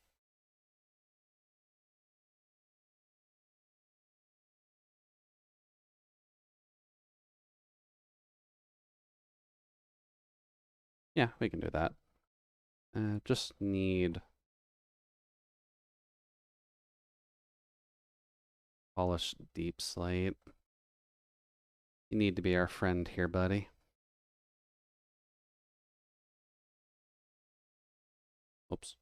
[SPEAKER 1] Yeah, we can do that. Just need polished deep slate. You need to be our friend here, buddy. Oops.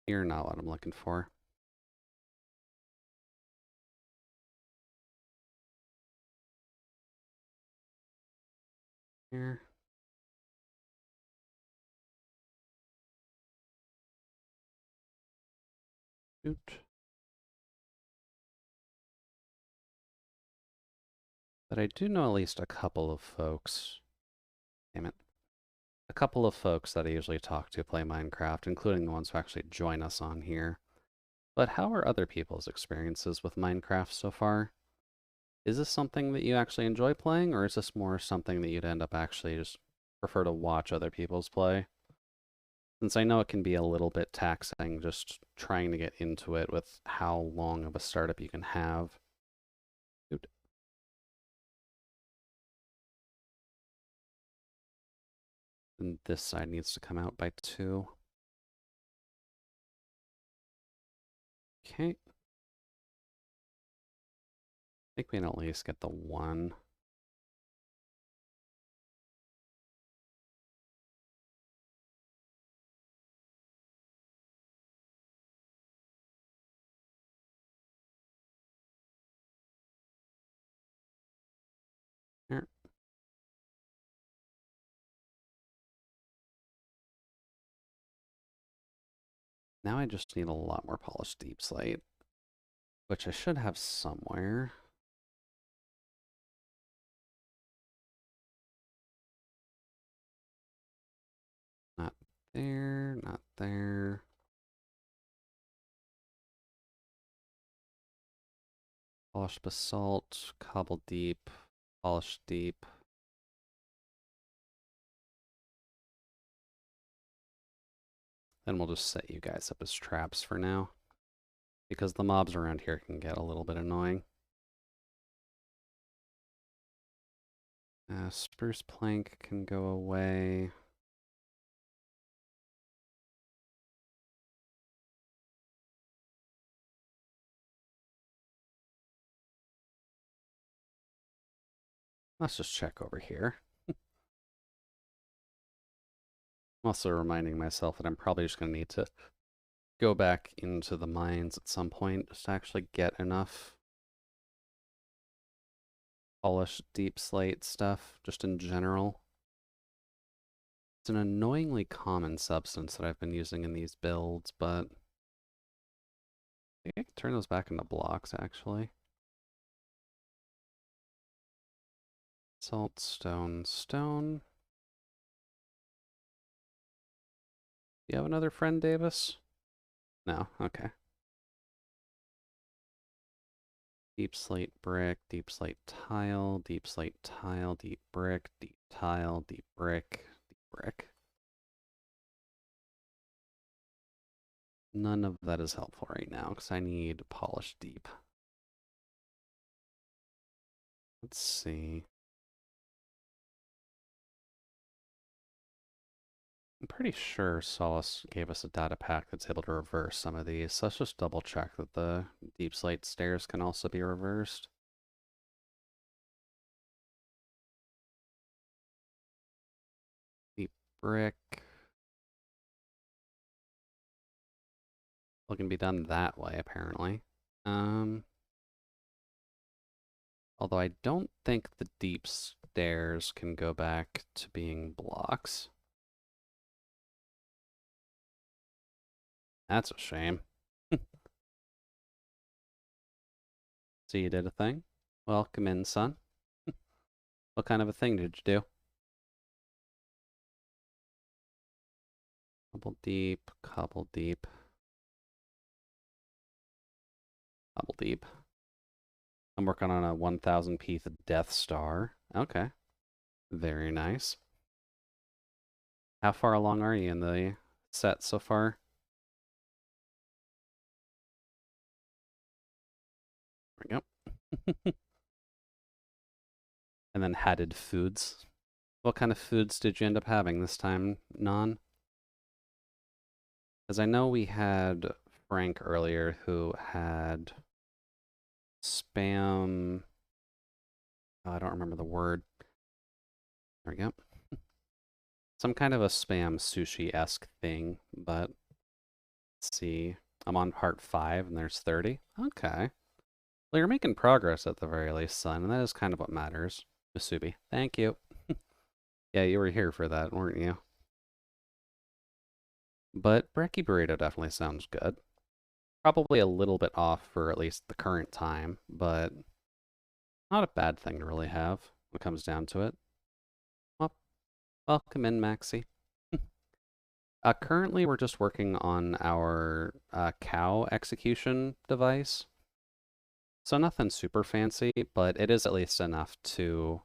[SPEAKER 1] You're not what I'm looking for. Here. Shoot. But I do know at least a couple of folks. Damn it. A couple of folks that I usually talk to play Minecraft, including the ones who actually join us on here. But how are other people's experiences with Minecraft so far? Is this something that you actually enjoy playing, or is this more something that you'd end up actually just prefer to watch other people's play? Since I know it can be a little bit taxing just trying to get into it with how long of a startup you can have. Dude. And this side needs to come out by 2. Okay. I think we can at least get the 1. Here. Now I just need a lot more polished deep slate, which I should have somewhere. Not there, not there. Polished basalt, cobble deep, polished deep. Then we'll just set you guys up as traps for now, because the mobs around here can get a little bit annoying. Spruce plank can go away. Let's just check over here. I'm also reminding myself that I'm probably just going to need to go back into the mines at some point just to actually get enough polished deep slate stuff, just in general. It's an annoyingly common substance that I've been using in these builds, but I think I can turn those back into blocks, actually. Salt, stone, stone. Do you have another friend, Davis? No? Okay. Deep slate brick, deep slate tile, deep slate tile, deep brick, deep tile, deep brick, deep brick. None of that is helpful right now because I need polished deep. Let's see. I'm pretty sure Solace gave us a data pack that's able to reverse some of these, so let's just double check that the deep slate stairs can also be reversed. Deep brick. Well, it can be done that way, apparently. Although I don't think the deep stairs can go back to being blocks. That's a shame. So you did a thing? Welcome in, son. What kind of a thing did you do? Couple deep, couple deep, couple deep. I'm working on a 1,000 piece Death Star. Okay, very nice. How far along are you in the set so far? There we go. And then hatted foods. What kind of foods did you end up having this time, Non? Because I know we had Frank earlier who had spam. Oh, I don't remember the word. There we go. Some kind of a spam sushi-esque thing, but let's see. I'm on part 5 and there's 30. Okay. Well, you're making progress at the very least, son, and that is kind of what matters. Masubi, thank you. Yeah, you were here for that, weren't you? But Brekkie Burrito definitely sounds good. Probably a little bit off for at least the current time, but not a bad thing to really have when it comes down to it. Well, welcome in, Maxie. Currently, we're just working on our cow execution device. So nothing super fancy, but it is at least enough to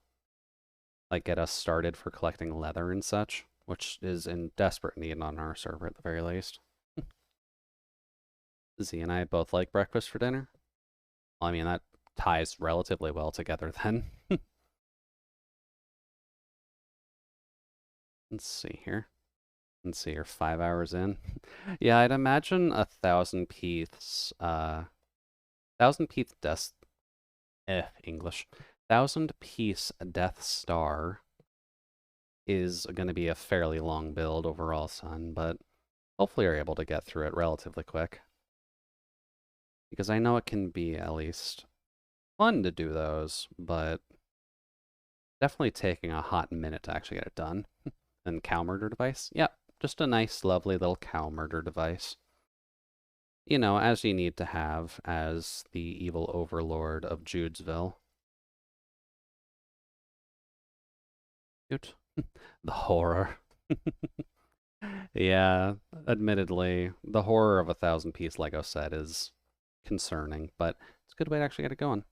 [SPEAKER 1] like get us started for collecting leather and such, which is in desperate need on our server at the very least. Z and I both like breakfast for dinner. Well, I mean, that ties relatively well together then. Let's see here. Let's see, you're 5 hours in. Yeah, I'd imagine 1,000 piece, 1,000 piece English. 1,000 piece Death Star is going to be a fairly long build overall, son, but hopefully you're able to get through it relatively quick. Because I know it can be at least fun to do those, but definitely taking a hot minute to actually get it done. And cow murder device? Yep, just a nice, lovely little cow murder device. You know, as you need to have as the evil overlord of Judesville. Dude, the horror. Yeah, admittedly, the horror of 1,000 piece Lego set is concerning, but it's a good way to actually get it going.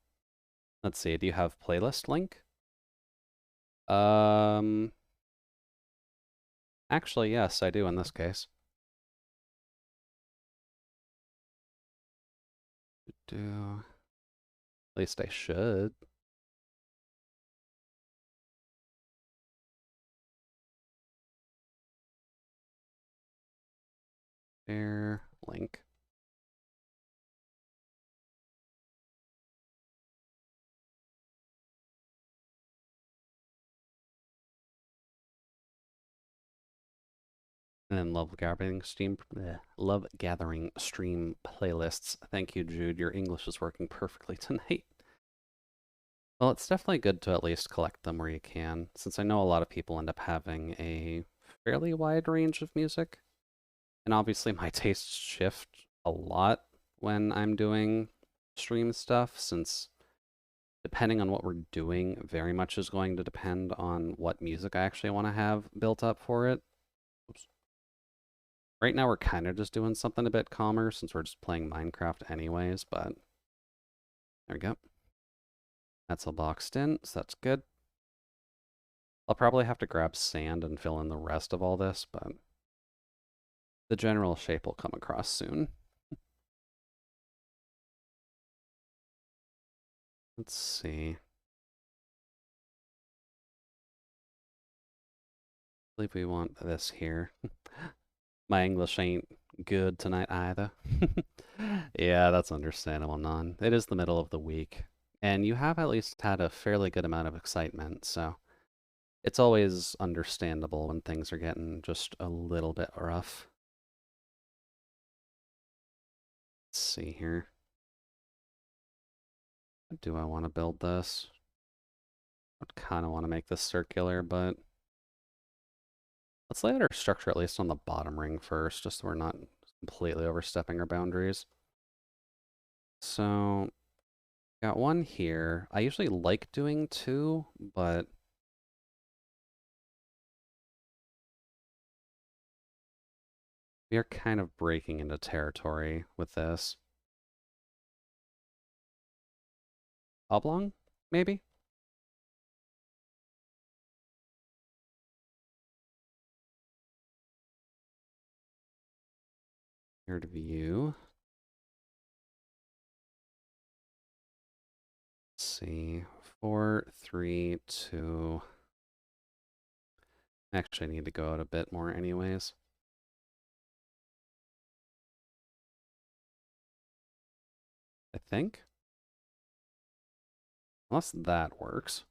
[SPEAKER 1] Let's see, do you have playlist link? Um, actually, yes, I do in this case. At least I should. Share link. And then love gathering stream playlists. Thank you, Jude. Your English is working perfectly tonight. Well, it's definitely good to at least collect them where you can, since I know a lot of people end up having a fairly wide range of music. And obviously my tastes shift a lot when I'm doing stream stuff, since depending on what we're doing, very much is going to depend on what music I actually want to have built up for it. Oops. Right now we're kind of just doing something a bit calmer since we're just playing Minecraft anyways, but there we go. That's all boxed in, so that's good. I'll probably have to grab sand and fill in the rest of all this, but the general shape will come across soon. Let's see. I believe we want this here. My English ain't good tonight either. Yeah, that's understandable, Non. It is the middle of the week, and you have at least had a fairly good amount of excitement, so it's always understandable when things are getting just a little bit rough. Let's see here. Do I want to build this? I kind of want to make this circular, but let's lay out our structure at least on the bottom ring first, just so we're not completely overstepping our boundaries. So, got one here. I usually like doing two, but We are kind of breaking into territory with this. Oblong, maybe? Here to view. Let's see. 4, 3, 2. Actually, I need to go out a bit more anyways. I think. Unless that works.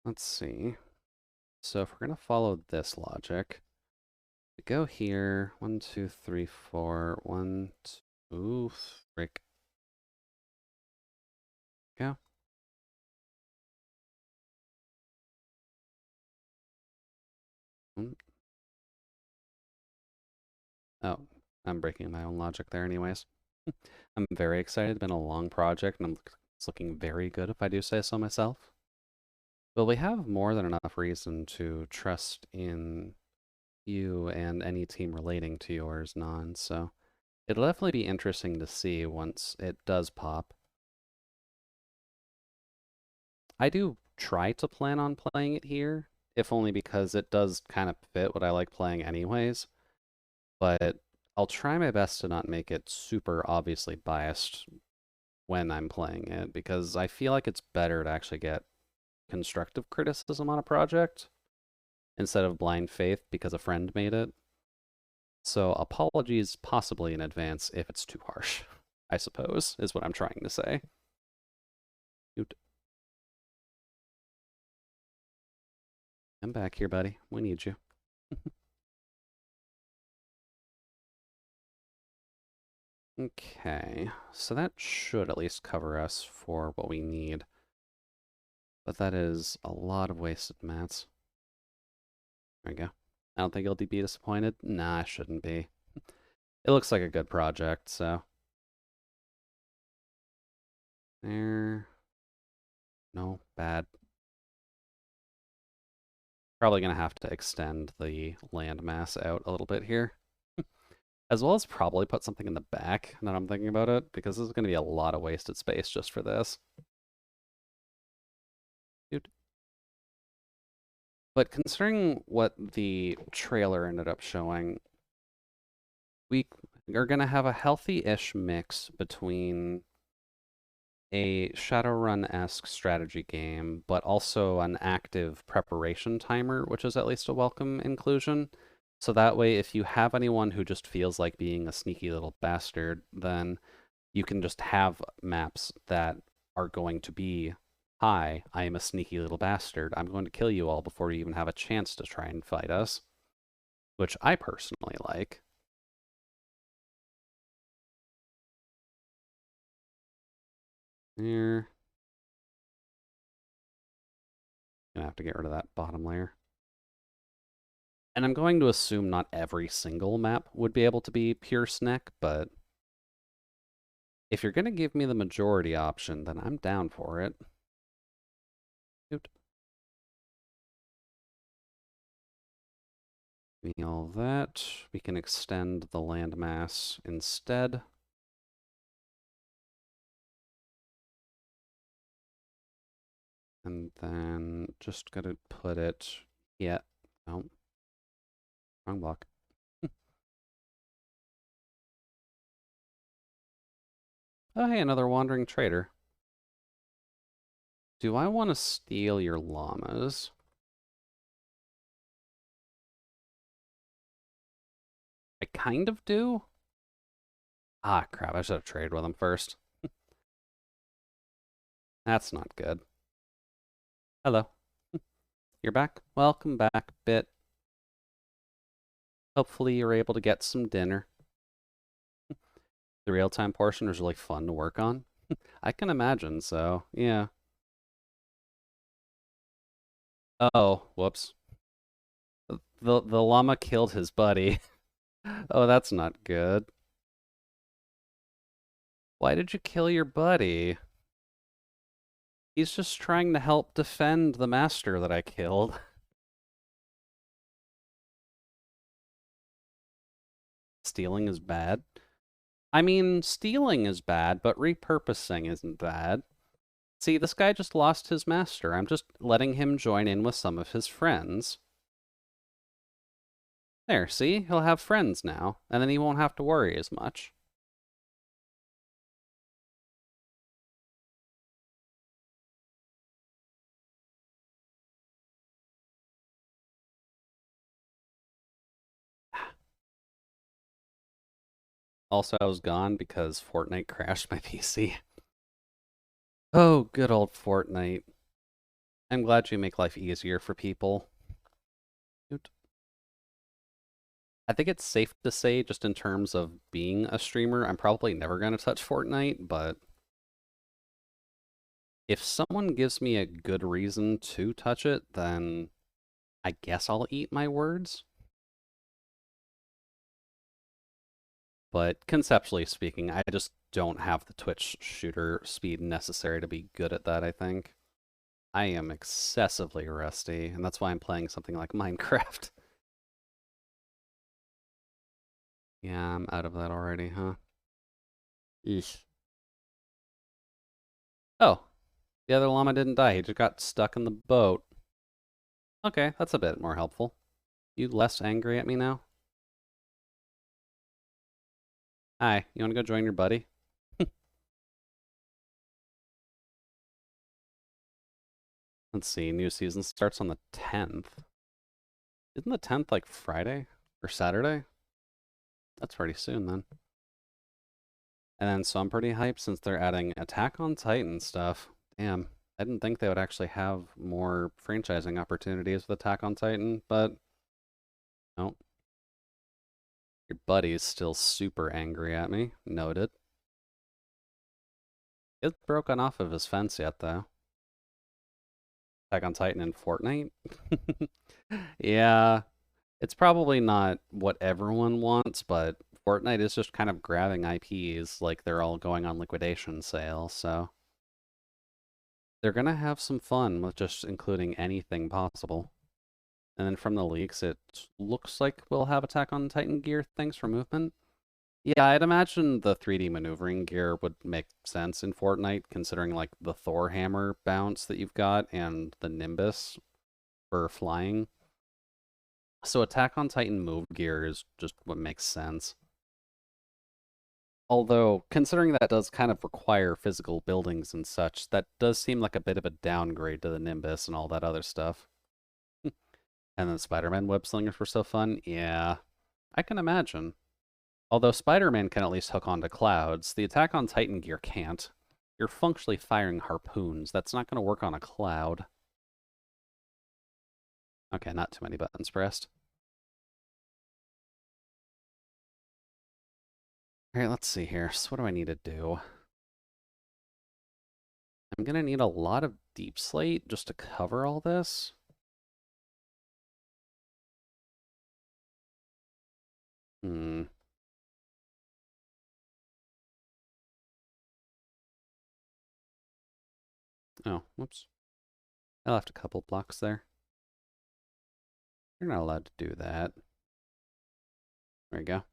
[SPEAKER 1] Let's see. So if we're going to follow this logic, we go here. 1, 2, 3, 4. 1, 2, frick. Go. Oh, I'm breaking my own logic there anyways. I'm very excited. It's been a long project, and it's looking very good if I do say so myself. Well, we have more than enough reason to trust in you and any team relating to yours, Non, so it'll definitely be interesting to see once it does pop. I do try to plan on playing it here, if only because it does kind of fit what I like playing anyways, but I'll try my best to not make it super obviously biased when I'm playing it, because I feel like it's better to actually get constructive criticism on a project instead of blind faith because a friend made it. So apologies possibly in advance if it's too harsh, I suppose, is what I'm trying to say. Come back here, buddy. We need you. Okay, so that should at least cover us for what we need. But that is a lot of wasted mats. There we go. I don't think he'll be disappointed. Nah, I shouldn't be. It looks like a good project, so. There. No, bad. Probably gonna have to extend the landmass out a little bit here. As well as probably put something in the back, now I'm thinking about it, because this is gonna be a lot of wasted space just for this. Dude. But considering what the trailer ended up showing, we are going to have a healthy-ish mix between a Shadowrun-esque strategy game, but also an active preparation timer, which is at least a welcome inclusion. So that way, if you have anyone who just feels like being a sneaky little bastard, then you can just have maps that are going to be, hi, I am a sneaky little bastard. I'm going to kill you all before you even have a chance to try and fight us, which I personally like. There. Gonna have to get rid of that bottom layer. And I'm going to assume not every single map would be able to be pure Sneck, but if you're gonna give me the majority option, then I'm down for it. Oot. Give me all that. We can extend the landmass instead. And then just gotta put it, yeah, no, wrong block. Oh, hey, another wandering trader. Do I want to steal your llamas? I kind of do. Ah, crap, I should have traded with him first. That's not good. Hello. You're back? Welcome back, Bit. Hopefully you're able to get some dinner. The real-time portion is really fun to work on. I can imagine, so, yeah. Oh, whoops. The llama killed his buddy. Oh, that's not good. Why did you kill your buddy? He's just trying to help defend the master that I killed. Stealing is bad. I mean, stealing is bad, but repurposing isn't bad. See, this guy just lost his master. I'm just letting him join in with some of his friends. There, see? He'll have friends now, and then he won't have to worry as much. Also, I was gone because Fortnite crashed my PC. Oh, good old Fortnite. I'm glad you make life easier for people. I think it's safe to say, just in terms of being a streamer, I'm probably never going to touch Fortnite, but if someone gives me a good reason to touch it, then I guess I'll eat my words. But conceptually speaking, I just don't have the Twitch shooter speed necessary to be good at that, I think. I am excessively rusty, and that's why I'm playing something like Minecraft. Yeah, I'm out of that already, huh? Eesh. Oh, the other llama didn't die. He just got stuck in the boat. Okay, that's a bit more helpful. You less angry at me now? Hi, you want to go join your buddy? Let's see, new season starts on the 10th. Isn't the 10th like Friday or Saturday? That's pretty soon then. And then so I'm pretty hyped since they're adding Attack on Titan stuff. Damn, I didn't think they would actually have more franchising opportunities with Attack on Titan, but no. Your buddy's still super angry at me. Noted. It's broken off of his fence yet, though. Attack on Titan in Fortnite? Yeah, it's probably not what everyone wants, but Fortnite is just kind of grabbing IPs like they're all going on liquidation sale, so they're gonna have some fun with just including anything possible. And then from the leaks, it looks like we'll have Attack on Titan gear things for movement. Yeah, I'd imagine the 3D maneuvering gear would make sense in Fortnite, considering like the Thor hammer bounce that you've got and the Nimbus for flying. So Attack on Titan move gear is just what makes sense. Although, considering that does kind of require physical buildings and such, that does seem like a bit of a downgrade to the Nimbus and all that other stuff. And then Spider-Man web slingers were so fun. Yeah, I can imagine. Although Spider-Man can at least hook onto clouds, the Attack on Titan gear can't. You're functionally firing harpoons. That's not going to work on a cloud. Okay, not too many buttons pressed. All right, let's see here. So what do I need to do? I'm going to need a lot of deep slate just to cover all this. Hmm. Oh, whoops. I left a couple blocks there. You're not allowed to do that. There you go.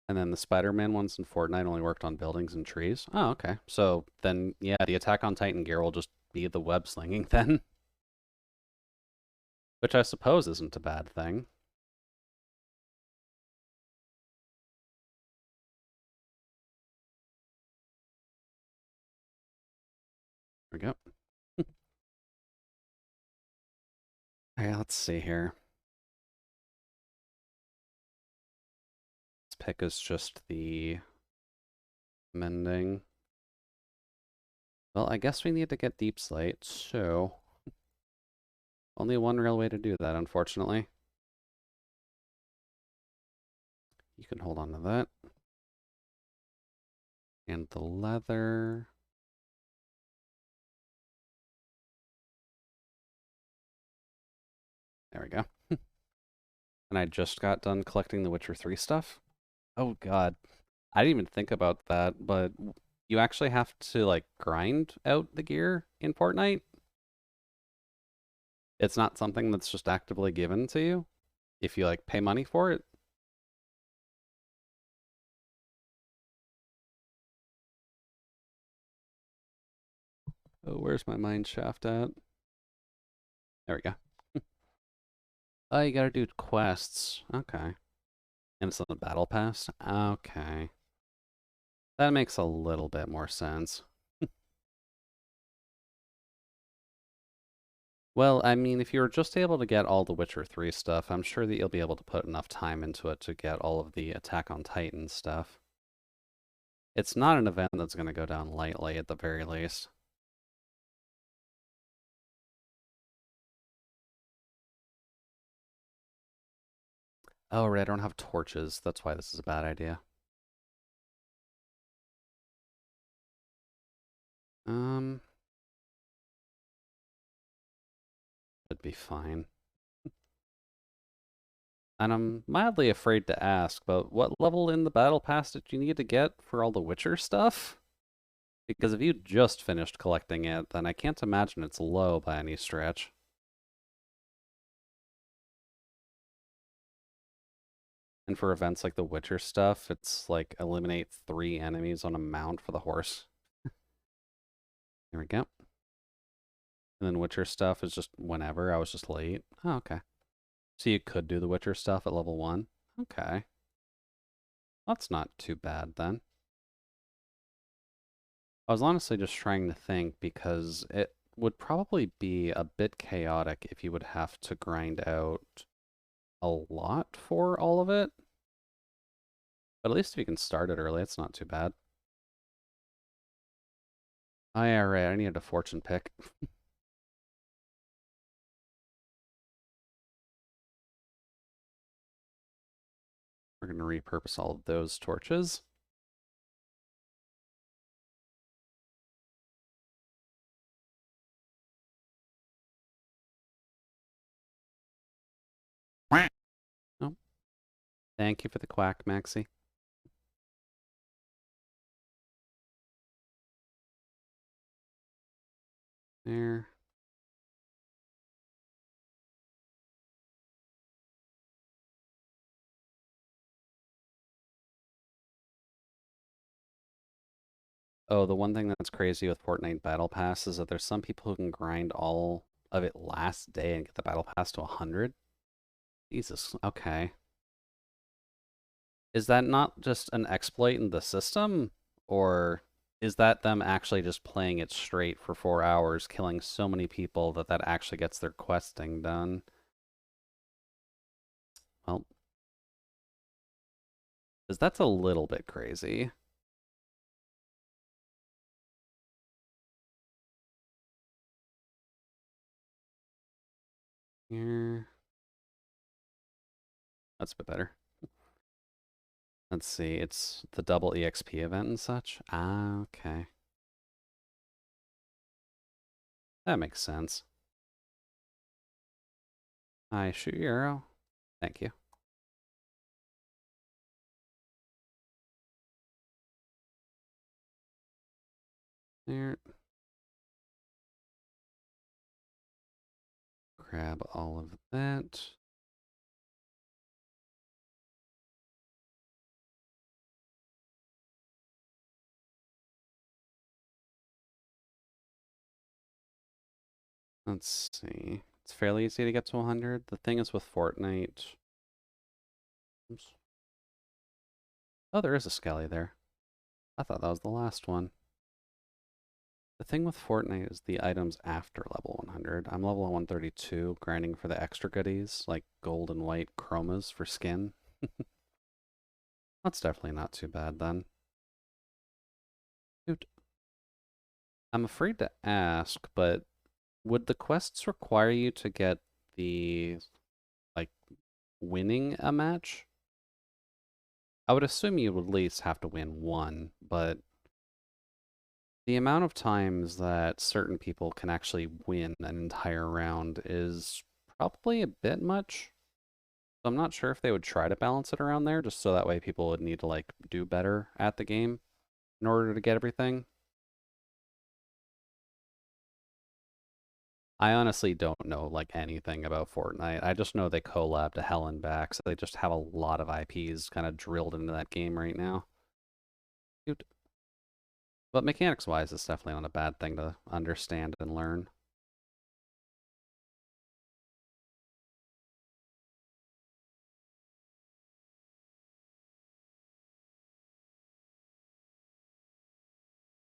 [SPEAKER 1] And then the Spider-Man ones in Fortnite only worked on buildings and trees. Oh, okay. So then, yeah, the Attack on Titan gear will just be the web slinging then. Which I suppose isn't a bad thing. There we go. Okay, let's see here. This pick is just the mending. Well, I guess we need to get deep slate, so only one real way to do that, unfortunately. You can hold on to that. And the leather. There we go. And I just got done collecting the Witcher 3 stuff. Oh god. I didn't even think about that, but you actually have to like grind out the gear in Fortnite. It's not something that's just actively given to you if you like pay money for it. Oh, where's my mine shaft at? There we go. Oh, you gotta do quests. Okay. And it's on the battle pass? Okay. That makes a little bit more sense. Well, I mean, if you were just able to get all the Witcher 3 stuff, I'm sure that you'll be able to put enough time into it to get all of the Attack on Titan stuff. It's not an event that's going to go down lightly at the very least. Oh, right, I don't have torches. That's why this is a bad idea. Um, Should be fine. And I'm mildly afraid to ask, but what level in the battle pass did you need to get for all the Witcher stuff? Because if you just finished collecting it, then I can't imagine it's low by any stretch. And for events like the Witcher stuff, it's like eliminate 3 enemies on a mount for the horse. There we go. And then Witcher stuff is just whenever. I was just late. Oh, okay. So you could do the Witcher stuff at level 1. Okay. That's not too bad then. I was honestly just trying to think because it would probably be a bit chaotic if you would have to grind out a lot for all of it. But at least if you can start it early, it's not too bad. Oh yeah, right. I needed a fortune pick. We're going to repurpose all of those torches. Oh, thank you for the quack, Maxi. There. Oh, the one thing that's crazy with Fortnite Battle Pass is that there's some people who can grind all of it last day and get the Battle Pass to 100. Jesus, okay. Is that not just an exploit in the system? Or is that them actually just playing it straight for 4 hours, killing so many people that that actually gets their questing done? Well, because that's a little bit crazy. Here. That's a bit better. Let's see, it's the double EXP event and such. Ah, okay. That makes sense. I shoot your arrow. Thank you. There. Grab all of that. Let's see. It's fairly easy to get to 100. The thing is with Fortnite. Oops. Oh, there is a Skelly there. I thought that was the last one. The thing with Fortnite is the items after level 100. I'm level 132, grinding for the extra goodies, like gold and white chromas for skin. That's definitely not too bad then. Dude, I'm afraid to ask, but would the quests require you to get the, like, winning a match? I would assume you would at least have to win one, but the amount of times that certain people can actually win an entire round is probably a bit much. So So I'm not sure if they would try to balance it around there, just so that way people would need to like do better at the game in order to get everything. I honestly don't know like anything about Fortnite. I just know they collab to hell and back, so they just have a lot of IPs kind of drilled into that game right now. Dude. But mechanics wise, it's definitely not a bad thing to understand and learn.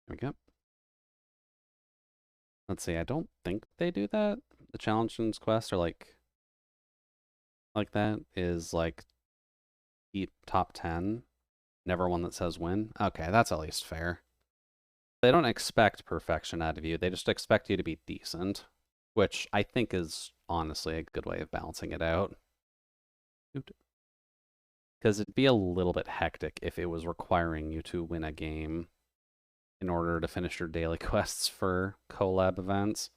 [SPEAKER 1] There we go. Let's see, I don't think they do that. The challenges quest are like that is like keep top 10, never one that says win. Okay, that's at least fair. They don't expect perfection out of you. They just expect you to be decent, which I think is honestly a good way of balancing it out. Because it'd be a little bit hectic if it was requiring you to win a game in order to finish your daily quests for collab events.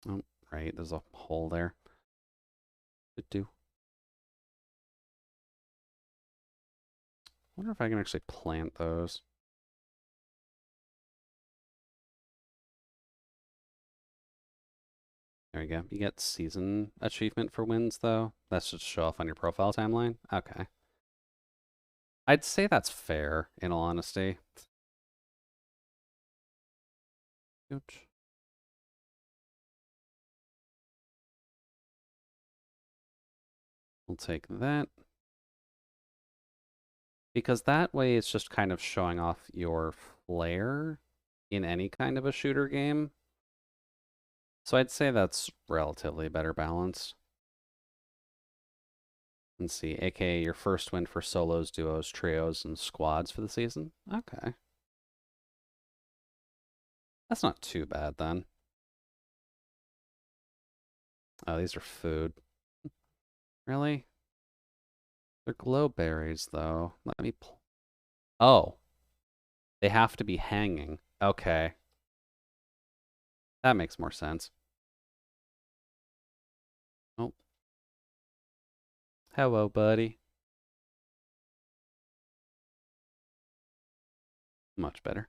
[SPEAKER 1] Oh, right, there's a hole there. Do. Wonder if I can actually plant those. There we go. You get season achievement for wins, though. That should show off on your profile timeline. Okay. I'd say that's fair, in all honesty. Ouch. We'll take that. Because that way it's just kind of showing off your flair in any kind of a shooter game. So I'd say that's relatively better balanced. Let's see, aka your first win for solos, duos, trios, and squads for the season. Okay. That's not too bad then. Oh, these are food. Really? They're glow berries, though. Let me. Oh, they have to be hanging. Okay. That makes more sense. Oh. Hello, buddy. Much better.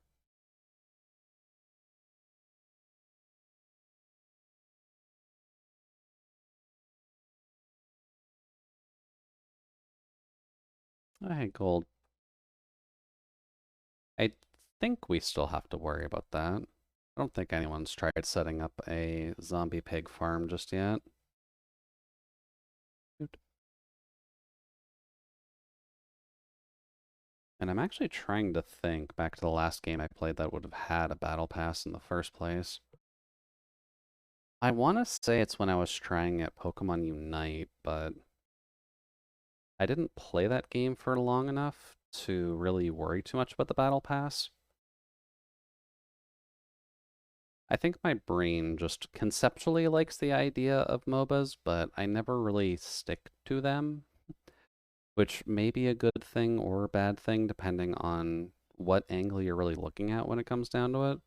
[SPEAKER 1] Oh, hey, gold. I think we still have to worry about that. I don't think anyone's tried setting up a zombie pig farm just yet. And I'm actually trying to think back to the last game I played that would have had a battle pass in the first place. I want to say it's when I was trying at Pokemon Unite, but I didn't play that game for long enough to really worry too much about the battle pass. I think my brain just conceptually likes the idea of MOBAs, but I never really stick to them, which may be a good thing or a bad thing depending on what angle you're really looking at when it comes down to it.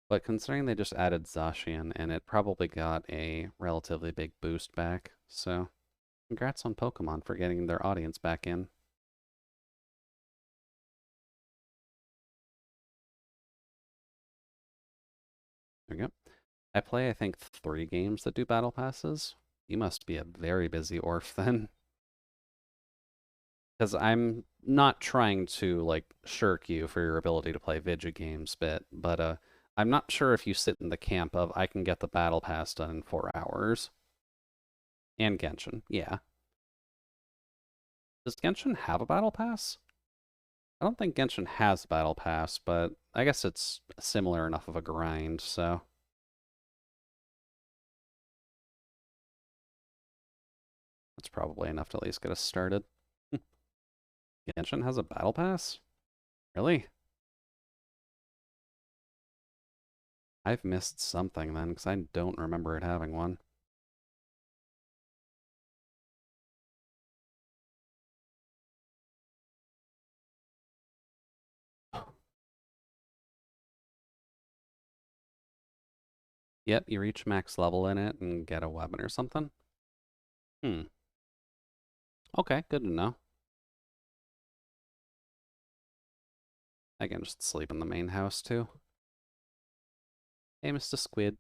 [SPEAKER 1] But considering they just added Zacian and it probably got a relatively big boost back, so congrats on Pokemon for getting their audience back in. There we go. I play, I think, 3 games that do battle passes. You must be a very busy orph then. Because I'm not trying to, like, shirk you for your ability to play video games bit, but I'm not sure if you sit in the camp of I can get the battle pass done in 4 hours. And Genshin, yeah. Does Genshin have a battle pass? I don't think Genshin has a battle pass, but I guess it's similar enough of a grind, so that's probably enough to at least get us started. Genshin has a battle pass? Really? I've missed something then, because I don't remember it having one. Yep, you reach max level in it and get a weapon or something. Hmm. Okay, good to know. I can just sleep in the main house too. Hey, Mr. Squid.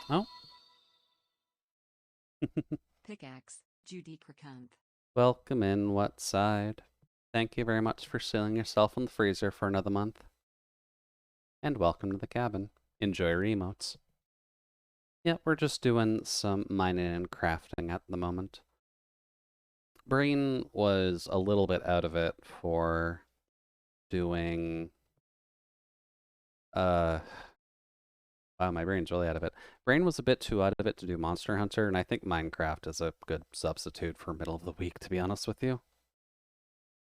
[SPEAKER 1] Oh.
[SPEAKER 2] Pickaxe, Judy Krakunt.
[SPEAKER 1] Welcome in, what side? Thank you very much for sealing yourself in the freezer for another month. And welcome to the cabin. Enjoy your emotes. Yeah, we're just doing some mining and crafting at the moment. Brain was a little bit out of it for doing uh wow, my brain's really out of it. Brain was a bit too out of it to do Monster Hunter, and I think Minecraft is a good substitute for middle of the week, to be honest with you.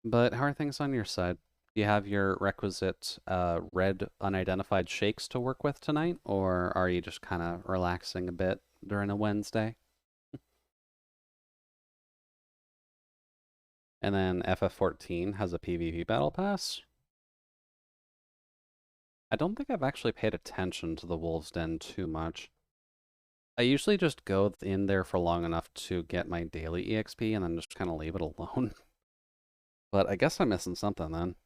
[SPEAKER 1] But how are things on your side? Do you have your requisite red unidentified shakes to work with tonight, or are you just kind of relaxing a bit during a Wednesday? And then FF14 has a PvP battle pass. I don't think I've actually paid attention to the Wolves Den too much. I usually just go in there for long enough to get my daily EXP and then just kind of leave it alone. But I guess I'm missing something then.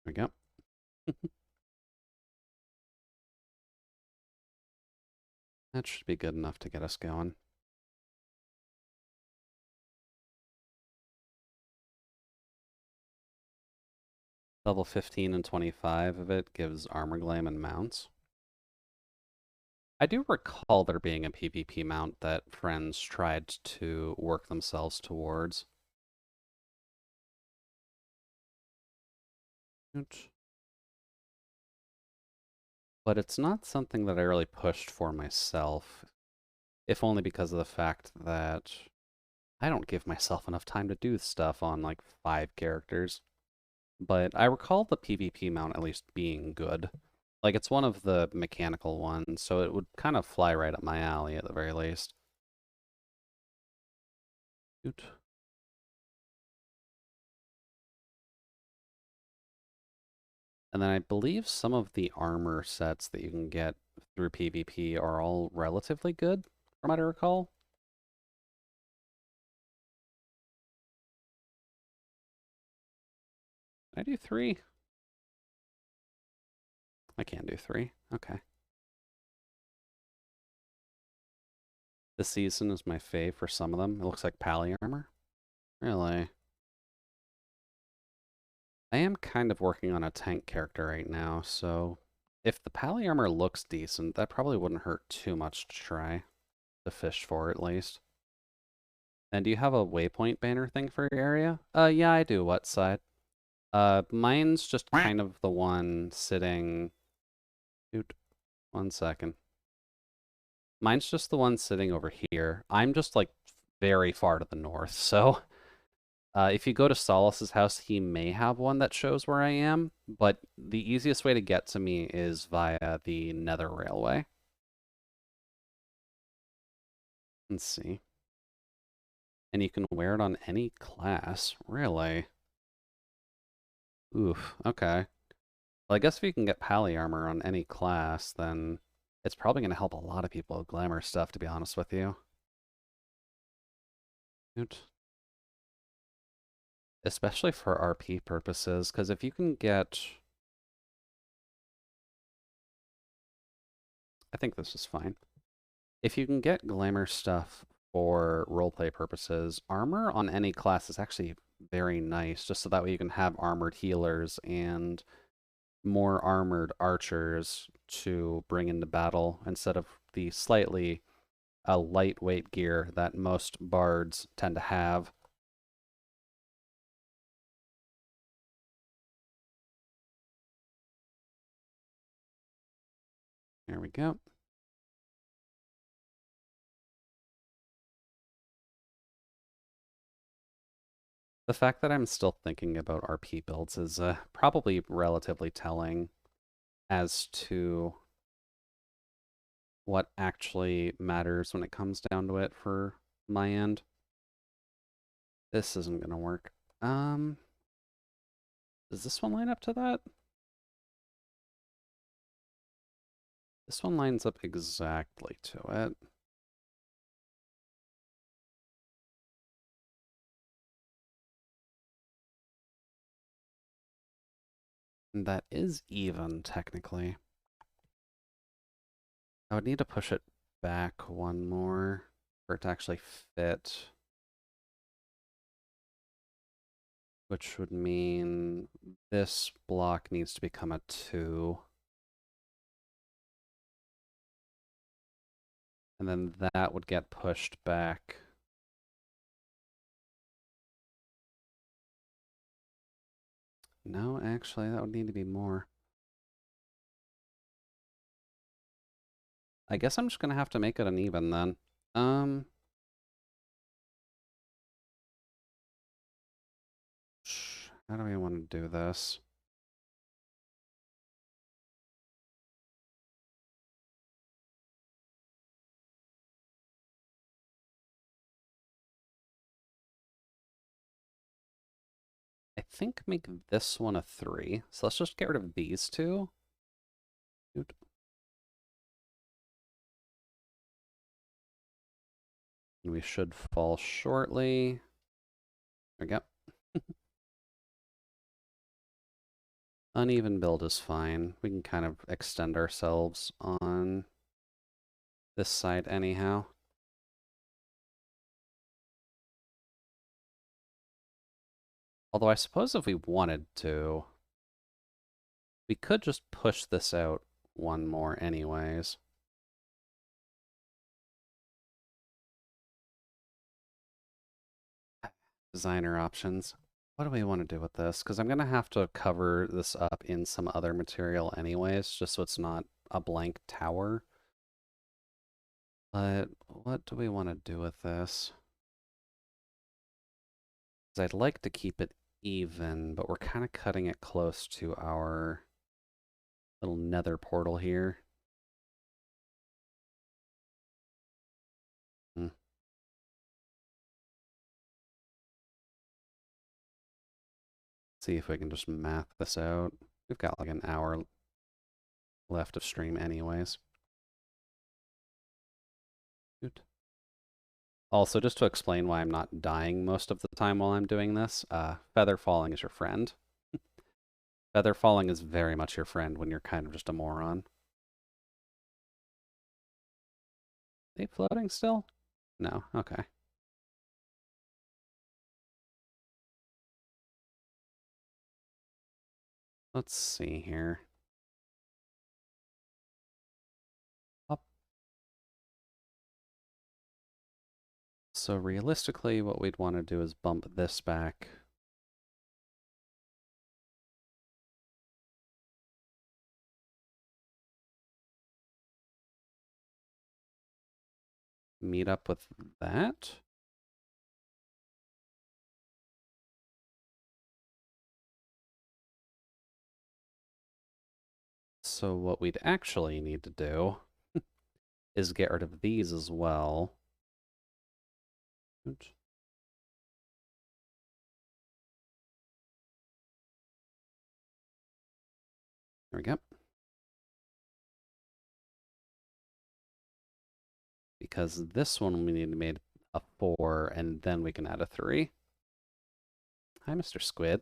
[SPEAKER 1] There we go. That should be good enough to get us going. Level 15 and 25 of it gives armor glam and mounts. I do recall there being a PvP mount that friends tried to work themselves towards. But it's not something that I really pushed for myself, if only because of the fact that I don't give myself enough time to do stuff on like 5 characters. But I recall the PvP mount at least being good. Like, it's one of the mechanical ones, so it would kind of fly right up my alley at the very least. Oot. And then I believe some of the armor sets that you can get through PvP are all relatively good, from what I recall. Can I do 3? I can't do 3. Okay. This season is my fave for some of them. It looks like pally armor. Really? I am kind of working on a tank character right now, so if the pally armor looks decent, that probably wouldn't hurt too much to try to fish for at least. And do you have a waypoint banner thing for your area? Yeah, I do. What side? Mine's just kind of the one sitting. Dude, 1 second. Mine's just the one sitting over here. I'm just like very far to the north, so if you go to Solace's house, he may have one that shows where I am, but the easiest way to get to me is via the Nether Railway. Let's see. And you can wear it on any class. Really? Oof, okay. Well, I guess if you can get pally armor on any class, then it's probably going to help a lot of people with glamour stuff, to be honest with you. Oot. Especially for RP purposes, because if you can get... I think this is fine. If you can get glamour stuff for roleplay purposes, armor on any class is actually very nice, just so that way you can have armored healers and more armored archers to bring into battle instead of the slightly lightweight gear that most bards tend to have. There we go. The fact that I'm still thinking about RP builds is probably relatively telling as to what actually matters when it comes down to it for my end. This isn't gonna work. Um, does this one line up to that? This one lines up exactly to it. And that is even, technically. I would need to push it back one more for it to actually fit. Which would mean this block needs to become a 2. And then that would get pushed back. No, actually, that would need to be more. I guess I'm just going to have to make it an even then. Um, how do we want to do this? I think make this one a 3. So let's just get rid of these two. And we should fall shortly. There we go. Uneven build is fine. We can kind of extend ourselves on this side anyhow. Although I suppose if we wanted to, we could just push this out one more anyways. Designer options. What do we want to do with this? Because I'm going to have to cover this up in some other material anyways, just so it's not a blank tower. But what do we want to do with this? Because I'd like to keep it even, but we're kind of cutting it close to our little nether portal here. Hmm. See if we can just math this out. We've got like an hour left of stream anyways. Good. Also, just to explain why I'm not dying most of the time while I'm doing this, feather falling is your friend. Feather falling is very much your friend when you're kind of just a moron. Are they floating still? No, okay. Let's see here. Up. So realistically, what we'd want to do is bump this back. Meet up with that. So what we'd actually need to do is get rid of these as well. Oops. There we go. Because this one we need to make a 4, and then we can add a 3. Hi, Mr. Squid.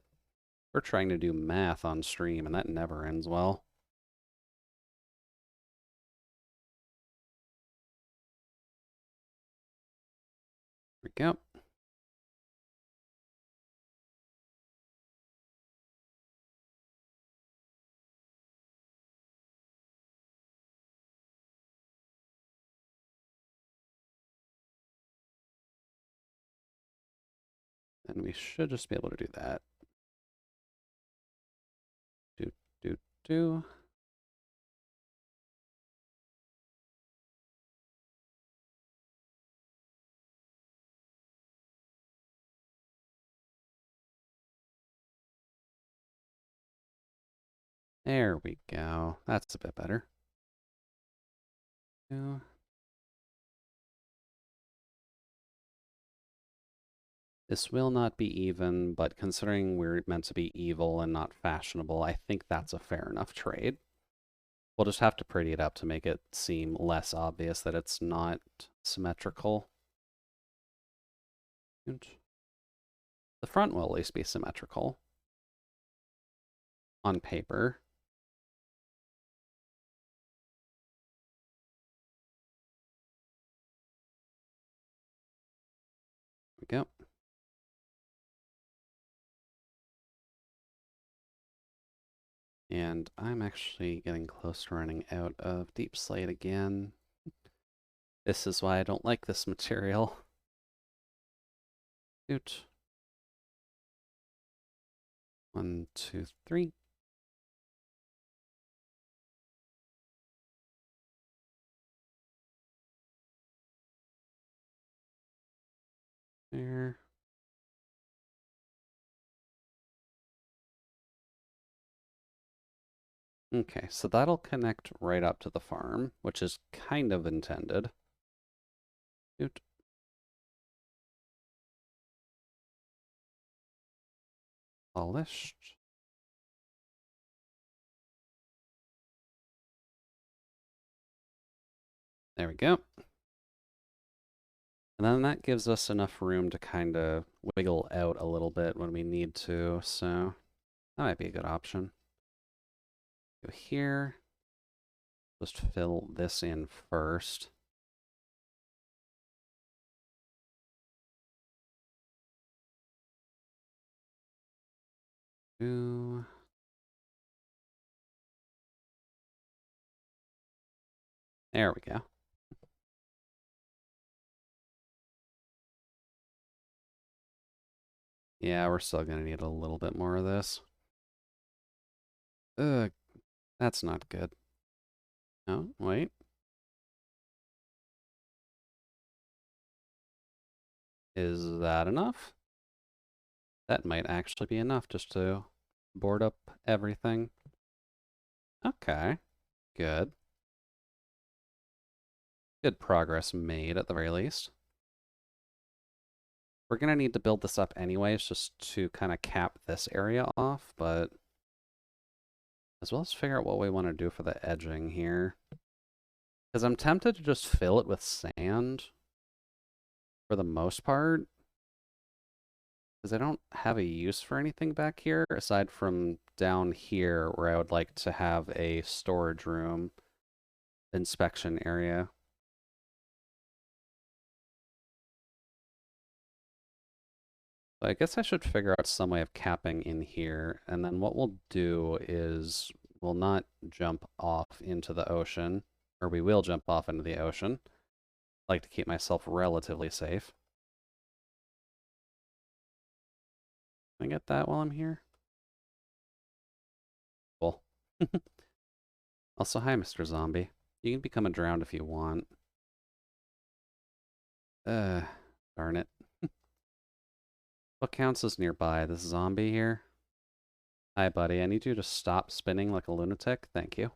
[SPEAKER 1] We're trying to do math on stream, and that never ends well. There we go. And we should just be able to do that. Do, do, do. There we go. That's a bit better. Do. This will not be even, but considering we're meant to be evil and not fashionable, I think that's a fair enough trade. We'll just have to pretty it up to make it seem less obvious that it's not symmetrical. And the front will at least be symmetrical on paper. There we go. And I'm actually getting close to running out of deep slate again. This is why I don't like this material. Shoot. 1, 2, 3. There. Okay, so that'll connect right up to the farm, which is kind of intended. Shoot. Polished. There we go. And then that gives us enough room to kind of wiggle out a little bit when we need to, so that might be a good option. Go here. Just fill this in first. Ooh. There we go. Yeah, we're still gonna need a little bit more of this. Ugh, that's not good. Oh, wait. Is that enough? That might actually be enough just to board up everything. Okay, good. Good progress made at the very least. We're gonna need to build this up anyways just to kind of cap this area off, but as well as figure out what we want to do for the edging here. Because I'm tempted to just fill it with sand for the most part. Because I don't have a use for anything back here aside from down here where I would like to have a storage room inspection area. So I guess I should figure out some way of capping in here, and then what we'll do is we'll not jump off into the ocean, or we will jump off into the ocean. I like to keep myself relatively safe. Can I get that while I'm here? Cool. Also, hi, Mr. Zombie. You can become a drowned if you want. Darn it. What counts as nearby? This zombie here? Hi, buddy. I need you to stop spinning like a lunatic. Thank you.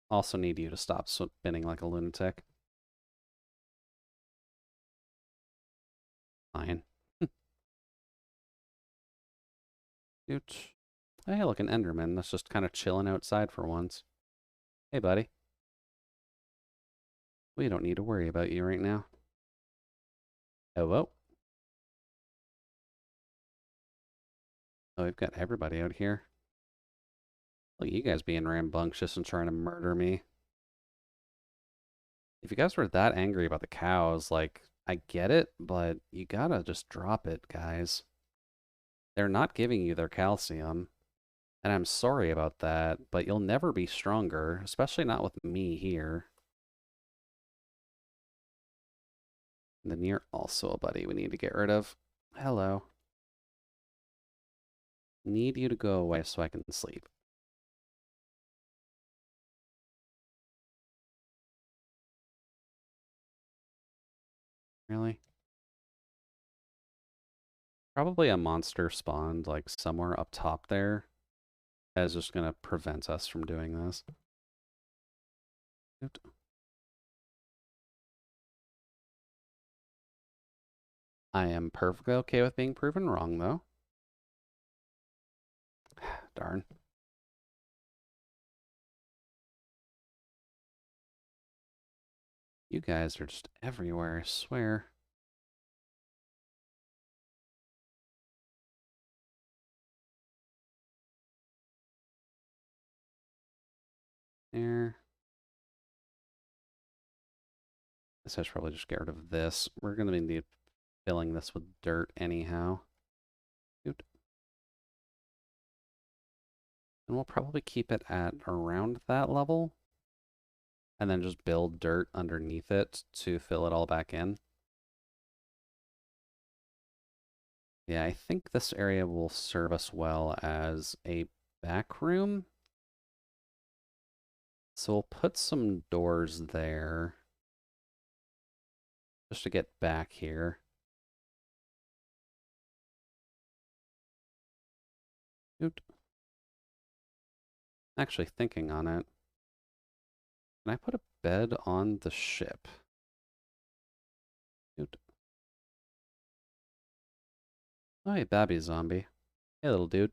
[SPEAKER 1] Also need you to stop spinning like a lunatic. Fine. Doot. Hey, look, an Enderman that's just kind of chilling outside for once. Hey, buddy. We don't need to worry about you right now. Hello? Oh, we've got everybody out here. Look at you guys being rambunctious and trying to murder me. If you guys were that angry about the cows, like, I get it, but you gotta just drop it, guys. They're not giving you their calcium. And I'm sorry about that, but you'll never be stronger, especially not with me here. And then you're also a buddy we need to get rid of. Hello. Need you to go away so I can sleep. Really? Probably a monster spawned, like, somewhere up top there. That is just gonna prevent us from doing this. I am perfectly okay with being proven wrong, though. Darn. You guys are just everywhere, I swear. There. Guess I should probably just get rid of this. We're going to be filling this with dirt anyhow. Oot. And we'll probably keep it at around that level. And then just build dirt underneath it to fill it all back in. Yeah, I think this area will serve us well as a back room. So we'll put some doors there just to get back here. Oot. Actually thinking on it. Can I put a bed on the ship? Oot. Oh, hey, Babby zombie. Hey, little dude.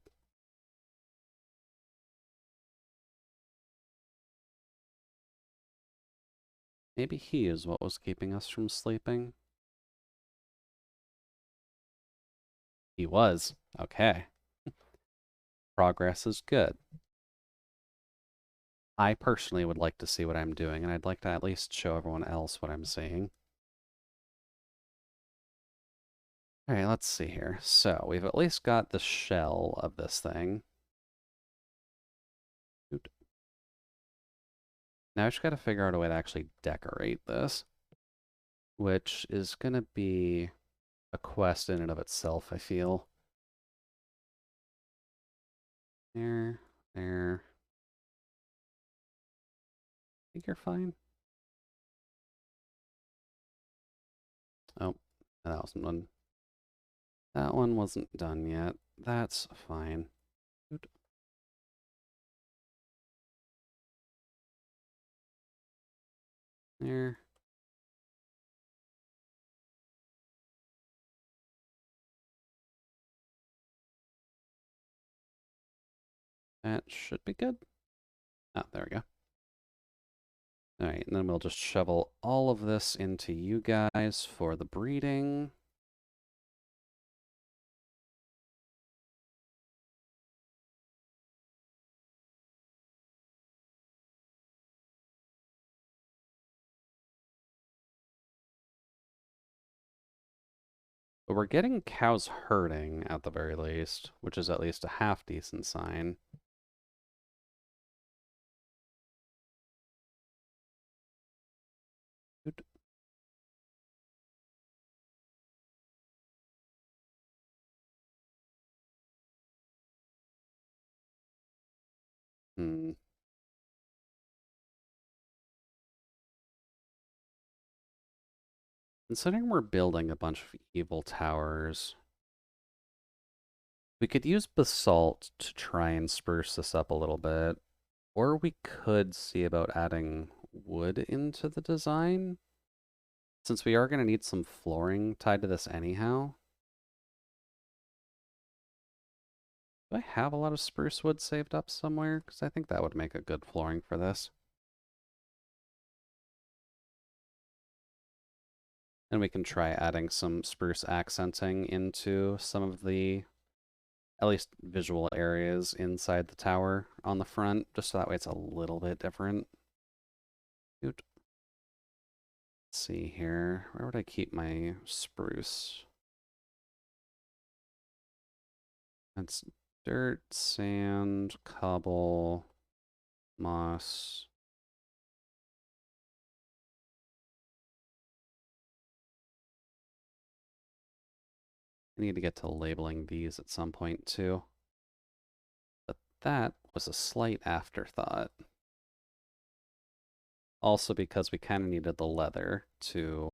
[SPEAKER 1] Maybe he is what was keeping us from sleeping. He was. Okay. Progress is good. I personally would like to see what I'm doing, and I'd like to at least show everyone else what I'm seeing. All right, let's see here. So we've at least got the shell of this thing. Oot. Now I just got to figure out a way to actually decorate this, which is going to be a quest in and of itself, I feel. There, there. I think you're fine. Oh, that wasn't one. That one wasn't done yet. That's fine. Oot. There. That should be good. Oh, there we go. All right, and then we'll just shovel all of this into you guys for the breeding. But we're getting cows herding at the very least, which is at least a half decent sign. Oot. Hmm. Considering we're building a bunch of evil towers, we could use basalt to try and spruce this up a little bit. Or we could see about adding wood into the design, since we are going to need some flooring tied to this anyhow. Do I have a lot of spruce wood saved up somewhere? Because I think that would make a good flooring for this. And we can try adding some spruce accenting into some of the, at least visual areas inside the tower on the front, just so that way it's a little bit different. Let's see here. Where would I keep my spruce? That's dirt, sand, cobble, moss. I need to get to labeling these at some point too. But that was a slight afterthought. Also because we kind of needed the leather to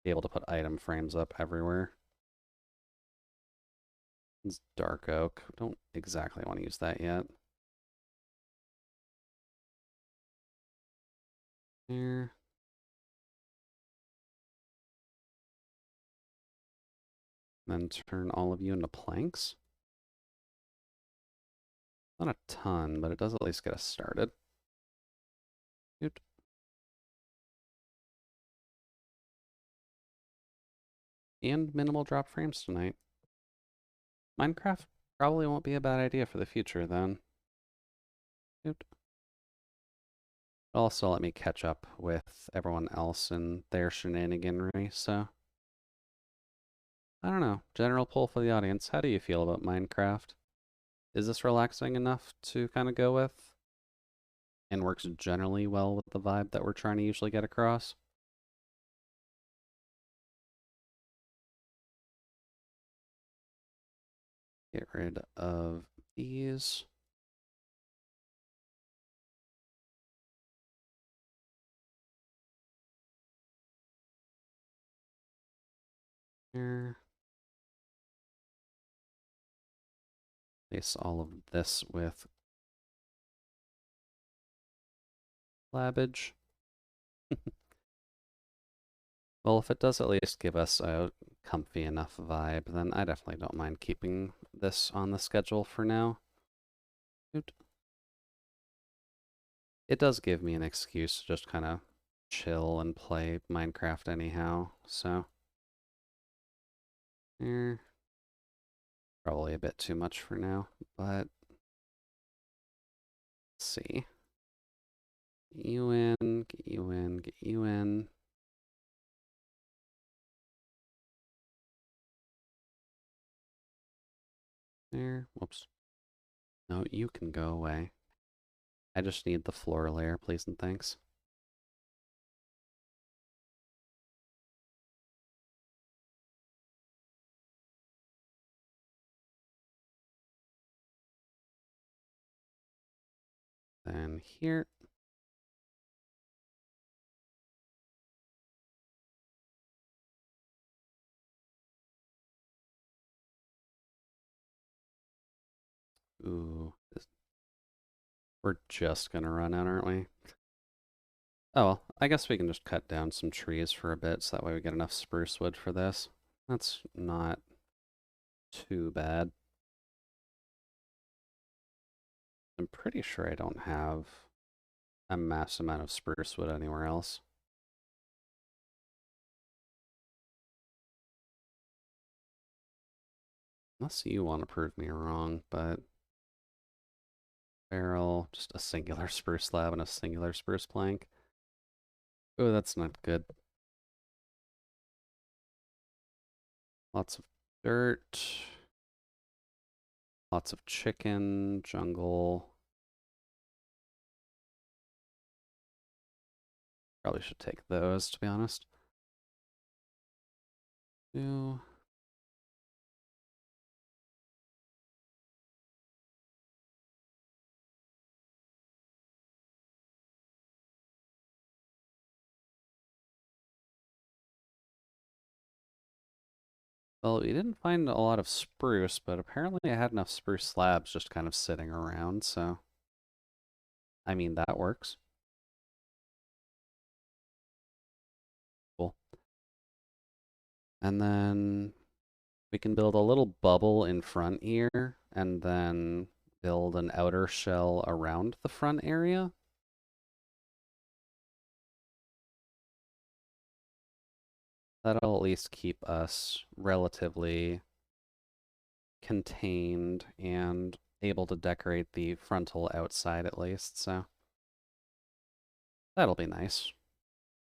[SPEAKER 1] be able to put item frames up everywhere. It's dark oak. Don't exactly want to use that yet. There. Then turn all of you into planks. Not a ton, but it does at least get us started. Doot. And minimal drop frames tonight. Minecraft probably won't be a bad idea for the future then. Doot. Also let me catch up with everyone else in their shenaniganry, so I don't know. General poll for the audience. How do you feel about Minecraft? Is this relaxing enough to kind of go with? And works generally well with the vibe that we're trying to usually get across? Get rid of these. Here. Replace all of this with labbage. Well, if it does at least give us a comfy enough vibe, then I definitely don't mind keeping this on the schedule for now. It does give me an excuse to just kind of chill and play Minecraft anyhow, so probably a bit too much for now, but let's see. Get you in, get you in, get you in. There, whoops. No, you can go away. I just need the floor layer, please and thanks. Then here. Ooh, we're just gonna run out, aren't we? Oh well, I guess we can just cut down some trees for a bit so that way we get enough spruce wood for this. That's not too bad. I'm pretty sure I don't have a mass amount of spruce wood anywhere else. Unless you want to prove me wrong, but barrel, just a singular spruce slab and a singular spruce plank. Oh, that's not good. Lots of dirt. Lots of chicken, jungle. Probably should take those, to be honest. Two. Well, we didn't find a lot of spruce, but apparently I had enough spruce slabs just kind of sitting around, so I mean, that works. Cool. And then we can build a little bubble in front here, and then build an outer shell around the front area. That'll at least keep us relatively contained and able to decorate the frontal outside at least, so that'll be nice.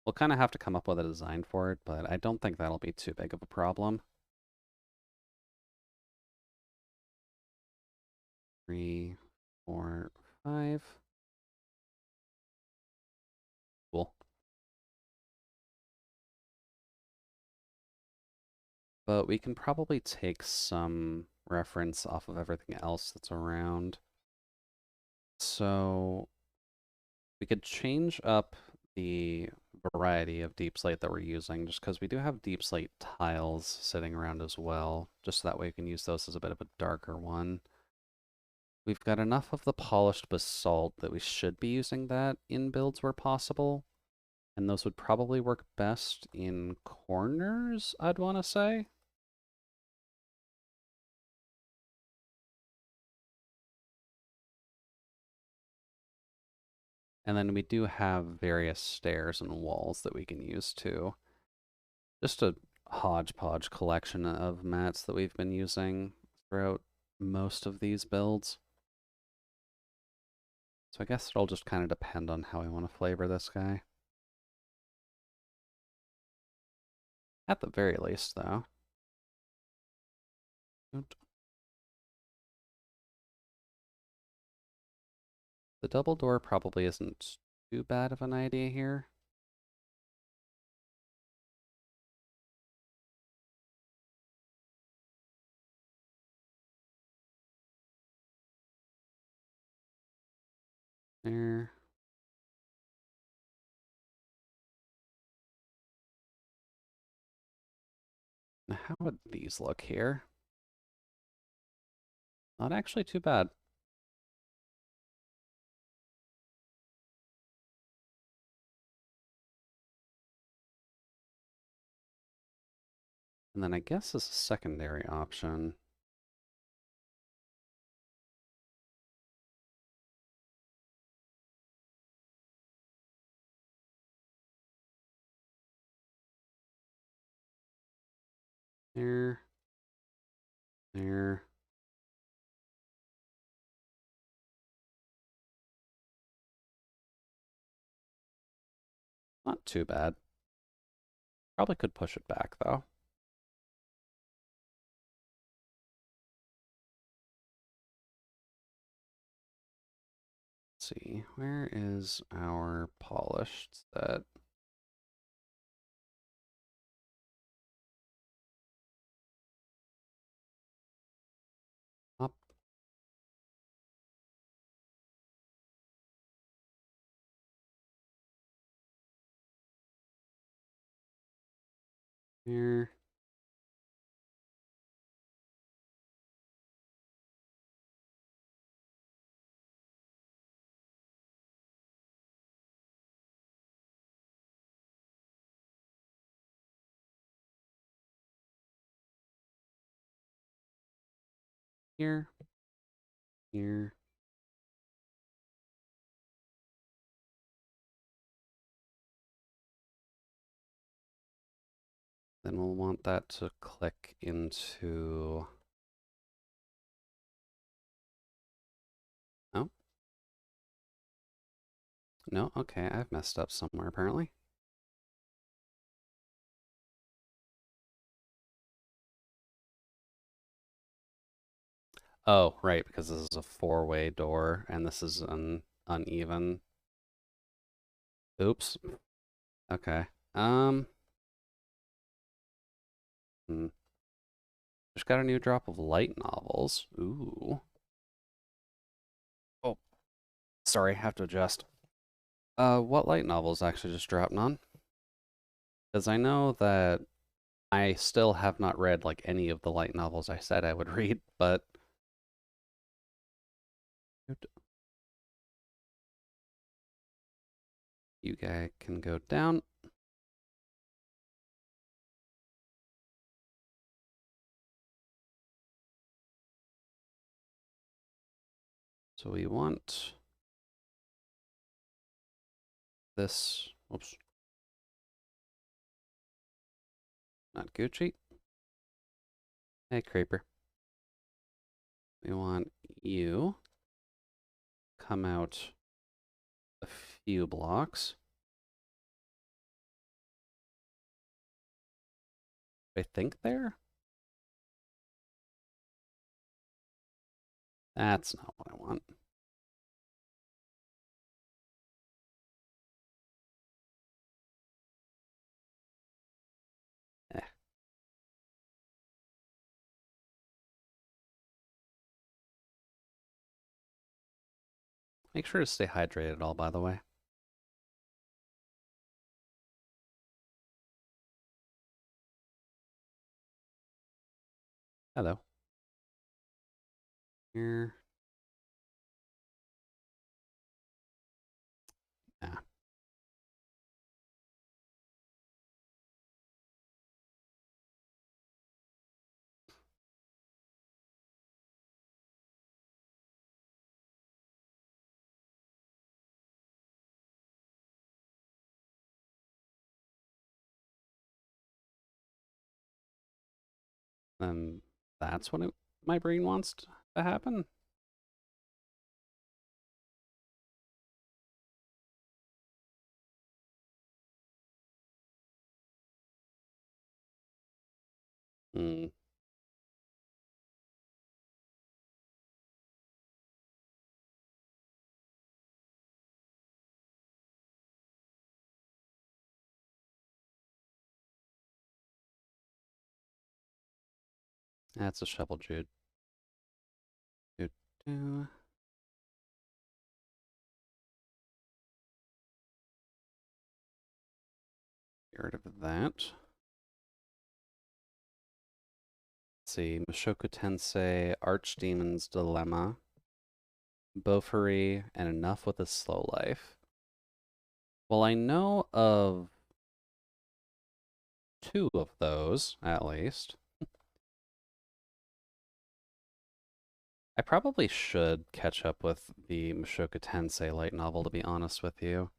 [SPEAKER 1] We'll kind of have to come up with a design for it, but I don't think that'll be too big of a problem. 3, 4, 5. Cool. But we can probably take some reference off of everything else that's around. So we could change up the variety of deep slate that we're using, just because we do have deep slate tiles sitting around as well, just so that way we can use those as a bit of a darker one. We've got enough of the polished basalt that we should be using that in builds where possible, and those would probably work best in corners, I'd want to say. And then we do have various stairs and walls that we can use too. Just a hodgepodge collection of mats that we've been using throughout most of these builds. So I guess it'll just kind of depend on how we want to flavor this guy. At the very least, though. The double door probably isn't too bad of an idea here. There. Now, how would these look here? Not actually too bad. And then I guess as a secondary option, there, there. Not too bad. Probably could push it back though. Let's see, where is our polished set? Up here. Here, here. Then we'll want that to click into... Oh, no, okay, I've messed up somewhere apparently. Oh, right, because this is a four-way door and this is an uneven. Oops. Okay. Hmm. Just got a new drop of light novels. Ooh. Oh, sorry, have to adjust. What light novels actually just dropped on? Because I know that I still have not read like any of the light novels I said I would read, but you guys can go down. So we want this. Oops. Not Gucci. Hey, Creeper. We want you come out a few blocks. I think there. That's not what I want. Eh. Make sure to stay hydrated all, by the way. Hello. Here. Yeah. then that's what my brain wants to happen. Hmm. That's a shovel, Jude. Do, do. Get rid of that. Let's see. Mushoku Tensei, Archdemon's Dilemma, Bofuri, and Enough with a Slow Life. Well, I know of two of those, at least. I probably should catch up with the Mushoku Tensei light novel, to be honest with you,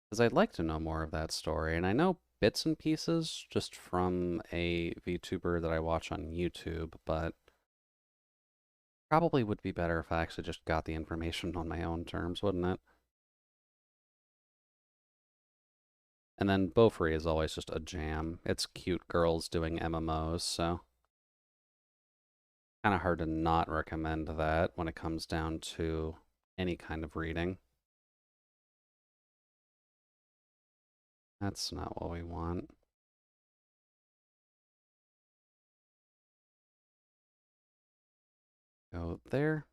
[SPEAKER 1] because I'd like to know more of that story. And I know bits and pieces just from a VTuber that I watch on YouTube, but probably would be better if I actually just got the information on my own terms, wouldn't it? And then Bofuri is always just a jam. It's cute girls doing MMOs, so kind of hard to not recommend that when it comes down to any kind of reading. That's not what we want. Go there.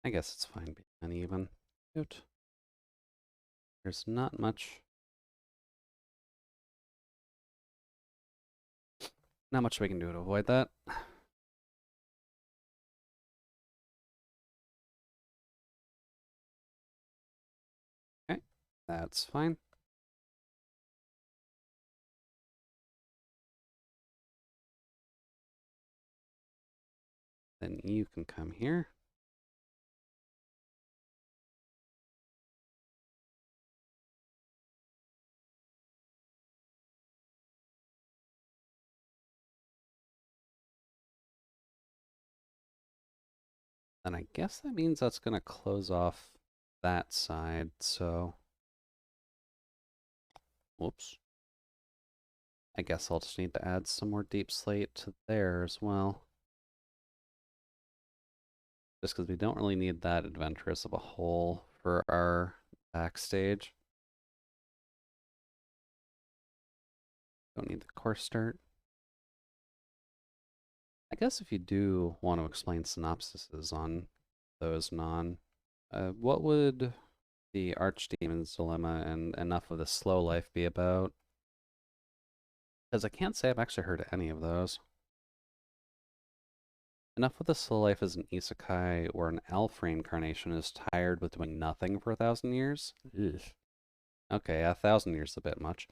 [SPEAKER 1] I guess it's fine being uneven. Cute. There's not much we can do to avoid that. Okay, that's fine. Then you can come here. Then I guess that means that's going to close off that side, so... Whoops. I guess I'll just need to add some more deep slate to there as well. Just because we don't really need that adventurous of a hole for our backstage. Don't need the course start. I guess if you do want to explain synopsises on those what would the Archdemon's Dilemma and Enough of the Slow Life be about? Because I can't say I've actually heard any of those. Enough of the Slow Life is an isekai where an elf reincarnation is tired with doing nothing for 1,000 years. Ugh. Okay, 1,000 years is a bit much.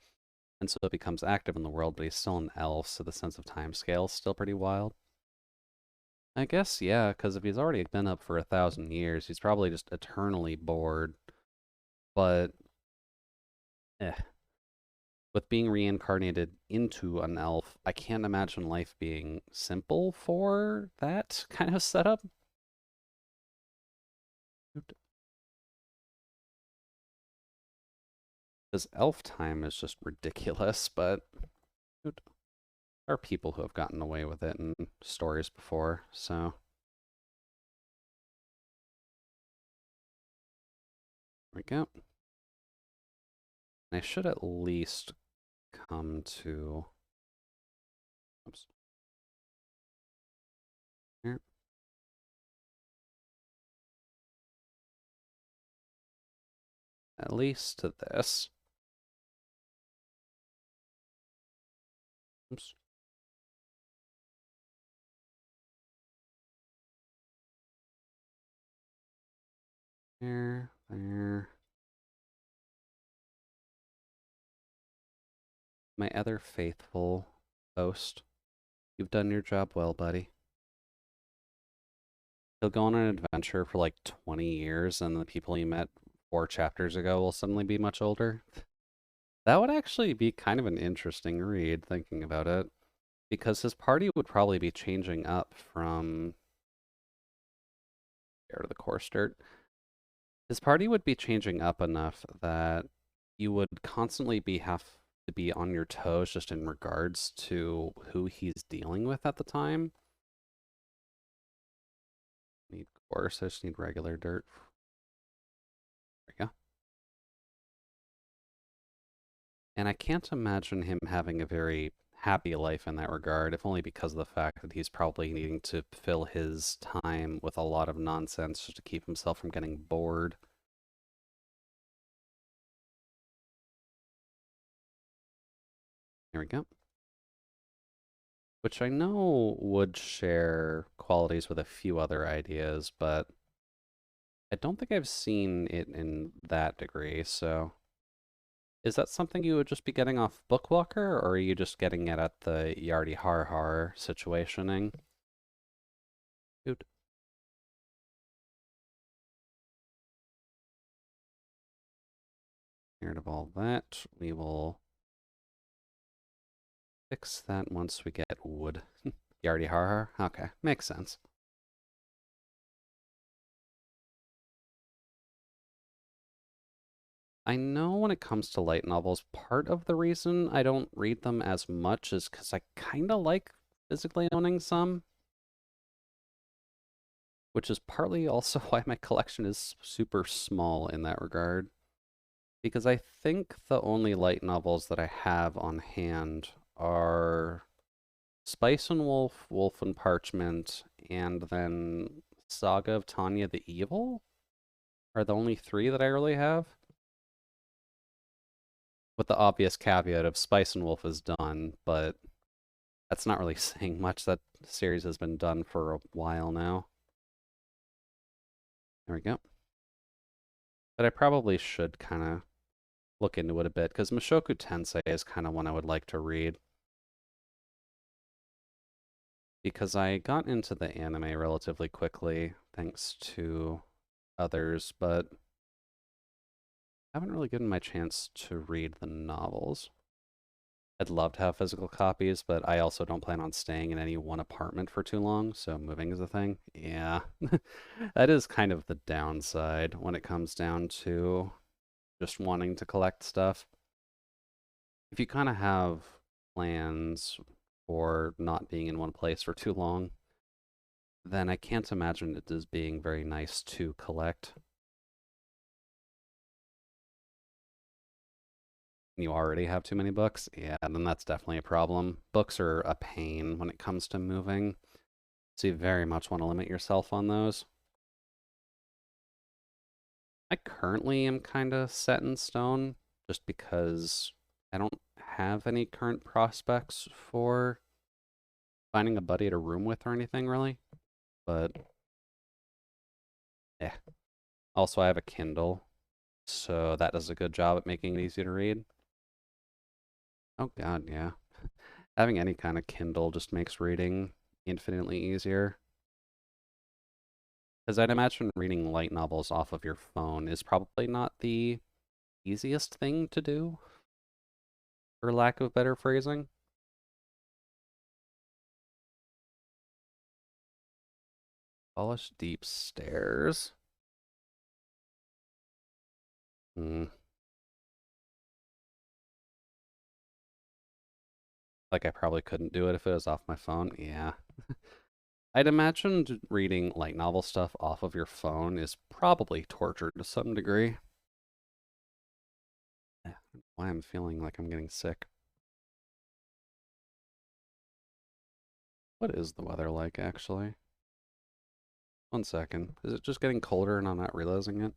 [SPEAKER 1] And so it becomes active in the world, but he's still an elf, so the sense of time scale is still pretty wild. I guess, yeah, because if he's already been up for 1,000 years, he's probably just eternally bored. But, eh, with being reincarnated into an elf, I can't imagine life being simple for that kind of setup. Because elf time is just ridiculous, but there are people who have gotten away with it in stories before, so there we go. I should at least come to, oops, here, at least to this. Oops. There. My other faithful host. You've done your job well, buddy. He'll go on an adventure for like 20 years, and the people he met 4 chapters ago will suddenly be much older. That would actually be kind of an interesting read, thinking about it, because his party would probably be changing up from air to the coarse dirt. His party would be changing up enough that you would constantly have to be on your toes just in regards to who he's dealing with at the time. Need coarse, I just need regular dirt. There we go. And I can't imagine him having a very happy life in that regard, if only because of the fact that he's probably needing to fill his time with a lot of nonsense just to keep himself from getting bored. There we go. Which I know would share qualities with a few other ideas, but I don't think I've seen it in that degree, so is that something you would just be getting off Bookwalker, or are you just getting it at the Yardy Har Har situationing? Dude. Get rid of all that. We will fix that once we get wood. Yardy Har Har? Okay, makes sense. I know when it comes to light novels, part of the reason I don't read them as much is because I kind of like physically owning some, which is partly also why my collection is super small in that regard. Because I think the only light novels that I have on hand are Spice and Wolf, Wolf and Parchment, and then Saga of Tanya the Evil are the only three that I really have. With the obvious caveat of Spice and Wolf is done, but that's not really saying much. That series has been done for a while now. There we go. But I probably should kind of look into it a bit, because Mushoku Tensei is kind of one I would like to read. Because I got into the anime relatively quickly, thanks to others, but I haven't really given my chance to read the novels. I'd love to have physical copies, but I also don't plan on staying in any one apartment for too long, so moving is a thing. Yeah, that is kind of the downside when it comes down to just wanting to collect stuff. If you kind of have plans for not being in one place for too long, then I can't imagine it as being very nice to collect. You already have too many books, yeah, then that's definitely a problem. Books are a pain when it comes to moving, so you very much want to limit yourself on those. I currently am kind of set in stone just because I don't have any current prospects for finding a buddy to room with or anything really. But yeah. Also, I have a Kindle, so that does a good job at making it easy to read. Oh God, yeah. Having any kind of Kindle just makes reading infinitely easier. Because I'd imagine reading light novels off of your phone is probably not the easiest thing to do, for lack of better phrasing. Polished deep stairs. Hmm. Like I probably couldn't do it if it was off my phone. Yeah. I'd imagine reading light novel stuff off of your phone is probably torture to some degree. Yeah, why I'm feeling like I'm getting sick. What is the weather like, actually? 1 second. Is it just getting colder and I'm not realizing it?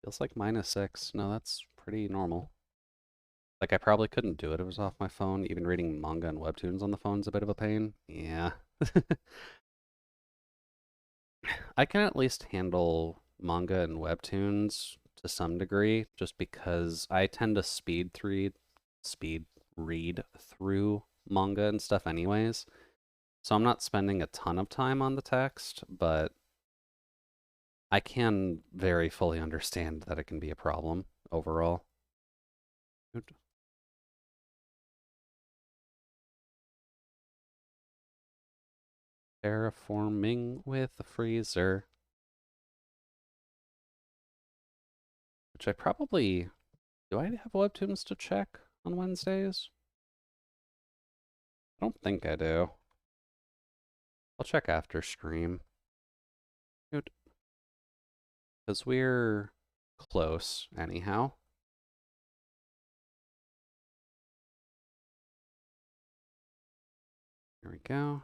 [SPEAKER 1] Feels like -6. No, that's pretty normal. Like, I probably couldn't do it if it was off my phone. Even reading manga and webtoons on the phone's a bit of a pain. Yeah. I can at least handle manga and webtoons to some degree, just because I tend to speed read through manga and stuff anyways. So I'm not spending a ton of time on the text, but I can very fully understand that it can be a problem overall. Terraforming with a freezer, which I probably do. I have webtoons to check on Wednesdays? I don't think I do. I'll check after stream. Because we're close, anyhow. Here we go.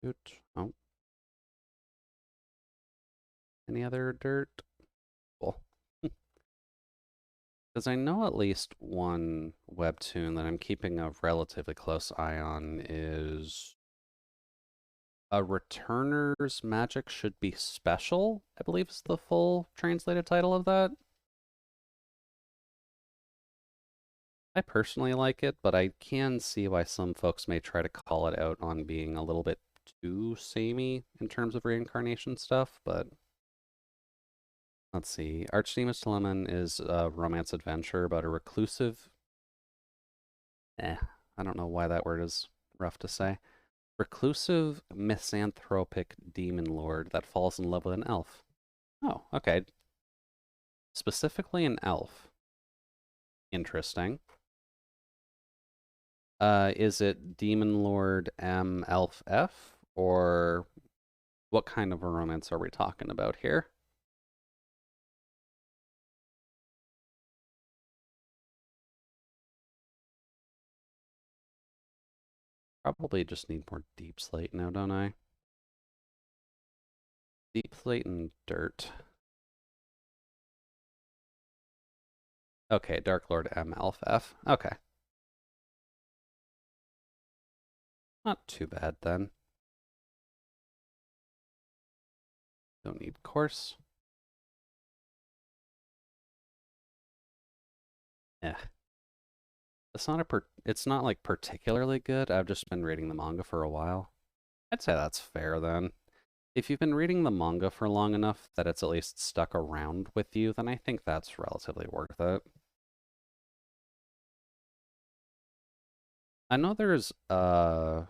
[SPEAKER 1] Oot. Oh, any other dirt? Cool. Because I know at least one webtoon that I'm keeping a relatively close eye on is A Returner's Magic Should Be Special, I believe is the full translated title of that. I personally like it, but I can see why some folks may try to call it out on being a little bit too samey in terms of reincarnation stuff, but let's see. Archdemus Telemon is a romance adventure about a reclusive. I don't know why that word is rough to say. Reclusive misanthropic demon lord that falls in love with an elf. Oh, okay. Specifically an elf. Interesting. Is it Demon Lord M Elf F, or what kind of a romance are we talking about here? Probably just need more deep slate now, don't I? Deep slate and dirt. Okay, Dark Lord M Elf F. Okay. Not too bad then. Don't need course. Yeah. It's not like particularly good. I've just been reading the manga for a while. I'd say that's fair then. If you've been reading the manga for long enough that it's at least stuck around with you, then I think that's relatively worth it. I know there's a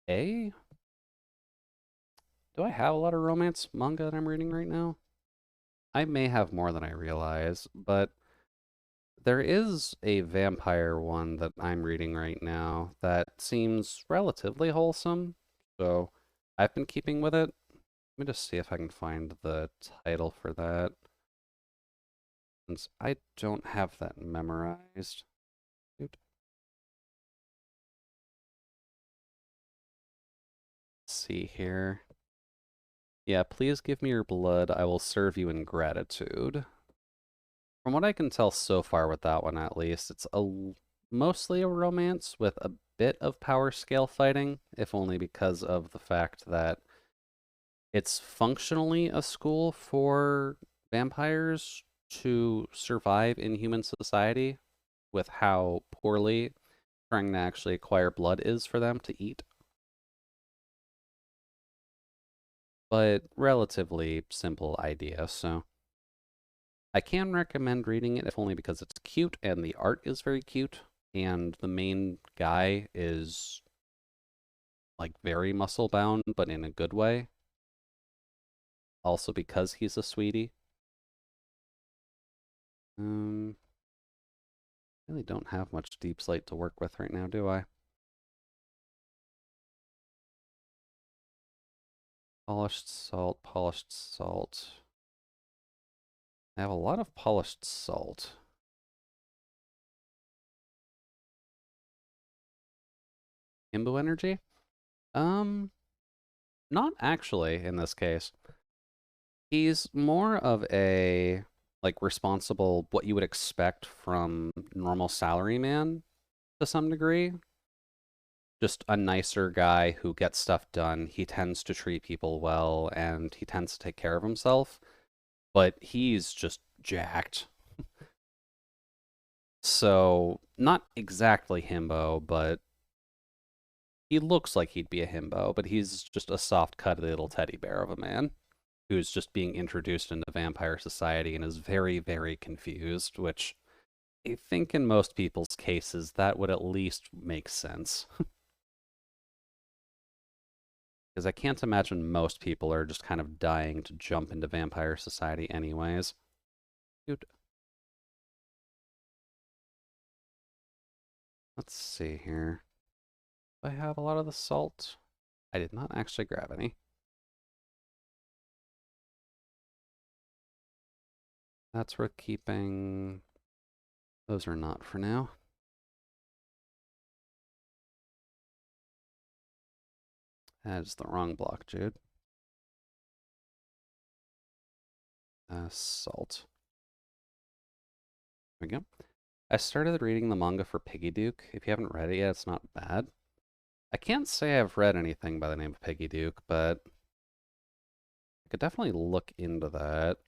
[SPEAKER 1] do I have a lot of romance manga that I'm reading right now? I may have more than I realize, but there is a vampire one that I'm reading right now that seems relatively wholesome. So I've been keeping with it. Let me just see if I can find the title for that, since I don't have that memorized. Let's see here. Yeah, please give me your blood. I will serve you in gratitude. From what I can tell so far with that one, at least, it's mostly a romance with a bit of power scale fighting, if only because of the fact that it's functionally a school for vampires to survive in human society with how poorly trying to actually acquire blood is for them to eat. But relatively simple idea, so I can recommend reading it if only because it's cute and the art is very cute and the main guy is like very muscle bound but in a good way. Also because he's a sweetie. Um really don't have much deep slate to work with right now, do I? Polished salt, polished salt. I have a lot of polished salt. Himbo energy? Um, Not actually in this case. He's more of a like responsible, what you would expect from normal salaryman to some degree. Just a nicer guy who gets stuff done. He tends to treat people well and he tends to take care of himself, but he's just jacked. So, not exactly himbo, but he looks like he'd be a himbo, but he's just a soft, cuddly little teddy bear of a man who's just being introduced into vampire society and is very, very confused, which I think in most people's cases that would at least make sense. Because I can't imagine most people are just kind of dying to jump into vampire society anyways. Dude, let's see here. Do I have a lot of the salt? I did not actually grab any. That's worth keeping. Those are not for now. That is the wrong block, Jude. Salt. There we go. I started reading the manga for Piggy Duke. If you haven't read it yet, it's not bad. I can't say I've read anything by the name of Piggy Duke, but I could definitely look into that.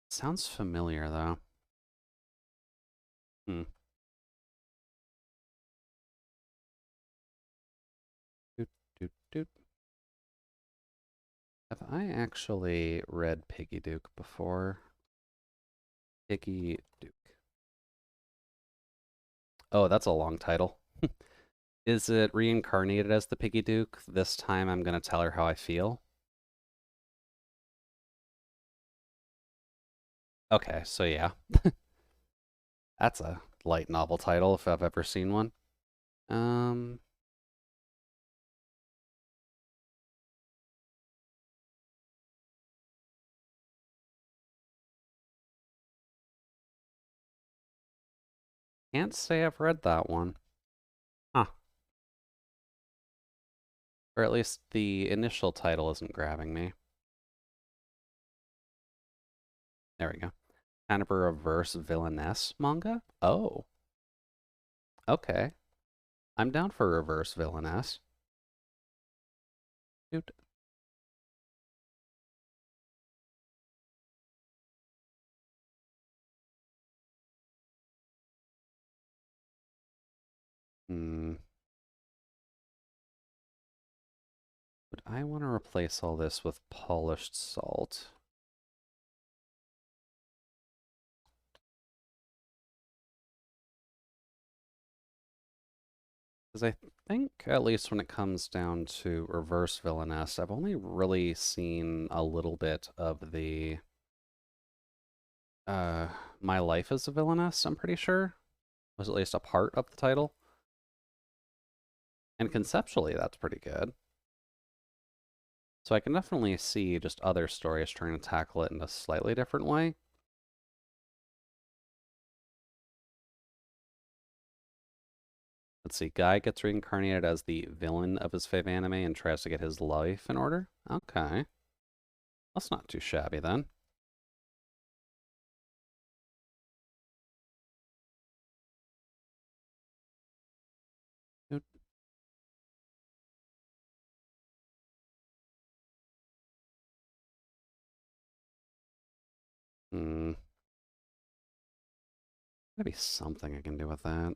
[SPEAKER 1] Sounds familiar, though. Hmm. Doot, doot, doot. Have I actually read Piggy Duke before? Piggy Duke. Oh, that's a long title. Is it reincarnated as the Piggy Duke? This time I'm going to tell her how I feel. Okay, so yeah. That's a light novel title if I've ever seen one. Um, can't say I've read that one. Huh. Or at least the initial title isn't grabbing me. There we go. Kind of a reverse villainess manga? Oh, okay. I'm down for reverse villainess. Dude. Hmm. Would I want to replace all this with polished salt? Because I think, at least when it comes down to reverse villainess, I've only really seen a little bit of the uh, My Life as a Villainess, I'm pretty sure. Was at least a part of the title. And conceptually, that's pretty good. So I can definitely see just other stories trying to tackle it in a slightly different way. Let's see, Guy gets reincarnated as the villain of his fave anime and tries to get his life in order. Okay. That's not too shabby then. Hmm. Gotta be something I can do with that.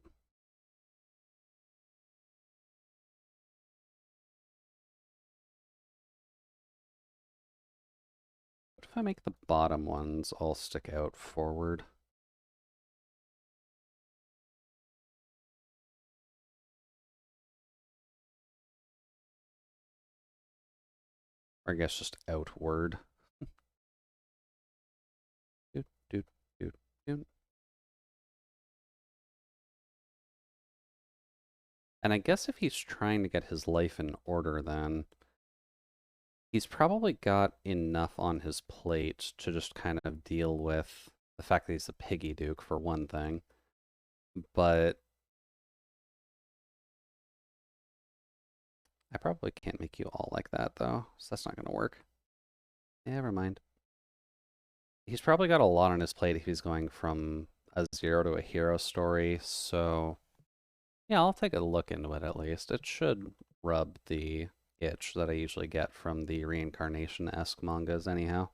[SPEAKER 1] What if I make the bottom ones all stick out forward? Or I guess just outward. Doot, doot, doot, doot. And I guess if he's trying to get his life in order, then he's probably got enough on his plate to just kind of deal with the fact that he's a piggy duke, for one thing. But I probably can't make you all like that, though, so that's not going to work. Never mind. He's probably got a lot on his plate if he's going from a zero to a hero story, so yeah, I'll take a look into it at least. It should rub the itch that I usually get from the reincarnation-esque mangas anyhow.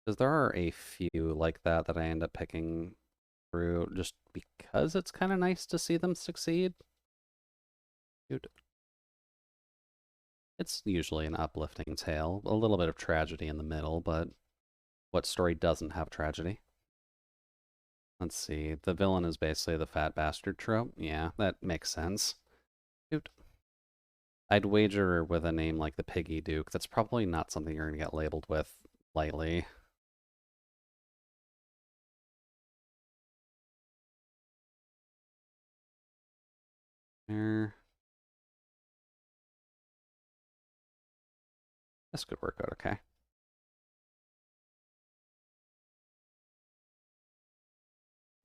[SPEAKER 1] Because there are a few like that that I end up picking through just because it's kind of nice to see them succeed. Dude, it's usually an uplifting tale, a little bit of tragedy in the middle, but what story doesn't have tragedy? Let's see. The villain is basically the fat bastard trope. Yeah, that makes sense. Dude, I'd wager with a name like the Piggy Duke, that's probably not something you're going to get labeled with lightly. There. This could work out okay.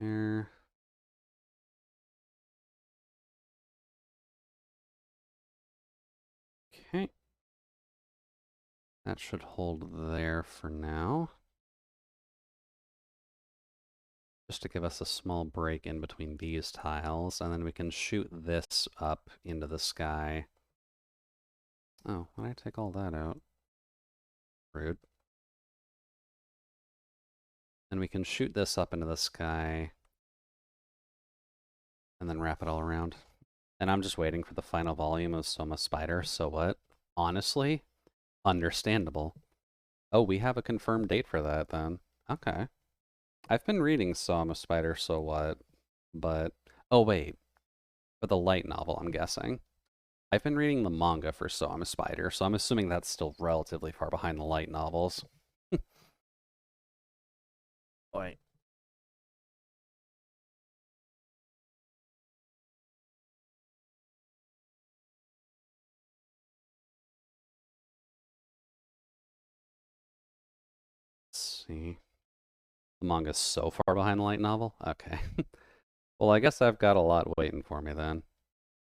[SPEAKER 1] There. Okay. That should hold there for now. Just to give us a small break in between these tiles, and then we can shoot this up into the sky. Oh, why did I take all that out? Rude. And we can shoot this up into the sky, and then wrap it all around. And I'm just waiting for the final volume of Soma Spider, so what? Honestly, understandable. Oh, we have a confirmed date for that then. Okay. I've been reading Soma Spider, so what? But, oh wait, for the light novel, I'm guessing. I've been reading the manga for Soma Spider, so I'm assuming that's still relatively far behind the light novels. Wait. Let's see. The manga's so far behind the light novel? Okay. Well, I guess I've got a lot waiting for me then.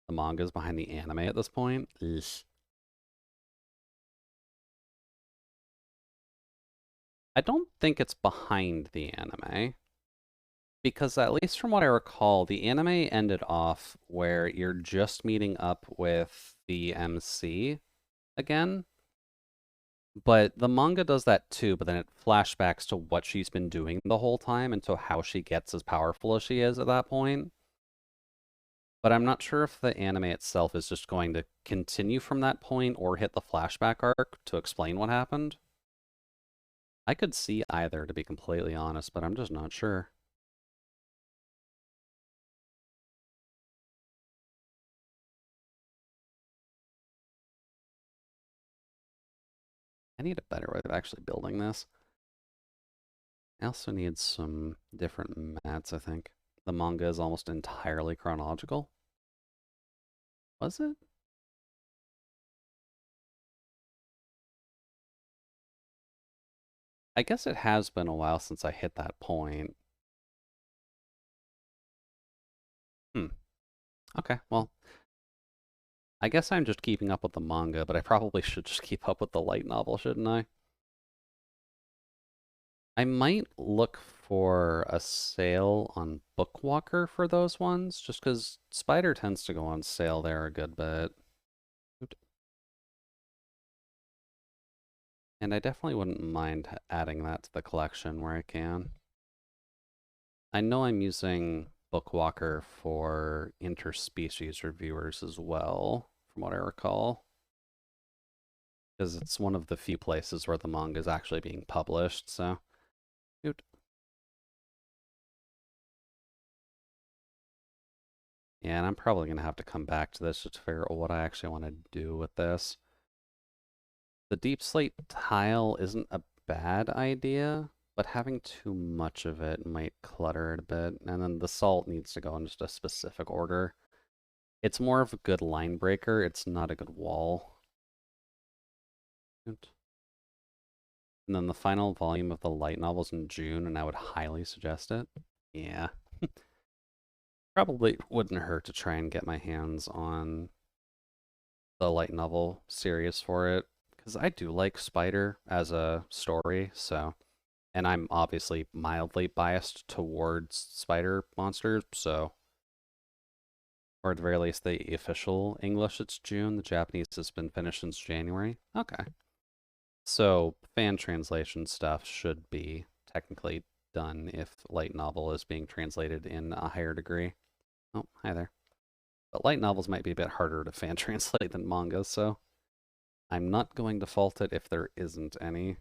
[SPEAKER 1] The manga's behind the anime at this point. Ugh. I don't think it's behind the anime. Because at least from what I recall, the anime ended off where you're just meeting up with the MC again. But the manga does that too, but then it flashbacks to what she's been doing the whole time and to how she gets as powerful as she is at that point. But I'm not sure if the anime itself is just going to continue from that point or hit the flashback arc to explain what happened. I could see either, to be completely honest, but I'm just not sure. I need a better way of actually building this. I also need some different mats, I think. The manga is almost entirely chronological. Was it? I guess it has been a while since I hit that point. Hmm. Okay, well, I guess I'm just keeping up with the manga, but I probably should just keep up with the light novel, shouldn't I? I might look for a sale on Bookwalker for those ones, just because Spider tends to go on sale there a good bit. And I definitely wouldn't mind adding that to the collection where I can. I know I'm using Bookwalker for interspecies reviewers as well, from what I recall, because it's one of the few places where the manga is actually being published, so. Shoot. Yeah, and I'm probably going to have to come back to this just to figure out what I actually want to do with this. The deep slate tile isn't a bad idea, but having too much of it might clutter it a bit. And then the salt needs to go in just a specific order. It's more of a good line breaker. It's not a good wall. And then the final volume of the light novel's in June, and I would highly suggest it. Yeah. Probably wouldn't hurt to try and get my hands on the light novel series for it, because I do like Spider as a story, so And I'm obviously mildly biased towards spider monsters, so, or at the very least, the official English, it's June. The Japanese has been finished since January. Okay. So, fan translation stuff should be technically done if light novel is being translated in a higher degree. Oh, hi there. But light novels might be a bit harder to fan translate than manga, so I'm not going to fault it if there isn't any.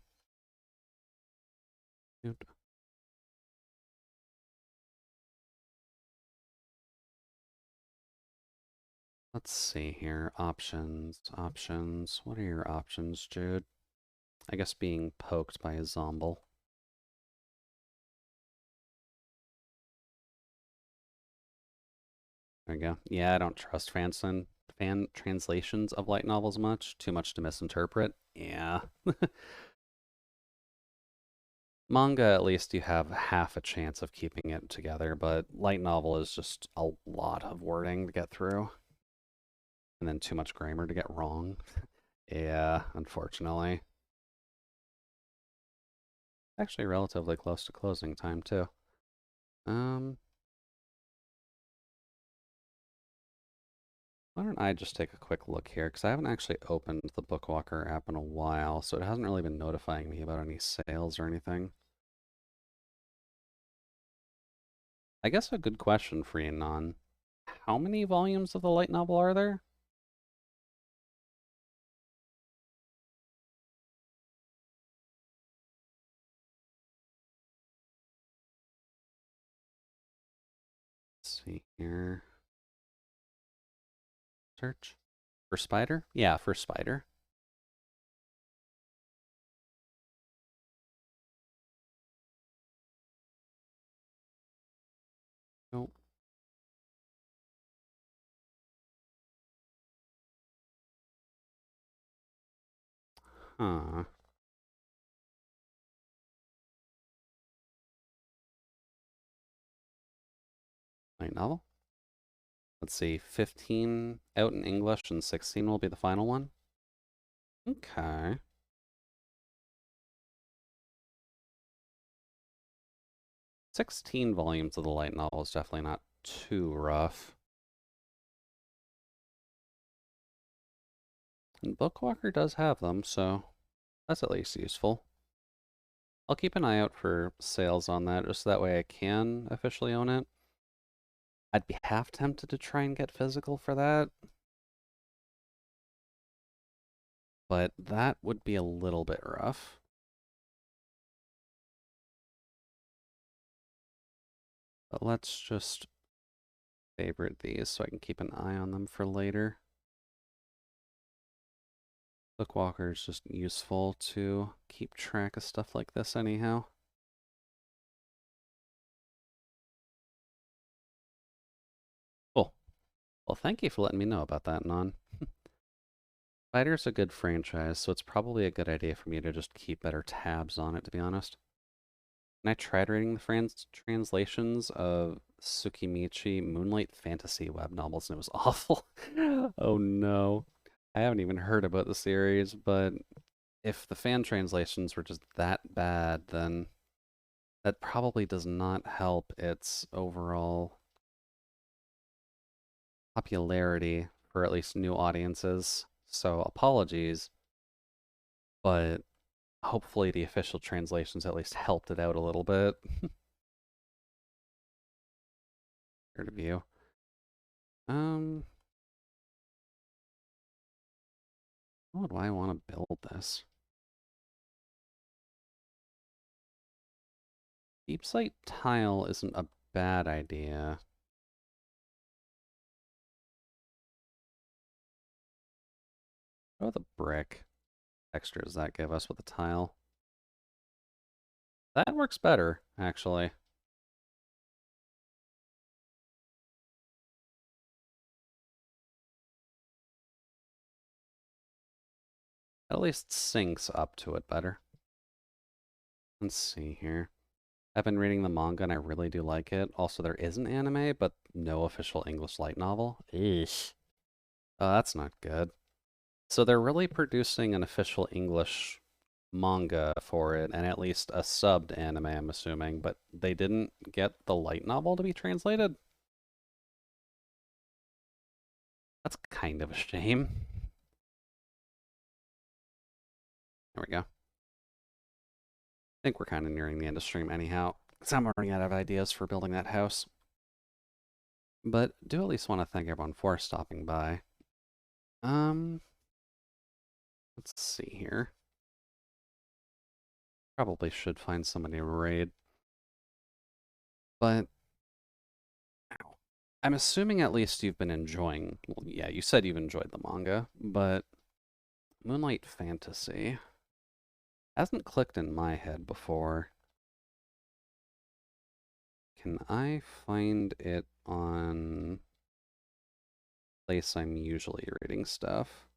[SPEAKER 1] Let's see here. Options, options. What are your options, Jude? I guess being poked by a zomble. There you go. Yeah, I don't trust fan translations of light novels much. Too much to misinterpret. Yeah. Manga, at least you have half a chance of keeping it together, but light novel is just a lot of wording to get through. And then too much grammar to get wrong. Yeah, unfortunately. Actually, relatively close to closing time, too. Um, why don't I just take a quick look here? Because I haven't actually opened the Bookwalker app in a while, so it hasn't really been notifying me about any sales or anything. I guess a good question for you, Non. How many volumes of the light novel are there? Let's see here. Search. For Spider? Yeah, for Spider. Nope. Huh. Light novel? Let's see. 15 out in English and 16 will be the final one. Okay. 16 volumes of the light novel is definitely not too rough. And Bookwalker does have them, so that's at least useful. I'll keep an eye out for sales on that, just so that way I can officially own it. I'd be half tempted to try and get physical for that, but that would be a little bit rough. But let's just favorite these so I can keep an eye on them for later. Bookwalker is just useful to keep track of stuff like this anyhow. Cool. Well, thank you for letting me know about that, Non. Spider's a good franchise, so it's probably a good idea for me to just keep better tabs on it, to be honest. And I tried reading the translations of Tsukimichi Moonlight Fantasy web novels, and it was awful. Oh no. I haven't even heard about the series, but if the fan translations were just that bad, then that probably does not help its overall popularity for at least new audiences. So apologies, but hopefully the official translations at least helped it out a little bit. Here to view. Um, how would I want to build this? Deep slate tile isn't a bad idea. Oh, the brick texture does that give us with the tile? That works better, actually. At least syncs up to it better. Let's see here. I've been reading the manga and I really do like it. Also, there is an anime, but no official English light novel. Eesh. Oh, that's not good. So they're really producing an official English manga for it and at least a subbed anime, I'm assuming, but they didn't get the light novel to be translated. That's kind of a shame. There we go. I think we're kind of nearing the end of stream anyhow, so I'm running out of ideas for building that house. But do at least want to thank everyone for stopping by. Um, let's see here. Probably should find somebody to raid. But ow. I'm assuming at least you've been enjoying. Well, yeah, you said you've enjoyed the manga, but Moonlight Fantasy hasn't clicked in my head before. Can I find it on place I'm usually reading stuff?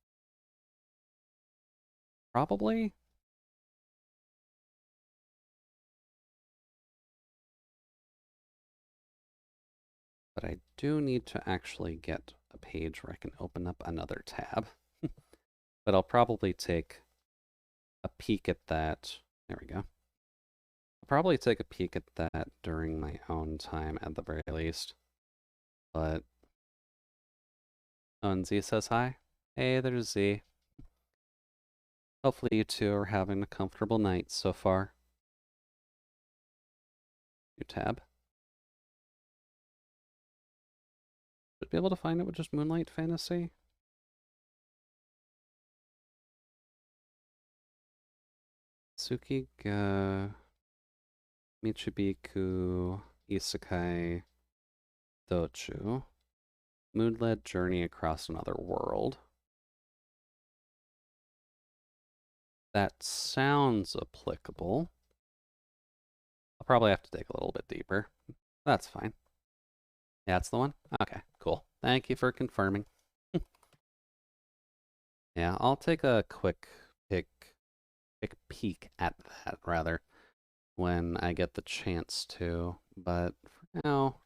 [SPEAKER 1] Probably. But I do need to actually get a page where I can open up another tab. But I'll probably take a peek at that. There we go. I'll probably take a peek at that during my own time at the very least. But oh, and Z says hi. Hey, there's Z. Hopefully you two are having a comfortable night so far. New tab. Should be able to find it with just Moonlight Fantasy. Tsuki ga Michibiku Isekai Dochu. Mood-led journey across another world. That sounds applicable. I'll probably have to dig a little bit deeper. That's fine. Yeah, that's the one? Okay, cool. Thank you for confirming. Yeah, I'll take a quick peek at that, rather, when I get the chance to. But for now,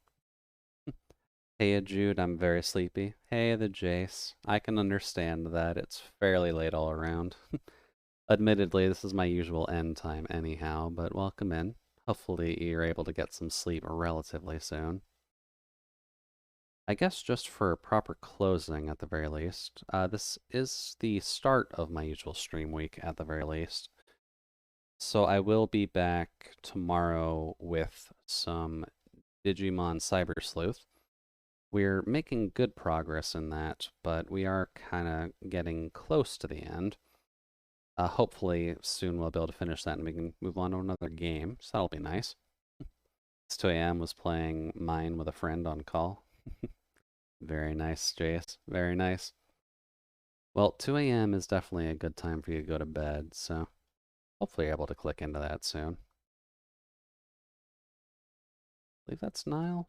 [SPEAKER 1] hey, Jude, I'm very sleepy. Hey, the Jace. I can understand that. It's fairly late all around. Admittedly, this is my usual end time anyhow, but welcome in. Hopefully you're able to get some sleep relatively soon. I guess just for proper closing at the very least, this is the start of my usual stream week at the very least. So I will be back tomorrow with some Digimon Cyber Sleuth. We're making good progress in that, but we are kind of getting close to the end. Hopefully soon we'll be able to finish that and we can move on to another game, so that'll be nice. It's 2 a.m. was playing Mine with a friend on call. Very nice, Jace. Very nice. Well, 2 a.m. is definitely a good time for you to go to bed, so hopefully you're able to click into that soon. I believe that's Nile.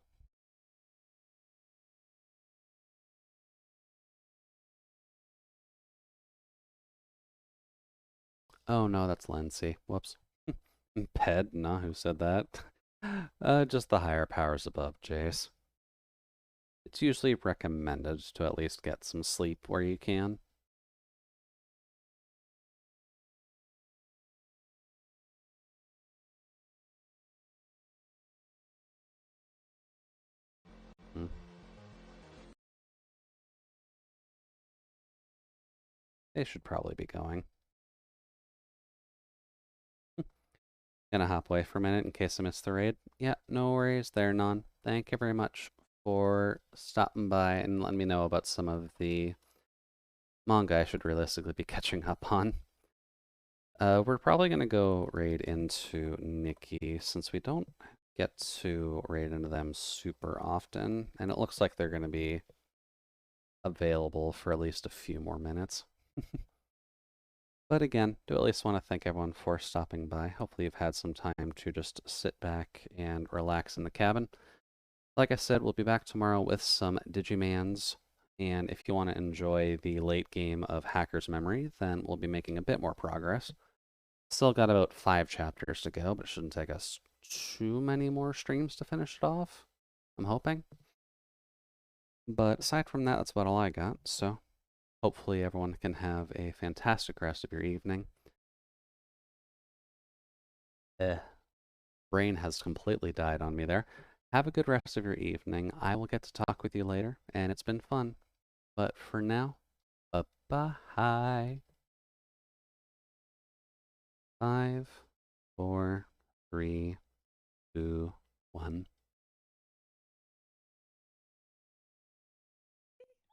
[SPEAKER 1] Oh no, that's Lindsay. Whoops. Ped? No, who said that? Just the higher powers above, Jace. It's usually recommended to at least get some sleep where you can. Hmm. They should probably be going. Gonna hop away for a minute in case I miss the raid. Yeah, no worries there, Non. Thank you very much for stopping by and letting me know about some of the manga I should realistically be catching up on. We're probably gonna go raid into Nikki since we don't get to raid into them super often, and it looks like they're gonna be available for at least a few more minutes. But again, do at least want to thank everyone for stopping by. Hopefully you've had some time to just sit back and relax in the cabin. Like I said, we'll be back tomorrow with some Digimans, and if you want to enjoy the late game of Hacker's Memory, then we'll be making a bit more progress. Still got about 5 chapters to go, but it shouldn't take us too many more streams to finish it off. I'm hoping. But aside from that, that's about all I got, so hopefully everyone can have a fantastic rest of your evening. Eh, brain has completely died on me there. Have a good rest of your evening. I will get to talk with you later, and it's been fun. But for now, bye-bye. 5, 4, 3, 2, 1.